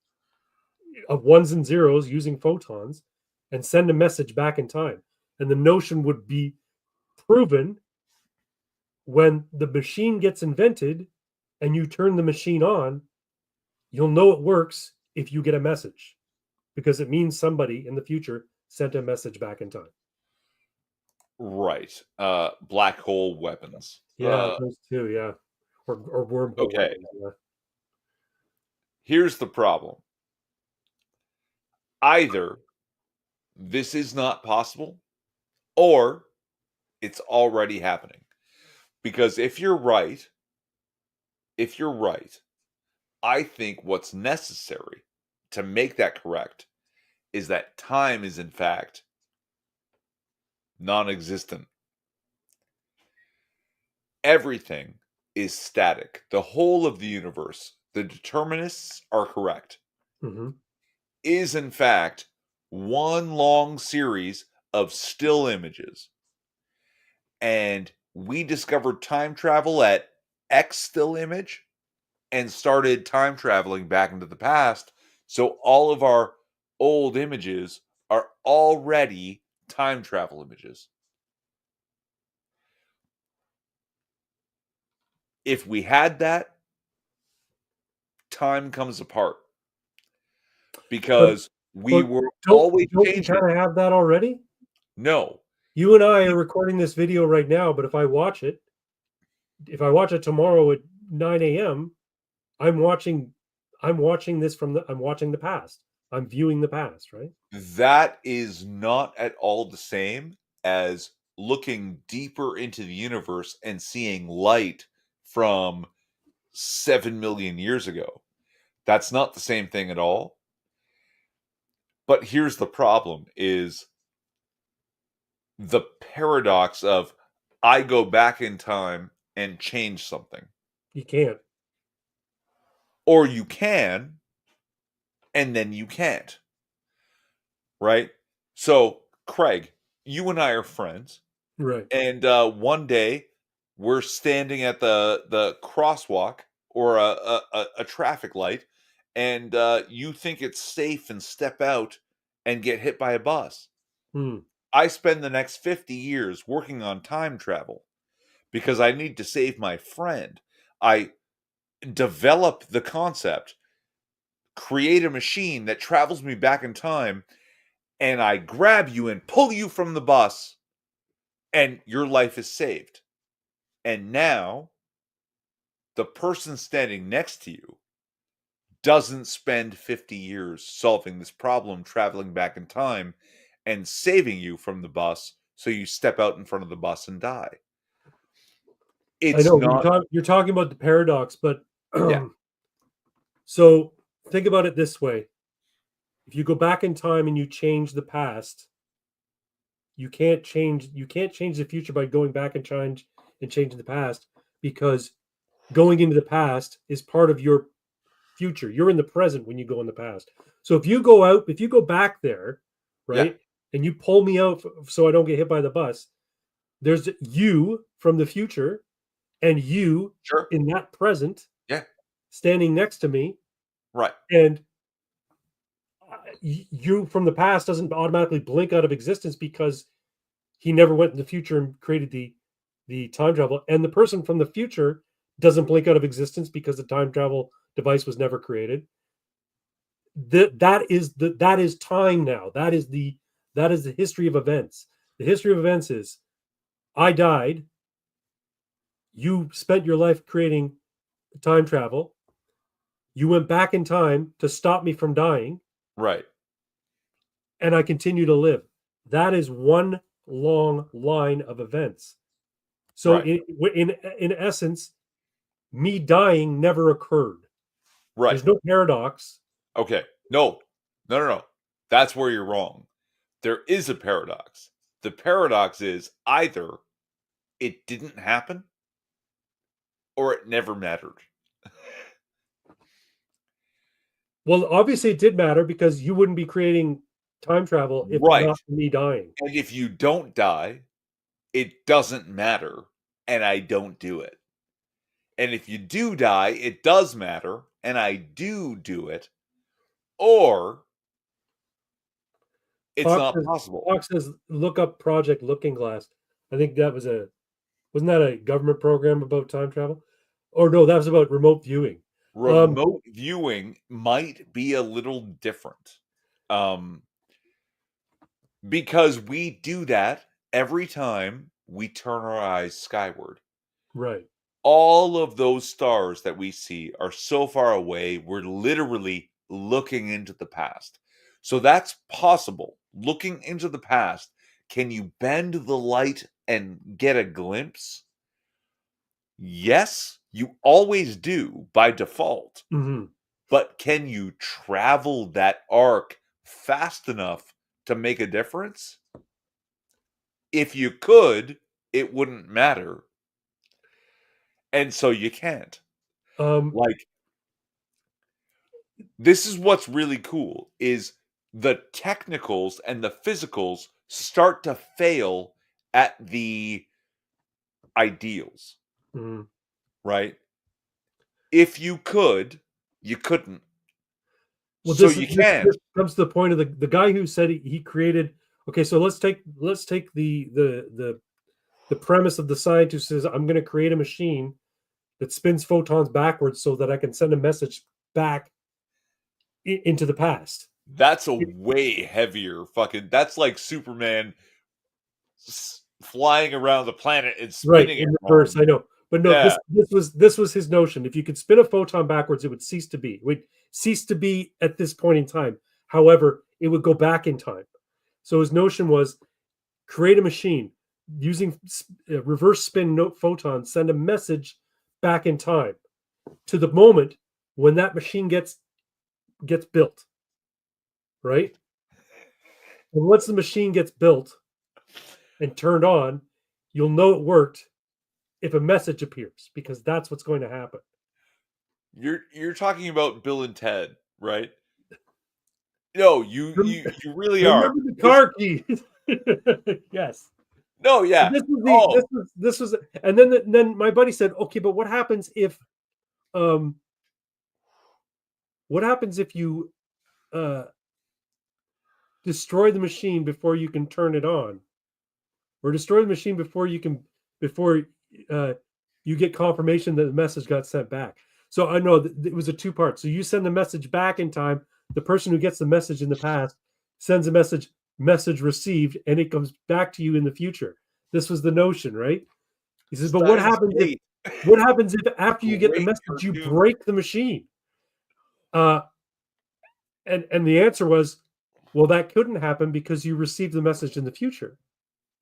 of ones and zeros using photons and send a message back in time. And the notion would be proven when the machine gets invented and you turn the machine on, you'll know it works if you get a message because it means somebody in the future sent a message back in time. Right. Black hole weapons. Yeah, those two, yeah. Or wormhole Okay. weapons. Yeah. Here's the problem. Either this is not possible or it's already happening. Because if you're right, I think what's necessary to make that correct is that time is in fact non-existent. Everything is static. The whole of the universe, the determinists are correct, Mm-hmm. is in fact one long series of still images. And we discovered time travel at X still image and started time traveling back into the past. So all of our old images are already time travel images. If we had that, time comes apart But because we but were don't always don't we changing. kind of have that already? No. You and I are recording this video right now, but if I watch it tomorrow at 9 a.m., I'm watching I'm watching the past. I'm viewing the past, right? That is not at all the same as looking deeper into the universe and seeing light from 7 million years ago. That's not the same thing at all. But here's the problem is the paradox of I go back in time and change something. You can't. Or you can and then you can't, right? So, Craig, you and I are friends. Right. And one day we're standing at the crosswalk or a traffic light, and you think it's safe and step out and get hit by a bus. Hmm. I spend the next 50 years working on time travel because I need to save my friend. I develop the concept, create a machine that travels me back in time, and I grab you and pull you from the bus, and your life is saved. And now, the person standing next to you doesn't spend 50 years solving this problem, traveling back in time, and saving you from the bus, so you step out in front of the bus and die. I It's know not. you're talking about the paradox, but Yeah, so think about it this way: if you go back in time and you change the past, you can't change the future by going back and changing the past, because going into the past is part of your future. You're in the present when you go in the past. So if you go back there, yeah, right, and you pull me out so I don't get hit by the bus, there's you from the future and you sure. in that present Yeah, standing next to me, right, and you from the past doesn't automatically blink out of existence because he never went in the future and created the time travel, and the person from the future doesn't blink out of existence because the time travel device was never created. That is time now. That is the history of events. The history of events is I died, you spent your life creating time travel, you went back in time to stop me from dying, right, and I continue to live. That is one long line of events. So right, in essence, me dying never occurred. right. There's no paradox. Okay. No, no, no, no. That's where you're wrong. There is a paradox. The paradox is either it didn't happen or it never mattered. Well, obviously it did matter because you wouldn't be creating time travel if Right. not for me dying. And if you don't die, it doesn't matter, and I don't do it. And if you do die, it does matter, and I do it, or it's Fox not says, possible. Fox says look up Project Looking Glass. I think that wasn't that a government program about time travel? Or no, that was about remote viewing. Um, Remote viewing might be a little different. Um, because we do that every time we turn our eyes skyward. right. All of those stars that we see are so far away, we're literally looking into the past. So that's possible. Looking into the past, can you bend the light and get a glimpse? Yes, you always do by default. Hmm. But can you travel that arc fast enough to make a difference? If you could, it wouldn't matter. And so you can't. Um, Like, this is what's really cool is the technicals and the physicals start to fail at the ideals, mhm. right? If you could, you couldn't. Well, So you this can. comes to the point of the guy who said he created. Okay, so let's take the premise of the scientist says I'm going to create a machine that spins photons backwards so that I can send a message back into the past. That's a way heavier fucking. That's like Superman flying around the planet and Right, spinning it in reverse. wrong. I know, but no, Yeah. this was his notion. If you could spin a photon backwards, it would cease to be. It would cease to be at this point in time. However, it would go back in time. So his notion was create a machine using reverse spin note photons, send a message back in time to the moment when that machine gets built. Right, and once the machine gets built and turned on, you'll know it worked if a message appears because that's what's going to happen. You're talking about Bill and Ted, right? No, you really are. Remember the Because car keys. Yes. no, yeah. This Oh, was, and then my buddy said, okay, but um what happens if you uh destroy the machine before you can turn it on, or destroy the machine before uh, you get confirmation that the message got sent back. So I know that it was a two-part. So you send the message back in time. The person who gets the message in the past sends a message received, and it comes back to you in the future. This was the notion, right? He says, but Steins Gate. what happens if after you get the Great message you cartoon. break the machine? Uh, and the answer was, well, that couldn't happen because you received the message in the future.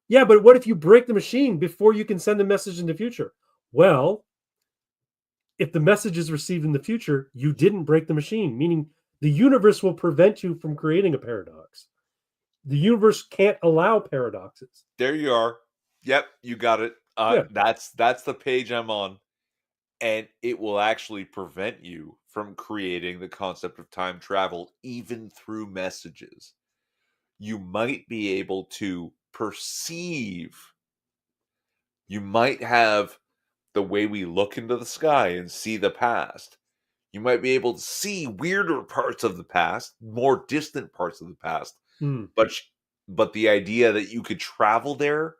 Yeah, but what if you break the machine before you can send a message in the future? Well, if the message is received in the future, you didn't break the machine, meaning the universe will prevent you from creating a paradox. The universe can't allow paradoxes. There you are. Yep, you got it. Yeah. That's the page I'm on. And it will actually prevent you from creating the concept of time travel even through messages. You might be able to perceive, you might have the way we look into the sky and see the past. You might be able to see weirder parts of the past, more distant parts of the past, Hmm. but the idea that you could travel there,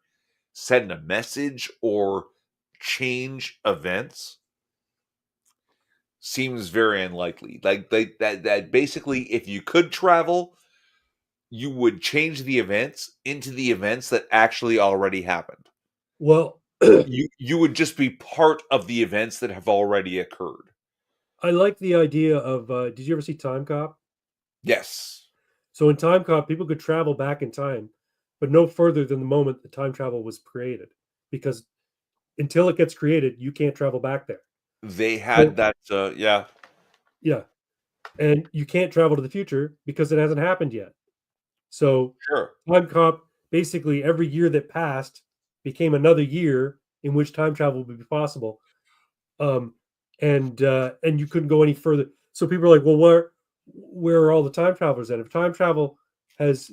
send a message, or change events seems very unlikely. Like that basically, if you could travel, you would change the events into the events that actually already happened. Well, You would just be part of the events that have already occurred. I like the idea of. Did you ever see Time Cop? Yes. So in Time Cop, people could travel back in time, but no further than the moment the time travel was created, because until it gets created, you can't travel back there. They So had that yeah, yeah, and you can't travel to the future because it hasn't happened yet. So sure. Time Cop, basically every year that passed became another year in which time travel would be possible. Um, and you couldn't go any further. So people are like, well, where are all the time travelers then? If time travel has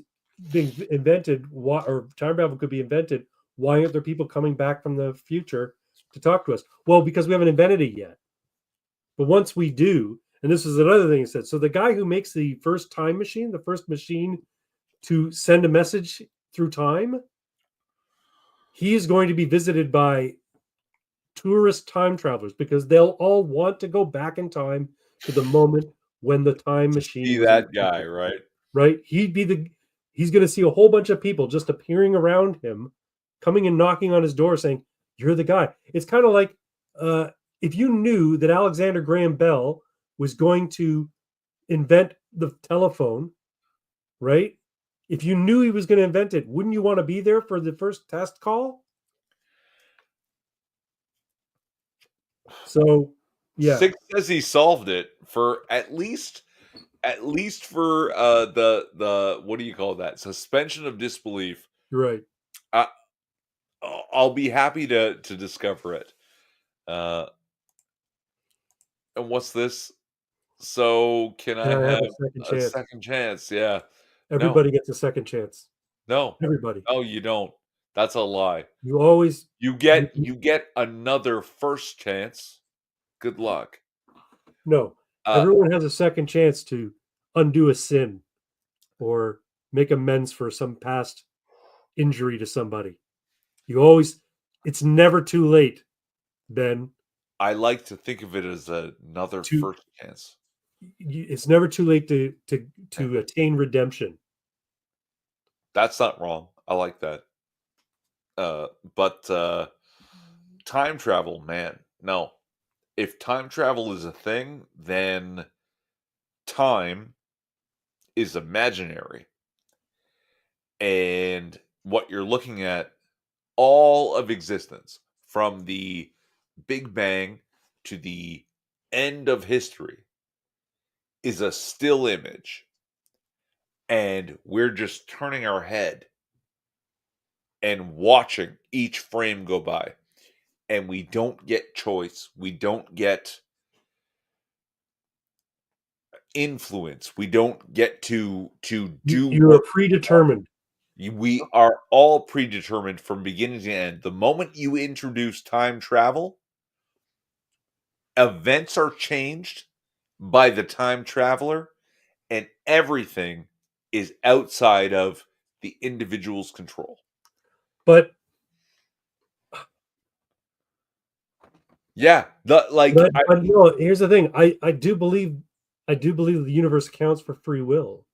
been invented, or time travel could be invented, why aren't there people coming back from the future to talk to us? Well, because we haven't invented it yet. But once we do, and this is another thing he said. So the guy who makes the first time machine, the first machine to send a message through time, he is going to be visited by tourist time travelers because they'll all want to go back in time to the moment when the time See machine was that guy, invented, right? right? He's going to see a whole bunch of people just appearing around him, coming and knocking on his door saying, "You're the guy." It's kind of like uh, if you knew that Alexander Graham Bell was going to invent the telephone, right? If you knew he was going to invent it, wouldn't you want to be there for the first test call? So, yeah, Six says he solved it for at least for the what do you call that? Suspension of disbelief. you're right. I I'll be happy to discover it. Uh and what's this? So can Can I I have have a second a chance? second chance? Yeah. No. Everybody gets a second chance. No. Everybody. No, you don't. That's a lie. You always you You get another first chance. Good luck. no. Uh Everyone has a second chance to undo a sin or make amends for some past injury to somebody. You always it's never too late, Ben, I like to think of it as another to first chance. it's never too late to attain redemption. That's not wrong. I like that. But time travel, man. No. If time travel is a thing, then time is imaginary. And what you're looking at, all of existence, from the Big Bang to the end of history, is a still image. And we're just turning our head and watching each frame go by. And we don't get choice. We don't get influence. We don't get to do You are what predetermined. we are all predetermined from beginning to end. The moment you introduce time travel, events are changed by the time traveler, and everything is outside of the individual's control. But Yeah, but no, here's the thing. I do believe the universe accounts for free will.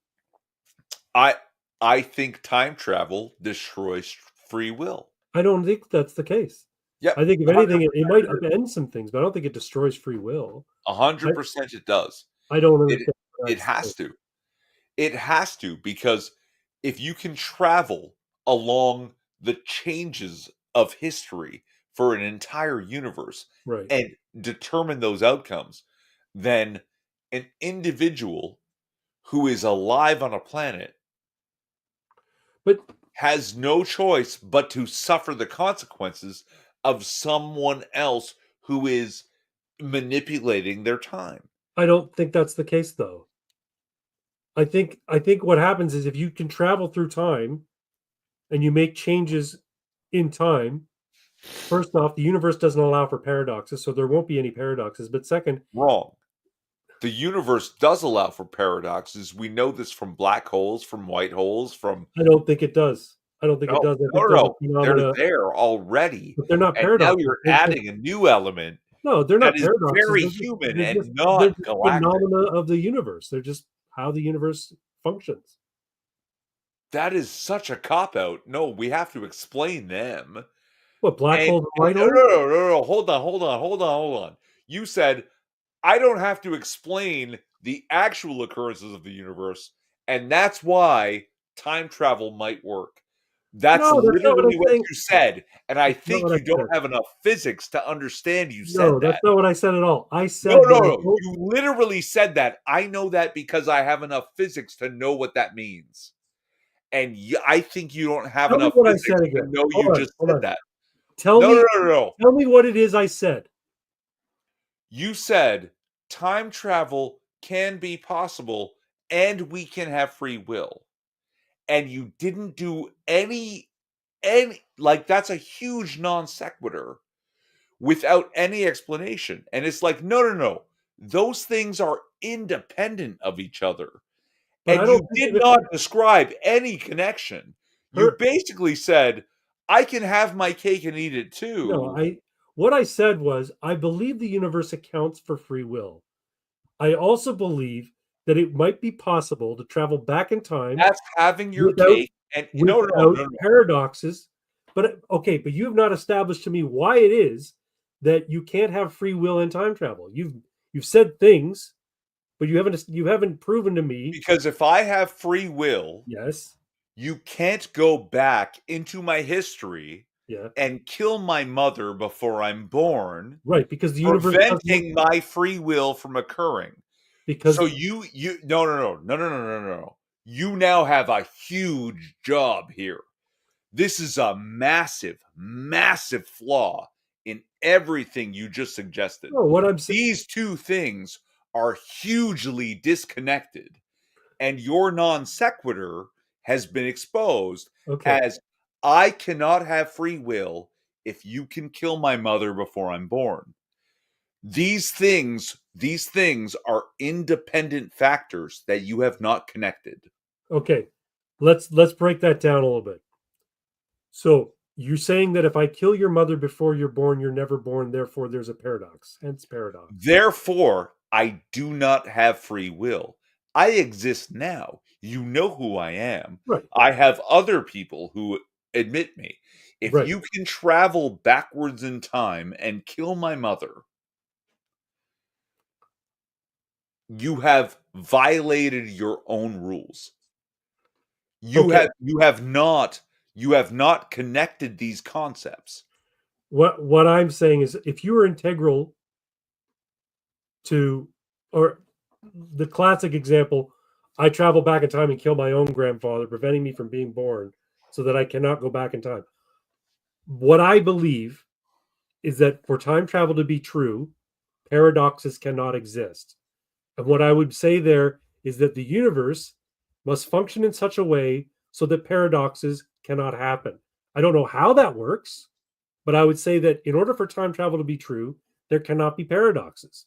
I I think time travel destroys free will. I don't think that's the case. Yep, I think if anything, it 100% might it is. upend some things, but I don't think it destroys free will. I, 100% it does. I don't It understand how it that's the has case. to. It has to, because if you can travel along the changes of history for an entire universe Right. and determine those outcomes, then an individual who is alive on a planet But has no choice but to suffer the consequences of someone else who is manipulating their time. I don't think that's the case though. I think what happens is if you can travel through time and you make changes in time, first off, the universe doesn't allow for paradoxes, so there won't be any paradoxes. But second, Wrong. The universe does allow for paradoxes. We know this from black holes, from white holes, from I don't think it does. I don't think it no, does. I no, think no, those are no. They're phenomena, there already, but they're not and now paradoxes. you're adding a new element No, they're that not is paradoxes. very They're just human they're and just they're not just galactic. phenomena of the universe. They're just how the universe functions. That is such a cop out. No, we have to explain them. What, black And holes and white no, holes? no, no, no, no, hold on, hold on, hold on, hold on. You said I don't have to explain the actual occurrences of the universe, and that's why time travel might work. That's No, that's not what literally I'm what saying. you said, and I That's not think what I you don't said. have enough physics to understand you said No, that's that. not what I said at all. I No, said that no, I no. don't. You literally said that. I know that because I have enough physics to know what that means. And I think you don't have Tell me enough what I physics said to again. know you Hold on, just hold said on. that. Tell No, no, me, no, no, no. tell me what it is I said. You said time travel can be possible and we can have free will. And you didn't do any like that's a huge non sequitur without any explanation. And it's like, no, no, no. Those things are independent of each other. But I And don't you think did of it. not describe any connection. You Per, basically said, I can have my cake and eat it no, too. I. What I said was I believe the universe accounts for free will. I also believe that it might be possible to travel back in time That's having your without cake and no, no, no, without no, no. paradoxes. But okay, but you have not established to me why it is that you can't have free will in time travel. You've said things, but you haven't proven to me. Because if I have free will, Yes, you can't go back into my history yeah, and kill my mother before I'm born, right. Because the universe doesn't work preventing my free will from occurring. So because you no, no, no, no, no, no, no, no, no. You now have a huge job here. This is a massive, massive flaw in everything you just suggested. no, what I'm saying. These two things are hugely disconnected, and your non sequitur has been exposed Okay, as I cannot have free will if you can kill my mother before I'm born. These things are independent factors that you have not connected. okay. Let's break that down a little bit. So you're saying that if I kill your mother before you're born, you're never born. Therefore, there's a paradox. Hence, paradox. Therefore, I do not have free will. I exist now. You know who I am. Right, I have other people who admit me. If right. you can travel backwards in time and kill my mother, you have violated your own rules. You Okay. have you have not connected these concepts. What I'm saying is, if you are integral to, or the classic example, I travel back in time and kill my own grandfather, preventing me from being born, so that I cannot go back in time. What I believe is that for time travel to be true, paradoxes cannot exist. And what I would say there is that the universe must function in such a way so that paradoxes cannot happen. I don't know how that works, but I would say that in order for time travel to be true, there cannot be paradoxes.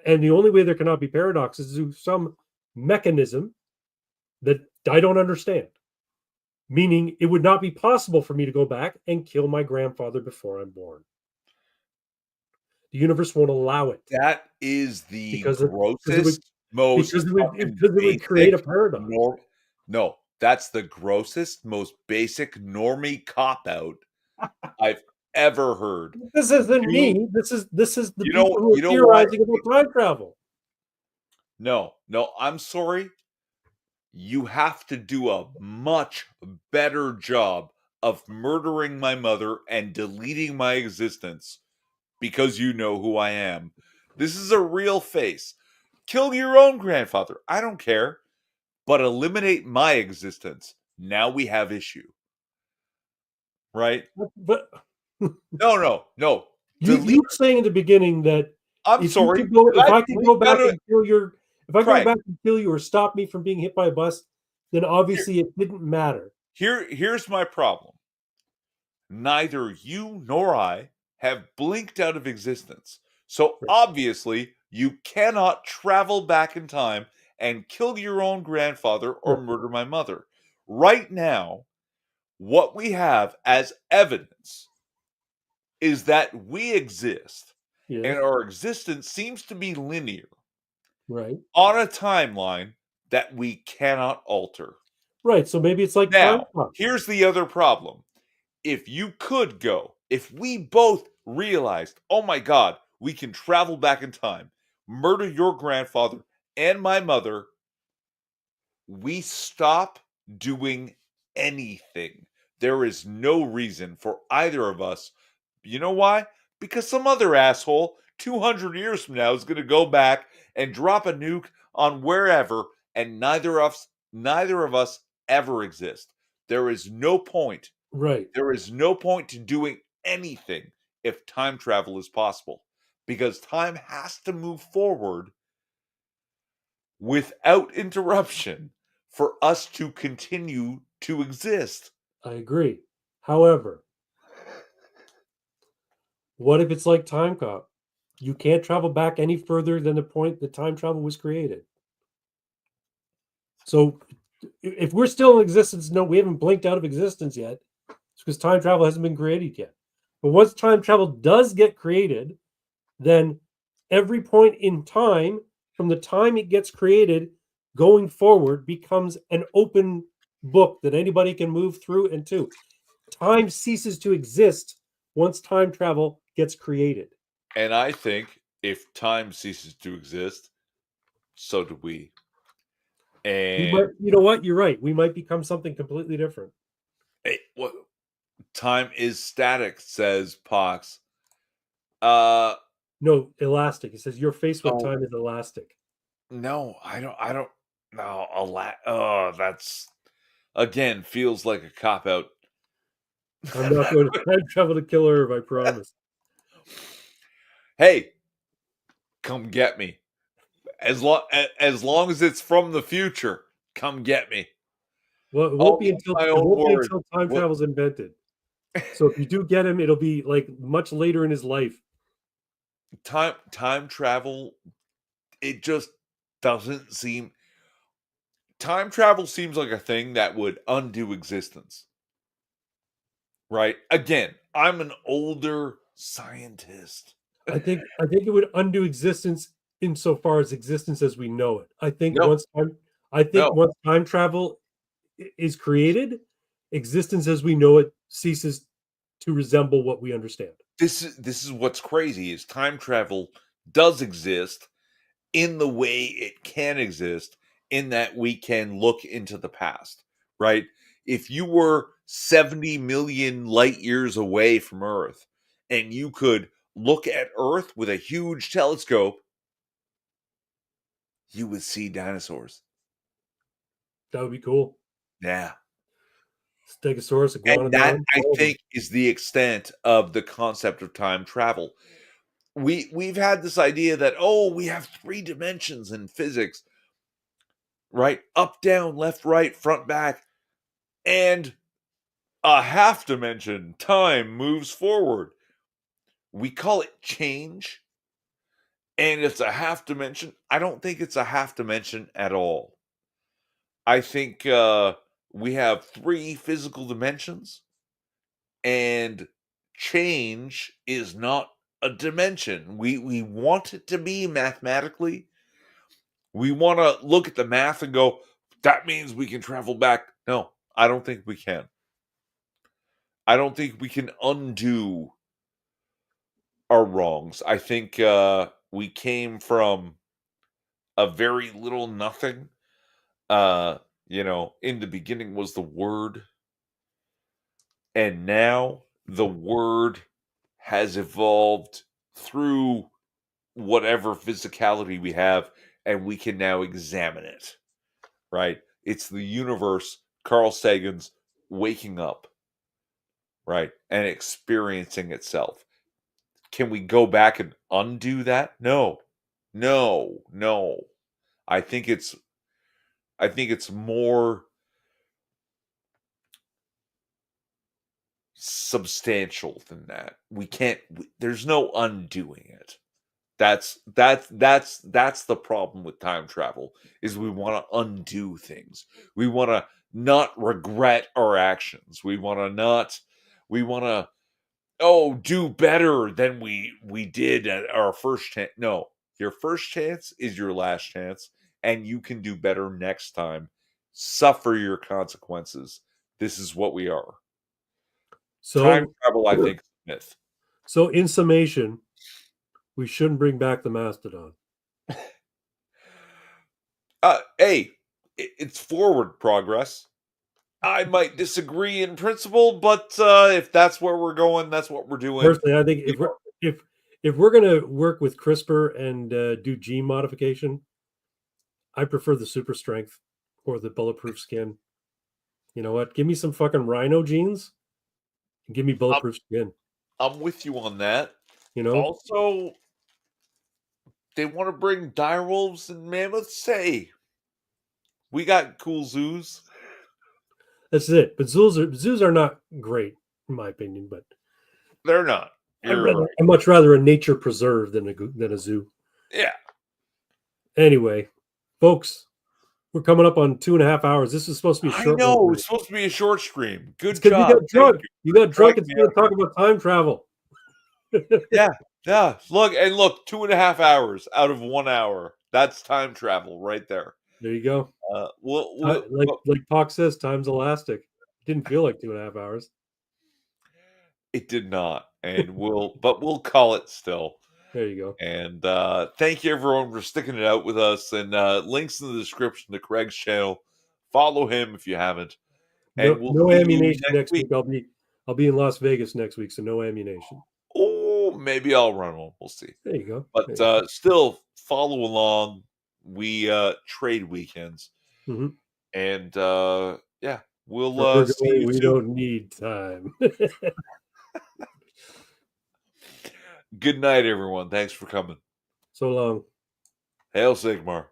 And the only way there cannot be paradoxes is through some mechanism that I don't understand. Meaning, it would not be possible for me to go back and kill my grandfather before I'm born. The universe won't allow it That is the because it would grossest, most fucking because it would create a basic paradox. norm. No, that's the grossest, most basic normie cop out I've ever heard. This isn't You me. This is the people who are you know why? theorizing about time travel. No, no, I'm sorry. You have to do a much better job of murdering my mother and deleting my existence because you know who I am. This is a real face. Kill your own grandfather. I don't care. But eliminate my existence. Now we have issue. Right? But No, no, no. you Delete. were saying in the beginning that I'm sorry. if I I could go blinked out back of and kill your if I go Craig. back and kill you or stop me from being hit by a bus, then Here, obviously it didn't matter. here's my problem. Neither you nor I have blinked out of existence. So Right. obviously, you cannot travel back in time and kill your own grandfather or Right. murder my mother. Right now, what we have as evidence is that we exist, and Yes. our existence seems to be linear Right. on a timeline that we cannot alter. Right. So maybe it's like time Now, travel. here's the other problem. If you could go, if we both realized, oh my God, we can travel back in time, murder your grandfather and my mother, we stop doing anything. There is no reason for either of us. You know why? Because some other asshole 200 years from now is going to go back and drop a nuke on wherever, and neither of us ever exist. There is no point. Right. There is no point to doing anything if time travel is possible, because time has to move forward without interruption for us to continue to exist. I agree. However, what if it's like time cop? You can't travel back any further than the point that time travel was created. So if we're still in existence, no, we haven't blinked out of existence yet. It's because time travel hasn't been created yet. But once time travel does get created, then every point in time, from the time it gets created going forward, becomes an open book that anybody can move through and to. Time ceases to exist once time travel gets created. And I think if time ceases to exist, so do we. We might, And you know what? You're right. We might become something completely different. what time is static, says Pox. Uh No, elastic. It says your face with oh time is elastic. no, I don't no, oh, that's again feels like a cop out. I'm not going to time travel to kill Herb, I promise. Hey, come get me. As long as it's from the future, come get me. Well, I'll eat my it own won't be words. until time What travel's invented. So if you do get him, it'll be like much later in his life. time travel, it just doesn't seem time travel seems like a thing that would undo existence, right? Again, I'm an older scientist. I think it would undo existence insofar as existence as we know it. No, I think no. once time travel is created, existence as we know it ceases to resemble what we understand. This is what's crazy is time travel does exist in the way it can exist in that we can look into the past, right? If you were 70 million light years away from Earth and you could look at Earth with a huge telescope, you would see dinosaurs. That would be cool. Yeah. Stegosaurus, And that iguanodon, I all of them. think is the extent of the concept of time travel. We've had this idea that oh, we have three dimensions in physics, right? Up, down, left, right, front, back, and a half dimension. Time moves forward. We call it change, and it's a half dimension. I don't think it's a half dimension at all. I think we have 3 physical dimensions, and change is not a dimension. We want it to be mathematically. We want to look at the math and go, that means we can travel back. No, I don't think we can. I don't think we can undo our wrongs. I think we came from a very little nothing. In the beginning was the word, and now the word has evolved through whatever physicality we have, and we can now examine it, right? It's the universe, Carl Sagan's waking up, right? And experiencing itself. Can we go back and undo that? No. No. No. I think it's more substantial than that. There's no undoing it. That's the problem with time travel, is we want to undo things. We want to not regret our actions. We want to do better than we did at our first chance. No, your first chance is your last chance, and you can do better next time. Suffer your consequences. This is what we are. Time So, travel, I think, is a myth. so in summation, we shouldn't bring back the mastodon. Hey, it's forward progress. I might disagree in principle, but if that's where we're going, that's what we're doing. Personally, I think if we're gonna work with CRISPR and do gene modification, I prefer the super strength or the bulletproof skin. You know what? Give me some fucking rhino genes and give me I'm, bulletproof skin. I'm with you on that. You know, Also, they want to bring direwolves and mammoths. Hey, we got cool zoos. that's it. But zoos are not great in my opinion. But They're not. You're right. I'd much rather a nature preserve than a zoo. Yeah. Anyway, folks, we're coming up on 2.5 hours. This is supposed to be a I short one know. tonight. It's supposed to be a short stream. It's Good because you job. got Thank drunk. you You for got drunk dragging and me going out to talk about time travel. Yeah. Yeah. Look, 2.5 hours out of 1 hour. That's time travel right there. There you go. Like Well, like Pac says, time's elastic. Didn't feel like 2.5 hours. it did not, and we'll call it still. There you go. And thank you everyone for sticking it out with us. And links in the description to Craig's channel. Follow him if you haven't, and No we'll no see you ammunition next next week. week. I'll be in Las Vegas next week, so no ammunition. Oh, maybe I'll run one. We'll see. There you go. But There you go. still, follow along. We trade weekends, Mhm. and yeah, we'll Where we're see going, you we soon. don't need time. Good night, everyone. Thanks for coming. So long. Hail Sigmar.